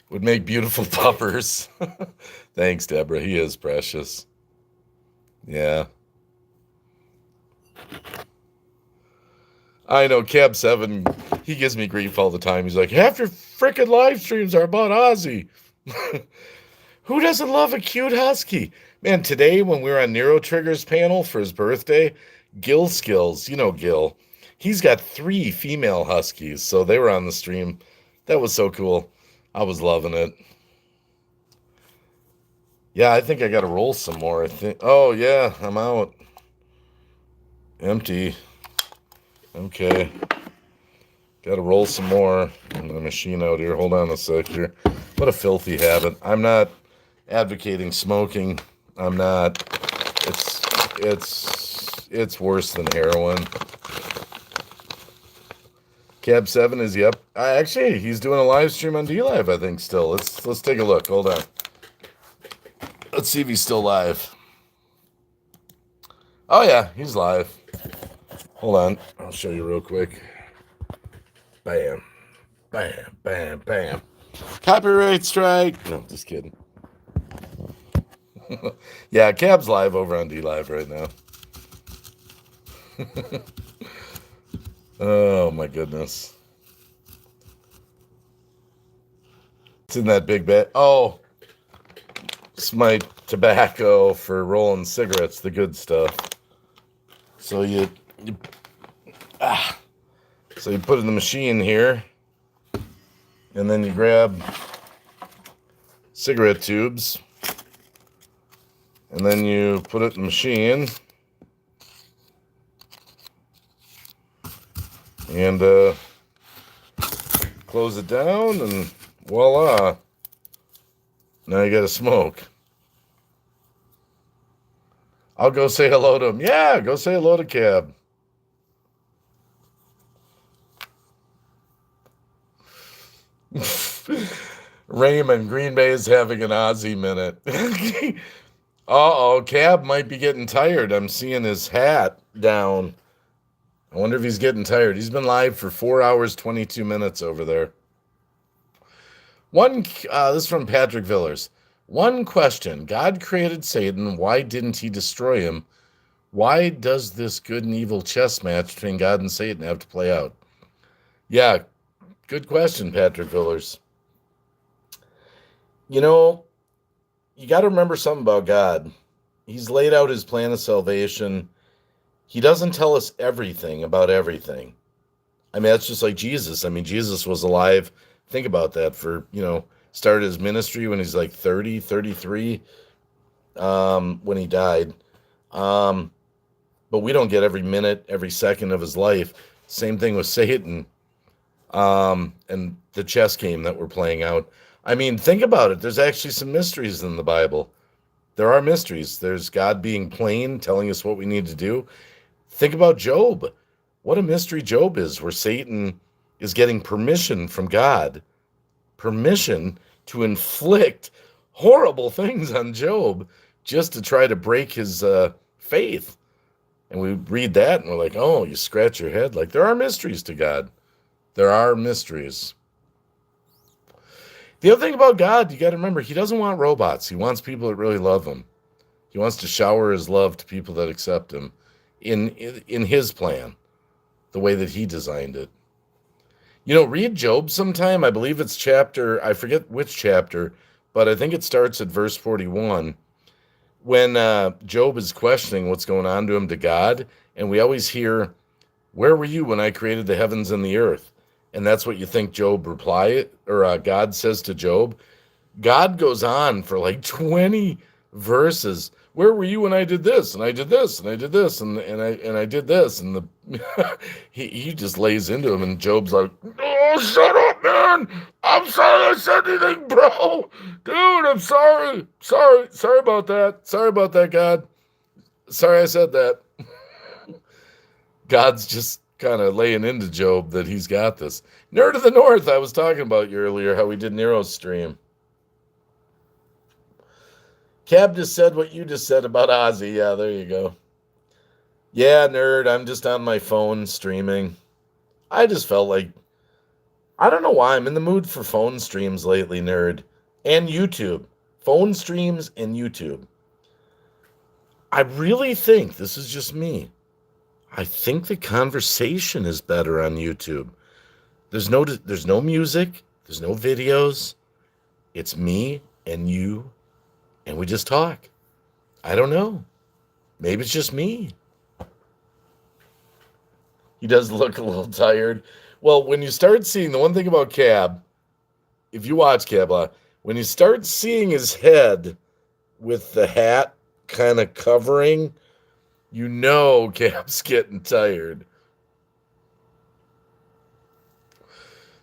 Would make beautiful puppers. Thanks, Deborah. He is precious. Yeah. I know, Cab 7, he gives me grief all the time. He's like, half your frickin' live streams are about Ozzy. Who doesn't love a cute husky? Man, today when we were on Nero Trigger's panel for his birthday, Gil Skills, Gil, he's got 3 female huskies, so they were on the stream. That was so cool. I was loving it. Yeah, I think I got to roll some more. Oh, yeah, I'm out. Empty. Okay. Got to roll some more on the machine out here. Hold on a sec here. What a filthy habit. I'm not advocating smoking. I'm not. It's worse than heroin. Cab 7 is yep. Actually, he's doing a live stream on DLive, I think, still. Let's take a look. Hold on. Let's see if he's still live. Oh yeah, he's live. Hold on. I'll show you real quick. Bam. Bam, bam, bam. Copyright strike. No, just kidding. Yeah, Cab's live over on DLive right now. Oh my goodness. It's in that big bag. Oh, it's my tobacco for rolling cigarettes, the good stuff. So you put it in the machine here, and then you grab cigarette tubes, and then you put it in the machine, and close it down, and voila. Now you got to smoke. I'll go say hello to him. Yeah, go say hello to Cab. Raymond, Green Bay is having an Aussie minute. Uh-oh, Cab might be getting tired. I'm seeing his hat down. I wonder if he's getting tired. He's been live for 4 hours, 22 minutes over there. This is from Patrick Villers. One question. God created Satan. Why didn't he destroy him? Why does this good and evil chess match between God and Satan have to play out? Yeah, good question, Patrick Villers. You know, you got to remember something about God. He's laid out his plan of salvation. He doesn't tell us everything about everything. I mean, that's just like Jesus. I mean, Jesus was alive. Think about that started his ministry when he's like 30, 33, when he died. But we don't get every minute, every second of his life. Same thing with Satan, and the chess game that we're playing out. I mean, think about it. There's actually some mysteries in the Bible. There are mysteries. There's God being plain, telling us what we need to do. Think about Job. What a mystery Job is, where Satan is getting permission from God, permission to inflict horrible things on Job just to try to break his faith. And we read that and we're like, oh, you scratch your head. Like, there are mysteries to God. There are mysteries. The other thing about God, you got to remember, he doesn't want robots. He wants people that really love him. He wants to shower his love to people that accept him in his plan, the way that he designed it. Read Job sometime. I believe it's I forget which chapter, but I think it starts at verse 41, when Job is questioning what's going on to him to God. And we always hear, where were you when I created the heavens and the earth? And that's what you think God says to Job. God goes on for like 20 verses. Where were you when I did this? And I did this, and I did this, and I did this. And he just lays into him, and Job's like, oh, shut up, man. I'm sorry I said anything, bro. Dude, I'm sorry. Sorry about that. Sorry about that, God. Sorry I said that. God's just kind of laying into Job that he's got this. Nerd of the North, I was talking about you earlier, how we did Nero's stream. Cab just said what you just said about Ozzy. Yeah, there you go. Yeah, nerd, I'm just on my phone streaming. I just felt like, I don't know why, I'm in the mood for phone streams lately, nerd. And YouTube. Phone streams and YouTube. I really think, this is just me, I think the conversation is better on YouTube. There's no music. There's no videos. It's me and you, and we just talk. I don't know. Maybe it's just me. He does look a little tired. Well, when you start seeing, the one thing about Cab, if you watch Cab, when you start seeing his head with the hat kind of covering, you know Cab's getting tired.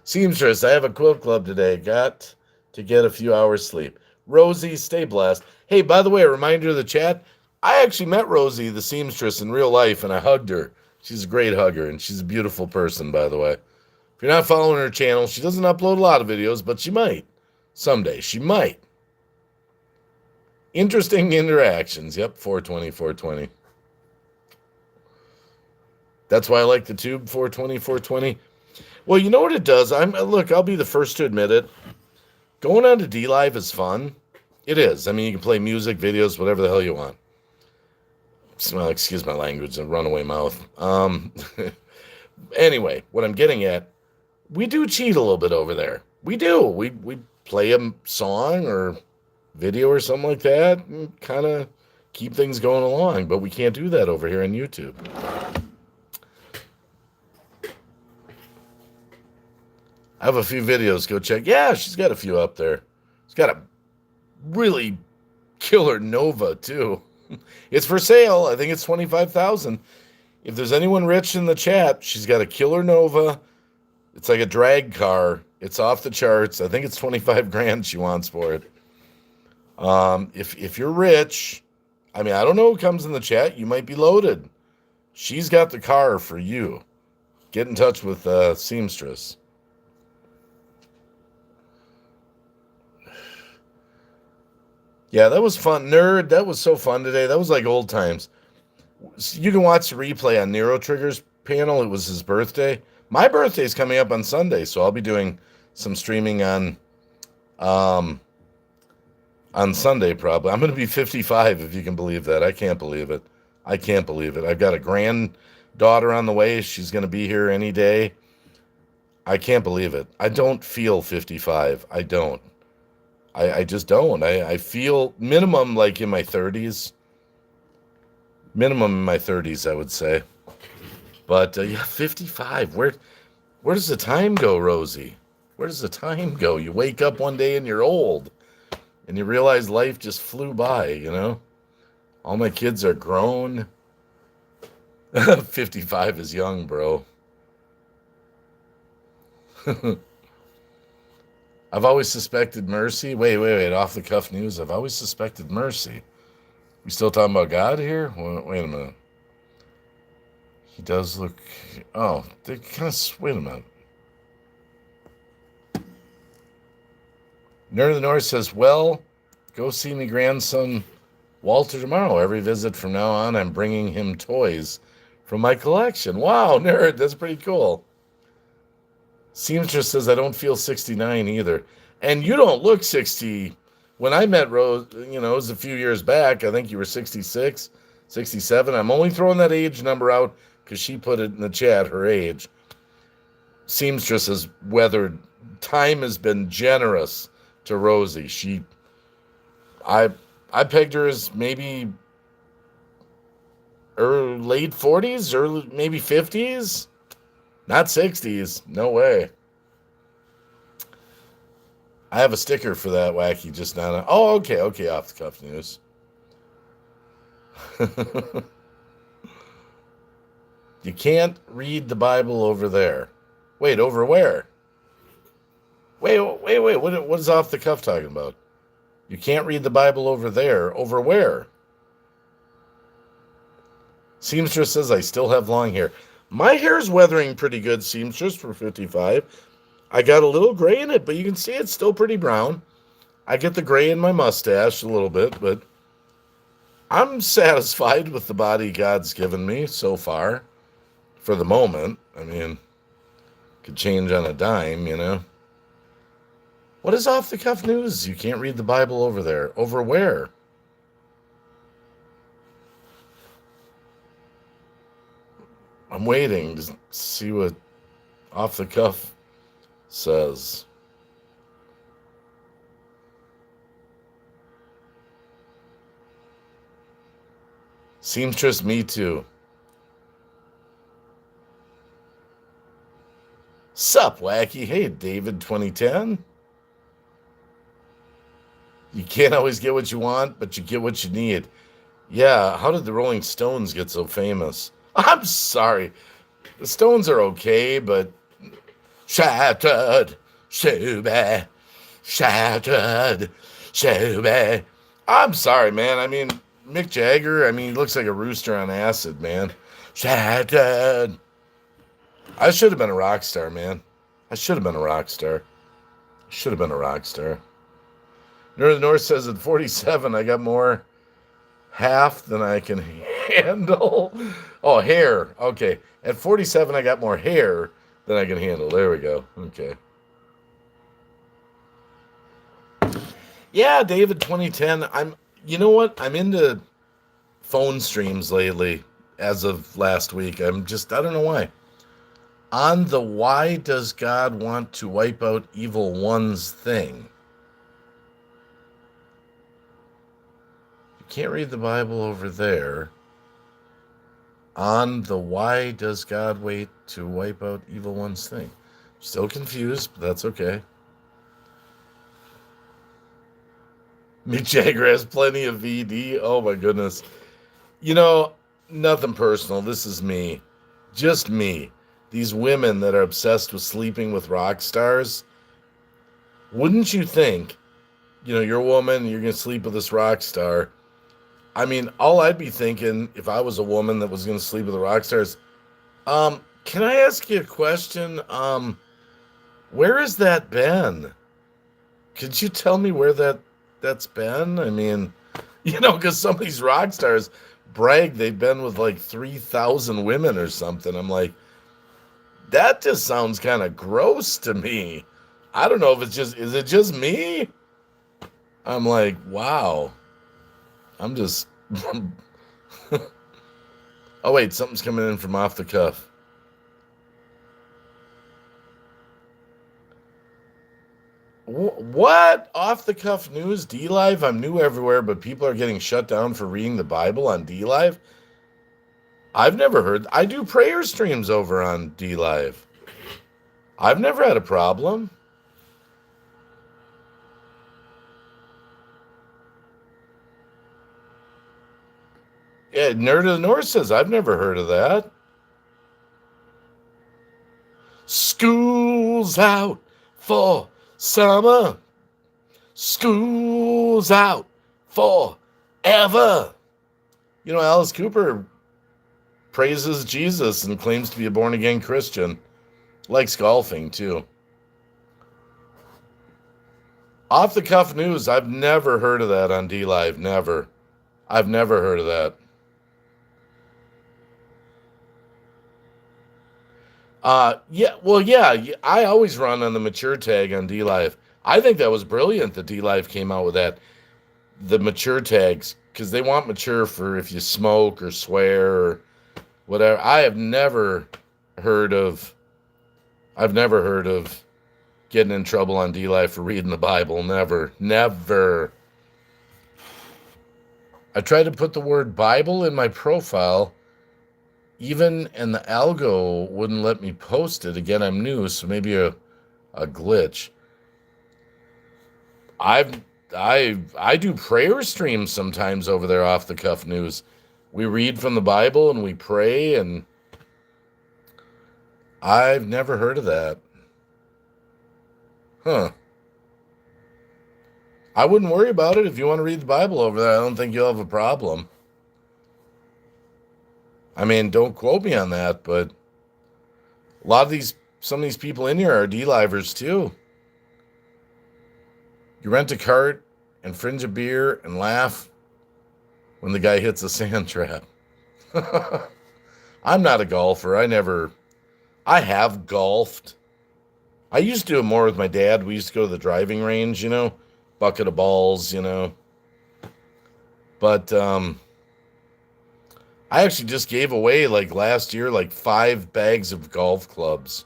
Seamstress, I have a quilt club today. Got to get a few hours sleep. Rosie, stay blessed. Hey, by the way, a reminder to the chat, I actually met Rosie, the seamstress, in real life, and I hugged her. She's a great hugger, and she's a beautiful person, by the way. If you're not following her channel, she doesn't upload a lot of videos, but she might. Someday, she might. Interesting interactions. Yep, 420. That's why I like the tube 420. Well, you know what it does? I'll be the first to admit it. Going on to DLive is fun. It is. I mean, you can play music, videos, whatever the hell you want. Well, excuse my language, a runaway mouth. Anyway, what I'm getting at, we do cheat a little bit over there. We do. We play a song or video or something like that and kind of keep things going along, but we can't do that over here on YouTube. I have a few videos. Go check. Yeah, she's got a few up there. She's got a really killer Nova, too. It's for sale. I think it's $25,000. If there's anyone rich in the chat, she's got a killer Nova. It's like a drag car. It's off the charts. I think it's $25,000 she wants for it. If you're rich, I mean, I don't know who comes in the chat. You might be loaded. She's got the car for you. Get in touch with Seamstress. Yeah, that was fun. Nerd, that was so fun today. That was like old times. You can watch the replay on Nero Trigger's panel. It was his birthday. My birthday's coming up on Sunday, so I'll be doing some streaming um on Sunday probably. I'm going to be 55 if you can believe that. I can't believe it. I can't believe it. I've got a granddaughter on the way. She's going to be here any day. I can't believe it. I don't feel 55. I don't. I just don't. I feel minimum like in my 30s. Minimum in my 30s, I would say. But yeah, 55. Where does the time go, Rosie? Where does the time go? You wake up one day and you're old, and you realize life just flew by. All my kids are grown. 55 is young, bro. I've always suspected Mercy. Wait. Off the cuff news. I've always suspected Mercy. We still talking about God here? Wait a minute. He does look. Oh, they kind of. Wait a minute. Nerd of the North says, well, go see me grandson Walter tomorrow. Every visit from now on, I'm bringing him toys from my collection. Wow, Nerd, that's pretty cool. Seamstress says, I don't feel 69 either. And you don't look 60. When I met Rose, it was a few years back. I think you were 66, 67. I'm only throwing that age number out because she put it in the chat, her age. Seamstress has weathered. Time has been generous to Rosie. I pegged her as maybe late 40s, early maybe 50s, not 60s. No way. I have a sticker for that, Wacky, just not. Oh, okay, off the cuff news. You can't read the Bible over there. Wait, over where? Wait. What is off the cuff talking about? You can't read the Bible over there. Over where? Seamstress says, I still have long hair. My hair's weathering pretty good, Seamstress, for 55. I got a little gray in it, but you can see it's still pretty brown. I get the gray in my mustache a little bit, but I'm satisfied with the body God's given me so far. For the moment. I mean, could change on a dime, What is off the cuff news? You can't read the Bible over there. Over where? I'm waiting to see what off the cuff says. Seamstress, me too. Sup, Wacky? Hey, David 2010. You can't always get what you want, but you get what you need. Yeah, how did the Rolling Stones get so famous? I'm sorry. The Stones are okay, but shattered, Shuby, shattered, Shuby. I'm sorry, man. I mean, Mick Jagger, he looks like a rooster on acid, man. Shattered. I should have been a rock star, man. I should have been a rock star. Nerd of the North says at 47, I got more half than I can handle. Oh, hair. Okay. At 47, I got more hair than I can handle. There we go. Okay. Yeah, David 2010. You know what? I'm into phone streams lately as of last week. I don't know why. On the why does God want to wipe out evil ones thing. You can't read the Bible over there. On the why does God wait to wipe out evil ones thing. Still confused, but that's okay. Mick Jagger has plenty of VD. Oh my goodness. Nothing personal. This is me. Just me. These women that are obsessed with sleeping with rock stars. Wouldn't you think, you're a woman, you're going to sleep with this rock star. All I'd be thinking if I was a woman that was going to sleep with a rock star is, can I ask you a question? Where has that been? Could you tell me where that that's been? I mean, because some of these rock stars brag they've been with like 3,000 women or something. I'm like, that just sounds kind of gross to me. I don't know if is it just me? I'm like, wow. I'm just, oh wait, something's coming in from off the cuff. What? Off the cuff news? D Live? I'm new everywhere, but people are getting shut down for reading the Bible on D Live. I've never heard. I do prayer streams over on D Live. I've never had a problem. Yeah, Nerd of the North says I've never heard of that. School's out for summer. School's out forever. Alice Cooper praises Jesus and claims to be a born again Christian. Likes golfing too. Off the cuff news, I've never heard of that on D Live. Never. I've never heard of that. Yeah, I always run on the mature tag on D Live. I think that was brilliant that D Live came out with that. The mature tags, because they want mature for if you smoke or swear or whatever. I've never heard of getting in trouble on D Live for reading the Bible. Never. I tried to put the word Bible in my profile, and the algo wouldn't let me post it. Again, I'm new, so maybe a glitch. I do prayer streams sometimes over there off the cuff news. We read from the Bible and we pray, and I've never heard of that. Huh. I wouldn't worry about it. If you want to read the Bible over there, I don't think you'll have a problem. I mean, don't quote me on that, but some of these people in here are D-livers too. You rent a cart and fringe a beer and laugh when the guy hits a sand trap. I'm not a golfer. I have golfed. I used to do it more with my dad. We used to go to the driving range, bucket of balls, But I actually just gave away like last year, like 5 bags of golf clubs.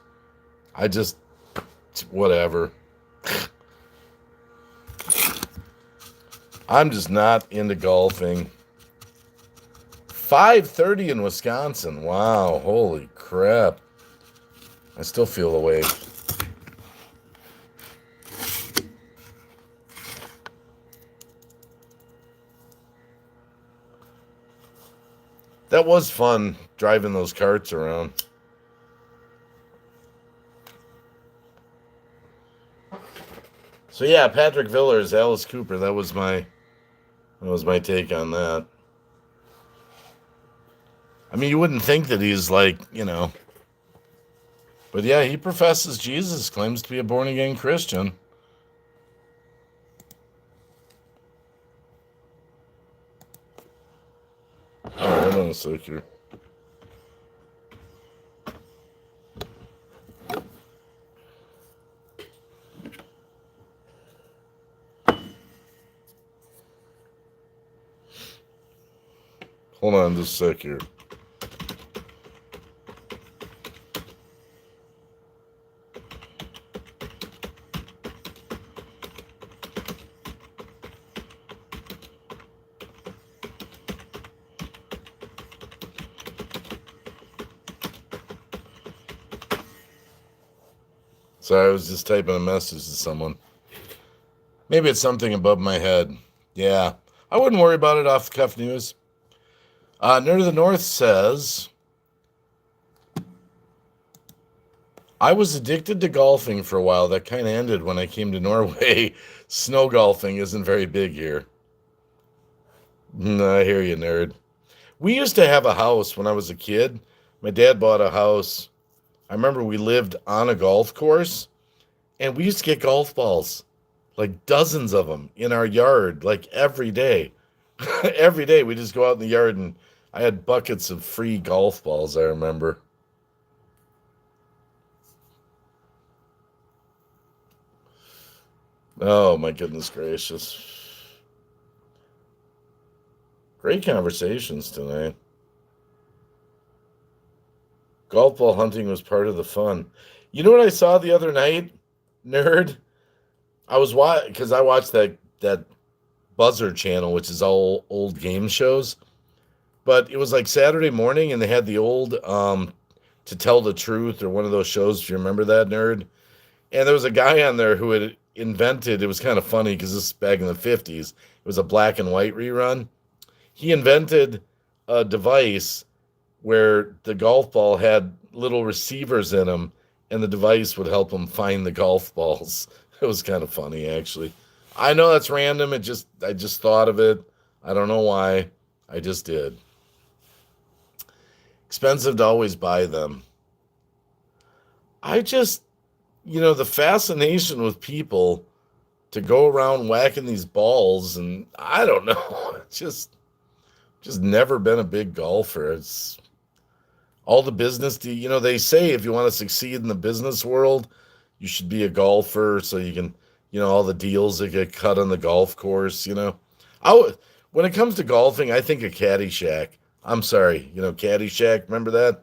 Whatever. I'm just not into golfing. 5:30 in Wisconsin. Wow, holy crap. I still feel the way. That was fun driving those carts around. So yeah, Patrick Villers, Alice Cooper. That was my take on that. I mean, you wouldn't think that he's like, but yeah, he professes Jesus, claims to be a born again Christian. Oh, hold on a sec here. Hold on just a sec here. Sorry, I was just typing a message to someone. Maybe it's something above my head. Yeah, I wouldn't worry about it off the cuff news. Nerd of the North says, I was addicted to golfing for a while. That kind of ended when I came to Norway. Snow golfing isn't very big here. I hear you, nerd. We used to have a house when I was a kid. My dad bought a house. I remember we lived on a golf course, and we used to get golf balls. like dozens of them in our yard, like every day. Every day we just go out in the yard and I had buckets of free golf balls, I remember. Oh my goodness gracious. Great conversations tonight. Golf ball hunting was part of the fun. You know what I saw the other night, nerd? I was watching because I watched that Buzzer channel, which is all old game shows. But it was like Saturday morning, and they had the old To Tell the Truth or one of those shows. If you remember that, nerd, and there was a guy on there who had invented. It was kind of funny because this is back in the 50s. It was a black and white rerun. He invented a device where the golf ball had little receivers in them, and the device would help him find the golf balls. It was kind of funny, actually. I know that's random. I just thought of it. I don't know why. I just did. Expensive to always buy them. I just, the fascination with people to go around whacking these balls, and I don't know. Just never been a big golfer. It's all the business. They say if you want to succeed in the business world, you should be a golfer so you can, all the deals that get cut on the golf course. When it comes to golfing, I think of Caddyshack. I'm sorry, Caddyshack. Remember that?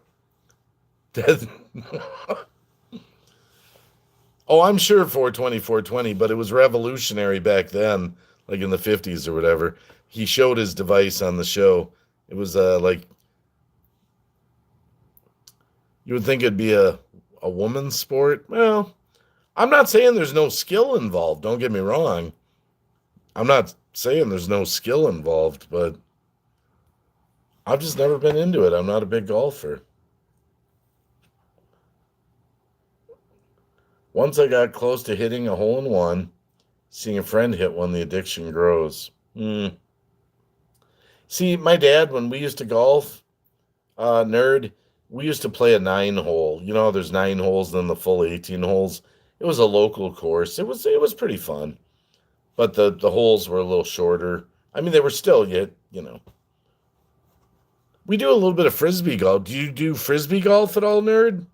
Oh, I'm sure 420, but it was revolutionary back then, like in the 50s or whatever. He showed his device on the show. It was like you would think it'd be a woman's sport. Well, I'm not saying there's no skill involved. Don't get me wrong. I'm not saying there's no skill involved, but I've just never been into it. I'm not a big golfer. Once I got close to hitting a hole in one, seeing a friend hit one, the addiction grows. See, my dad, when we used to golf, nerd, we used to play a 9 hole. There's 9 holes, then the full 18 holes. It was a local course. It was pretty fun, but the holes were a little shorter. I mean, they were still yet. We do a little bit of frisbee golf. Do you do frisbee golf at all, nerd?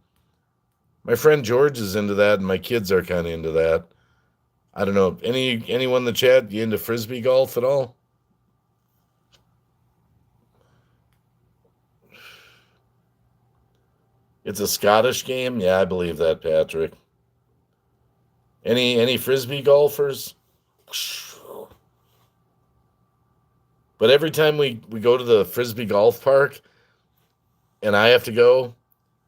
My friend George is into that, and my kids are kind of into that. I don't know. Anyone in the chat, you into frisbee golf at all? It's a Scottish game? Yeah, I believe that, Patrick. Any frisbee golfers? But every time we go to the frisbee golf park and I have to go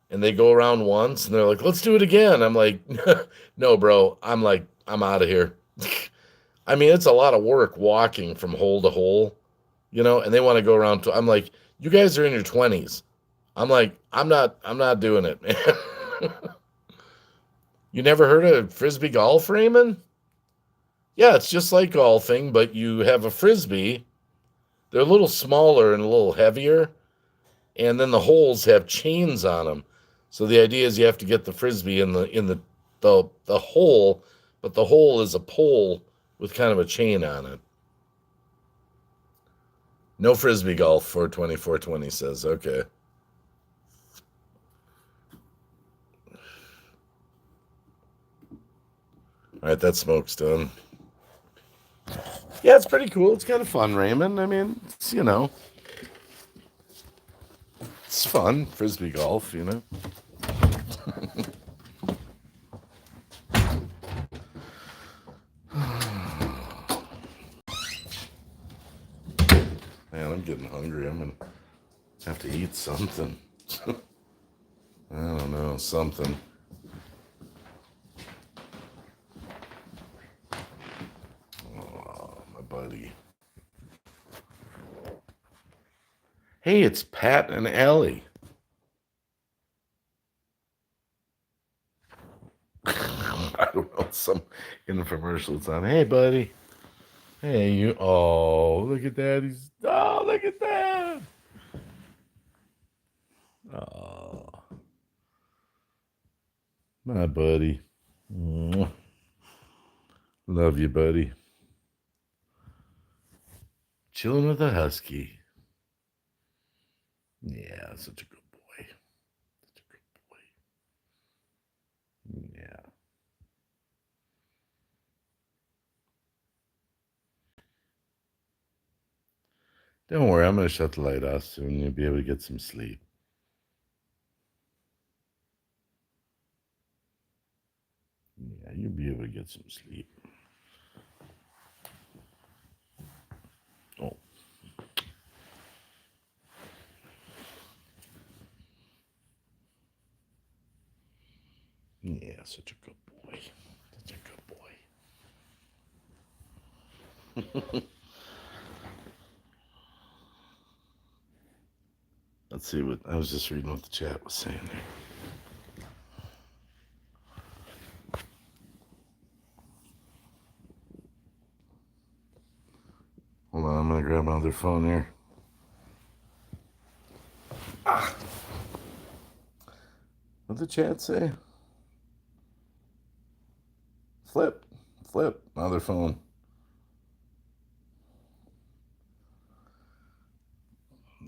and they go around once and they're like, let's do it again. I'm like, no, bro. I'm out of here. I mean, it's a lot of work walking from hole to hole, and they want to go around I'm like, you guys are in your 20s. I'm like, I'm not doing it, man. You never heard of frisbee golf, Raymond? Yeah, it's just like golfing, but you have a frisbee. They're a little smaller and a little heavier, and then the holes have chains on them. So the idea is you have to get the frisbee in the hole, but the hole is a pole with kind of a chain on it. No frisbee golf for 2420 says, okay. All right, that smoke's done. Yeah, it's pretty cool. It's kind of fun, Raymond. I mean, it's fun, frisbee golf. Man, I'm getting hungry. I'm gonna have to eat something. I don't know, something. Oh, my buddy. Hey, it's Pat and Allie. I don't know, some infomercial. It's on. Hey, buddy. Hey, you. Oh, look at that. Look at that. Oh, my buddy. Love you, buddy. Chilling with a husky. Yeah, such a good boy. Such a good boy. Yeah. Don't worry, I'm going to shut the light off soon. You'll be able to get some sleep. Yeah, you'll be able to get some sleep. Oh. Yeah, such a good boy. Such a good boy. Let's see what I was just reading what the chat was saying there. Hold on, I'm gonna grab my other phone here. What'd the chat say? Flip, my other phone.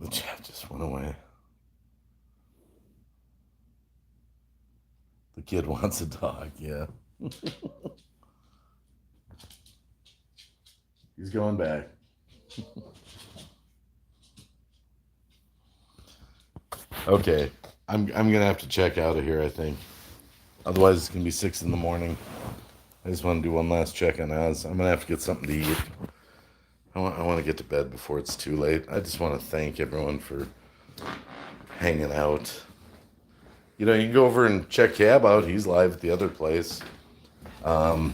The chat just went away. The kid wants a dog, yeah. He's going back. Okay, I'm gonna have to check out of here, I think. Otherwise, it's gonna be 6 in the morning. I just want to do one last check on Oz. I'm gonna have to get something to eat. I want to get to bed before it's too late. I just want to thank everyone for hanging out. You know, you can go over and check Cab out. He's live at the other place. I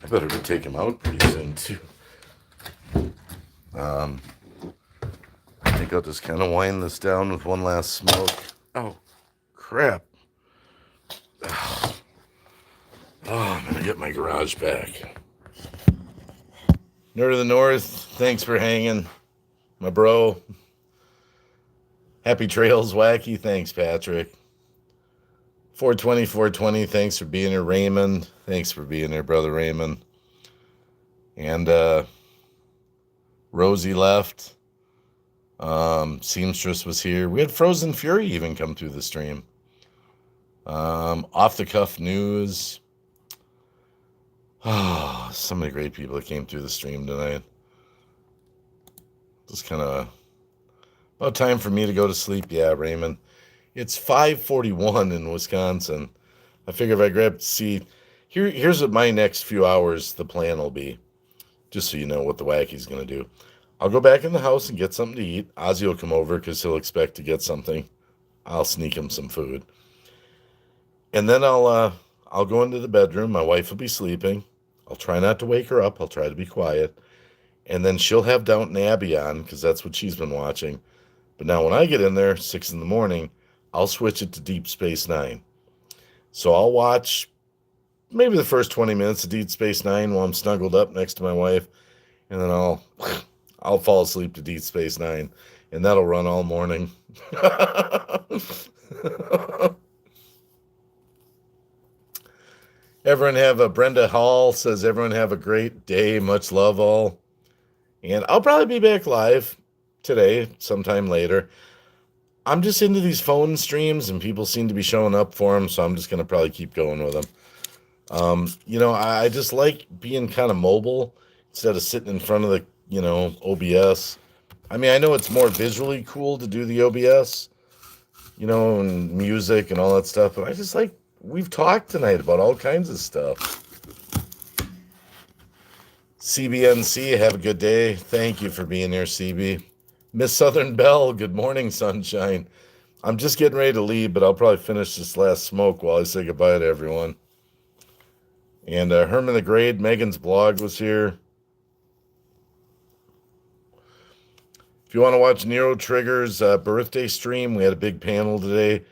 better take him out pretty soon, too. I think I'll just kind of wind this down with one last smoke. Oh, crap. Oh, I'm going to get my garage back. Nerd of the North, thanks for hanging. My bro. Happy trails, Wacky. Thanks, Patrick. 420, thanks for being here. Raymond, thanks for being here, brother Raymond. And Rosie left. Seamstress was here. We had Frozen Fury even come through the stream. Off the cuff news. Oh, so many great people that came through the stream tonight. Just kind of about time for me to go to sleep. Yeah, Raymond. It's 5:41 in Wisconsin. I figure if I grab here's what my next few hours the plan will be. Just so you know what the Wacky's gonna do. I'll go back in the house and get something to eat. Ozzy will come over because he'll expect to get something. I'll sneak him some food. And then I'll go into the bedroom. My wife will be sleeping. I'll try not to wake her up. I'll try to be quiet. And then she'll have Downton Abbey on because that's what she's been watching. But now when I get in there, 6 in the morning, I'll switch it to Deep Space Nine. So I'll watch maybe the first 20 minutes of Deep Space Nine while I'm snuggled up next to my wife. And then I'll fall asleep to Deep Space Nine. And that'll run all morning. Everyone Brenda Hall says, everyone have a great day. Much love all. And I'll probably be back live today, sometime later. I'm just into these phone streams and people seem to be showing up for them. So I'm just going to probably keep going with them. I just like being kind of mobile instead of sitting in front of the, OBS. I mean, I know it's more visually cool to do the OBS, and music and all that stuff, but I just like, we've talked tonight about all kinds of stuff. CBNC, have a good day. Thank you for being here, CB. Miss Southern Belle, good morning, sunshine. I'm just getting ready to leave, but I'll probably finish this last smoke while I say goodbye to everyone. And Herman the Grade, Megan's blog was here. If you want to watch Nero Trigger's birthday stream, we had a big panel today.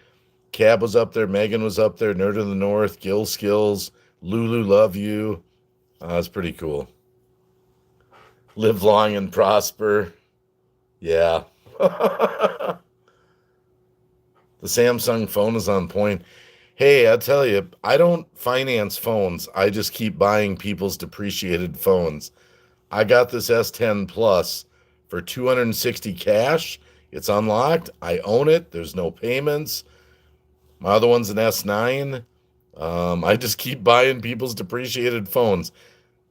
Cab was up there, Megan was up there, Nerd of the North, Gil Skills, Lulu Love You. It's pretty cool. Live long and prosper. Yeah. The Samsung phone is on point. Hey, I tell you, I don't finance phones. I just keep buying people's depreciated phones. I got this S10 Plus for 260 cash. It's unlocked. I own it. There's no payments. My other one's an S9. I just keep buying people's depreciated phones.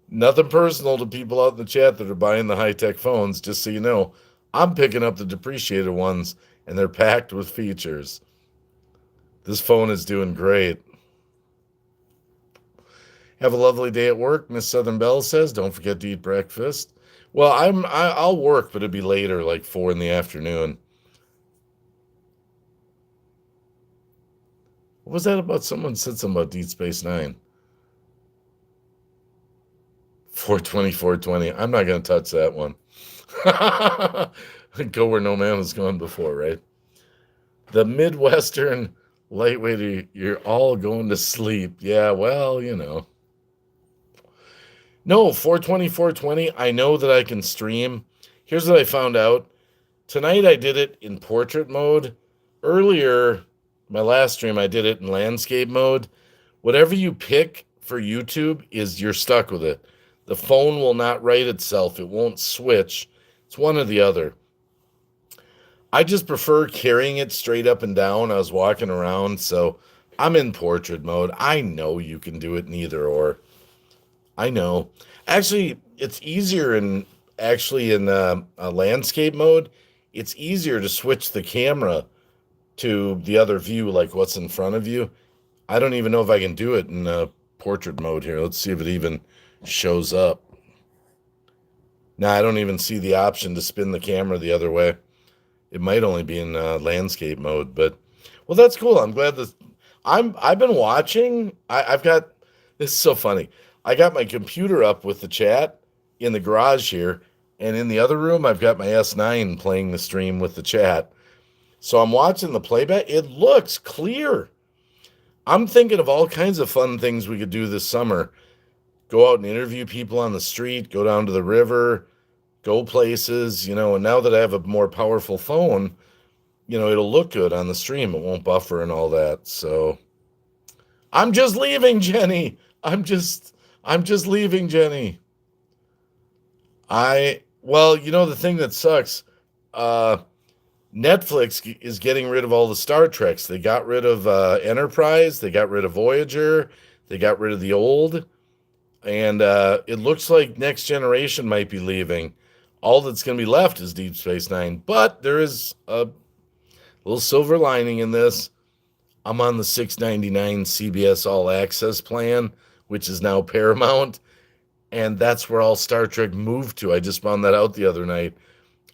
Nothing personal to people out in the chat that are buying the high-tech phones, just so you know. I'm picking up the depreciated ones, and they're packed with features. This phone is doing great. Have a lovely day at work, Miss Southern Belle says. Don't forget to eat breakfast. Well, I'll work, but it'll be later, like 4 in the afternoon. What was that about? Someone said something about Deep Space Nine. 420, 420. I'm not going to touch that one. Go where no man has gone before, right? The Midwestern lightweight, you're all going to sleep. Yeah, well, you know. No, 420, 420. I know that I can stream. Here's what I found out. Tonight I did it in portrait mode. Earlier, my last stream, I did it in landscape mode. Whatever you pick for YouTube is you're stuck with it. The phone will not write itself. It won't switch. It's one or the other. I just prefer carrying it straight up and down. I was walking around, so I'm in portrait mode. I know you can do it in either or. I know. Actually, it's easier in a landscape mode. It's easier to switch the camera to the other view, like what's in front of you. I don't even know if I can do it in portrait mode here. Let's see if it even shows up. Now, I don't even see the option to spin the camera the other way. It might only be in landscape mode, but well, that's cool. I'm glad that I've been watching. I've got this is so funny. I got my computer up with the chat in the garage here, and in the other room, I've got my S9 playing the stream with the chat. So I'm watching the playback. It looks clear. I'm thinking of all kinds of fun things we could do this summer. Go out and interview people on the street, go down to the river, go places, and now that I have a more powerful phone, it'll look good on the stream. It won't buffer and all that. So I'm just leaving, Jenny. I'm just leaving, Jenny. Well, the thing that sucks, Netflix is getting rid of all the Star Treks. They got rid of Enterprise. They got rid of Voyager. They got rid of the old. And it looks like Next Generation might be leaving. All that's going to be left is Deep Space Nine. But there is a little silver lining in this. I'm on the $6.99 CBS All Access plan, which is now Paramount. And that's where all Star Trek moved to. I just found that out the other night.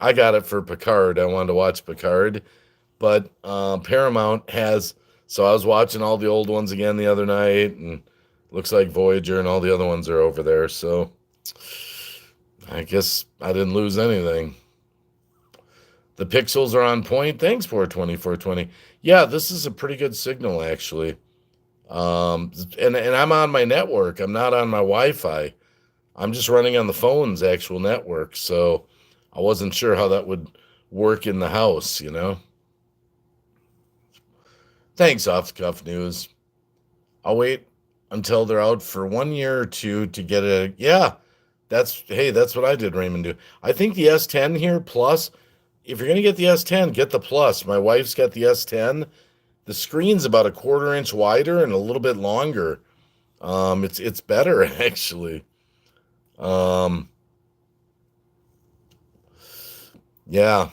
I got it for Picard. I wanted to watch Picard. But Paramount has... So I was watching all the old ones again the other night, and looks like Voyager and all the other ones are over there. So I guess I didn't lose anything. The pixels are on point. Thanks, 420. Yeah, this is a pretty good signal, actually. And I'm on my network. I'm not on my Wi-Fi. I'm just running on the phone's actual network. So I wasn't sure how that would work in the house, Thanks, Off the Cuff News. I'll wait until they're out for 1 year or two to get a... Yeah, that's what I did, Raymond. Do I think the S10 here, Plus... If you're going to get the S10, get the Plus. My wife's got the S10. The screen's about a 1/4 inch wider and a little bit longer. It's better, actually. Yeah.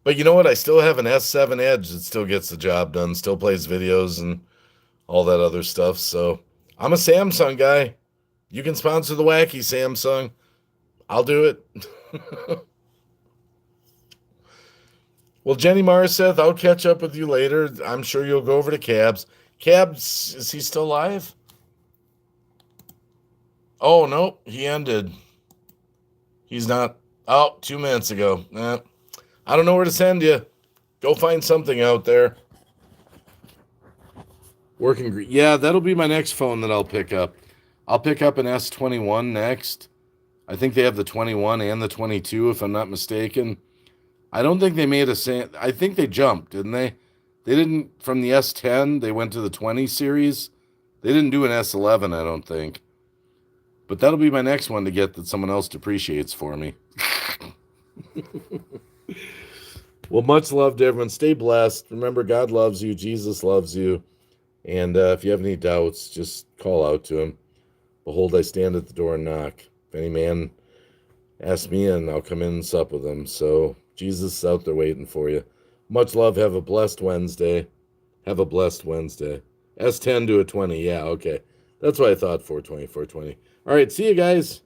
But you know what? I still have an S7 Edge that still gets the job done, still plays videos and all that other stuff. So I'm a Samsung guy. You can sponsor the wacky, Samsung. I'll do it. Well, Jenny Marseth, I'll catch up with you later. I'm sure you'll go over to Cabs. Cabs, is he still alive? Oh, no, he ended. He's not. Oh, 2 minutes ago. I don't know where to send you. Go find something out there. Working green. Yeah, that'll be my next phone that I'll pick up. I'll pick up an S21 next. I think they have the 21 and the 22, if I'm not mistaken. I don't think they made I think they jumped, didn't they? They didn't, from the S10, they went to the 20 series. They didn't do an S11, I don't think. But that'll be my next one to get that someone else depreciates for me. Well, much love to everyone. Stay blessed. Remember, God loves you. Jesus loves you. And if you have any doubts, just call out to him. Behold, I stand at the door and knock. If any man asks me in, I'll come in and sup with him. So Jesus is out there waiting for you. Much love. Have a blessed Wednesday. Have a blessed Wednesday. S10 to a 20. Yeah, okay. That's what I thought, 420, 420. All right, see you guys.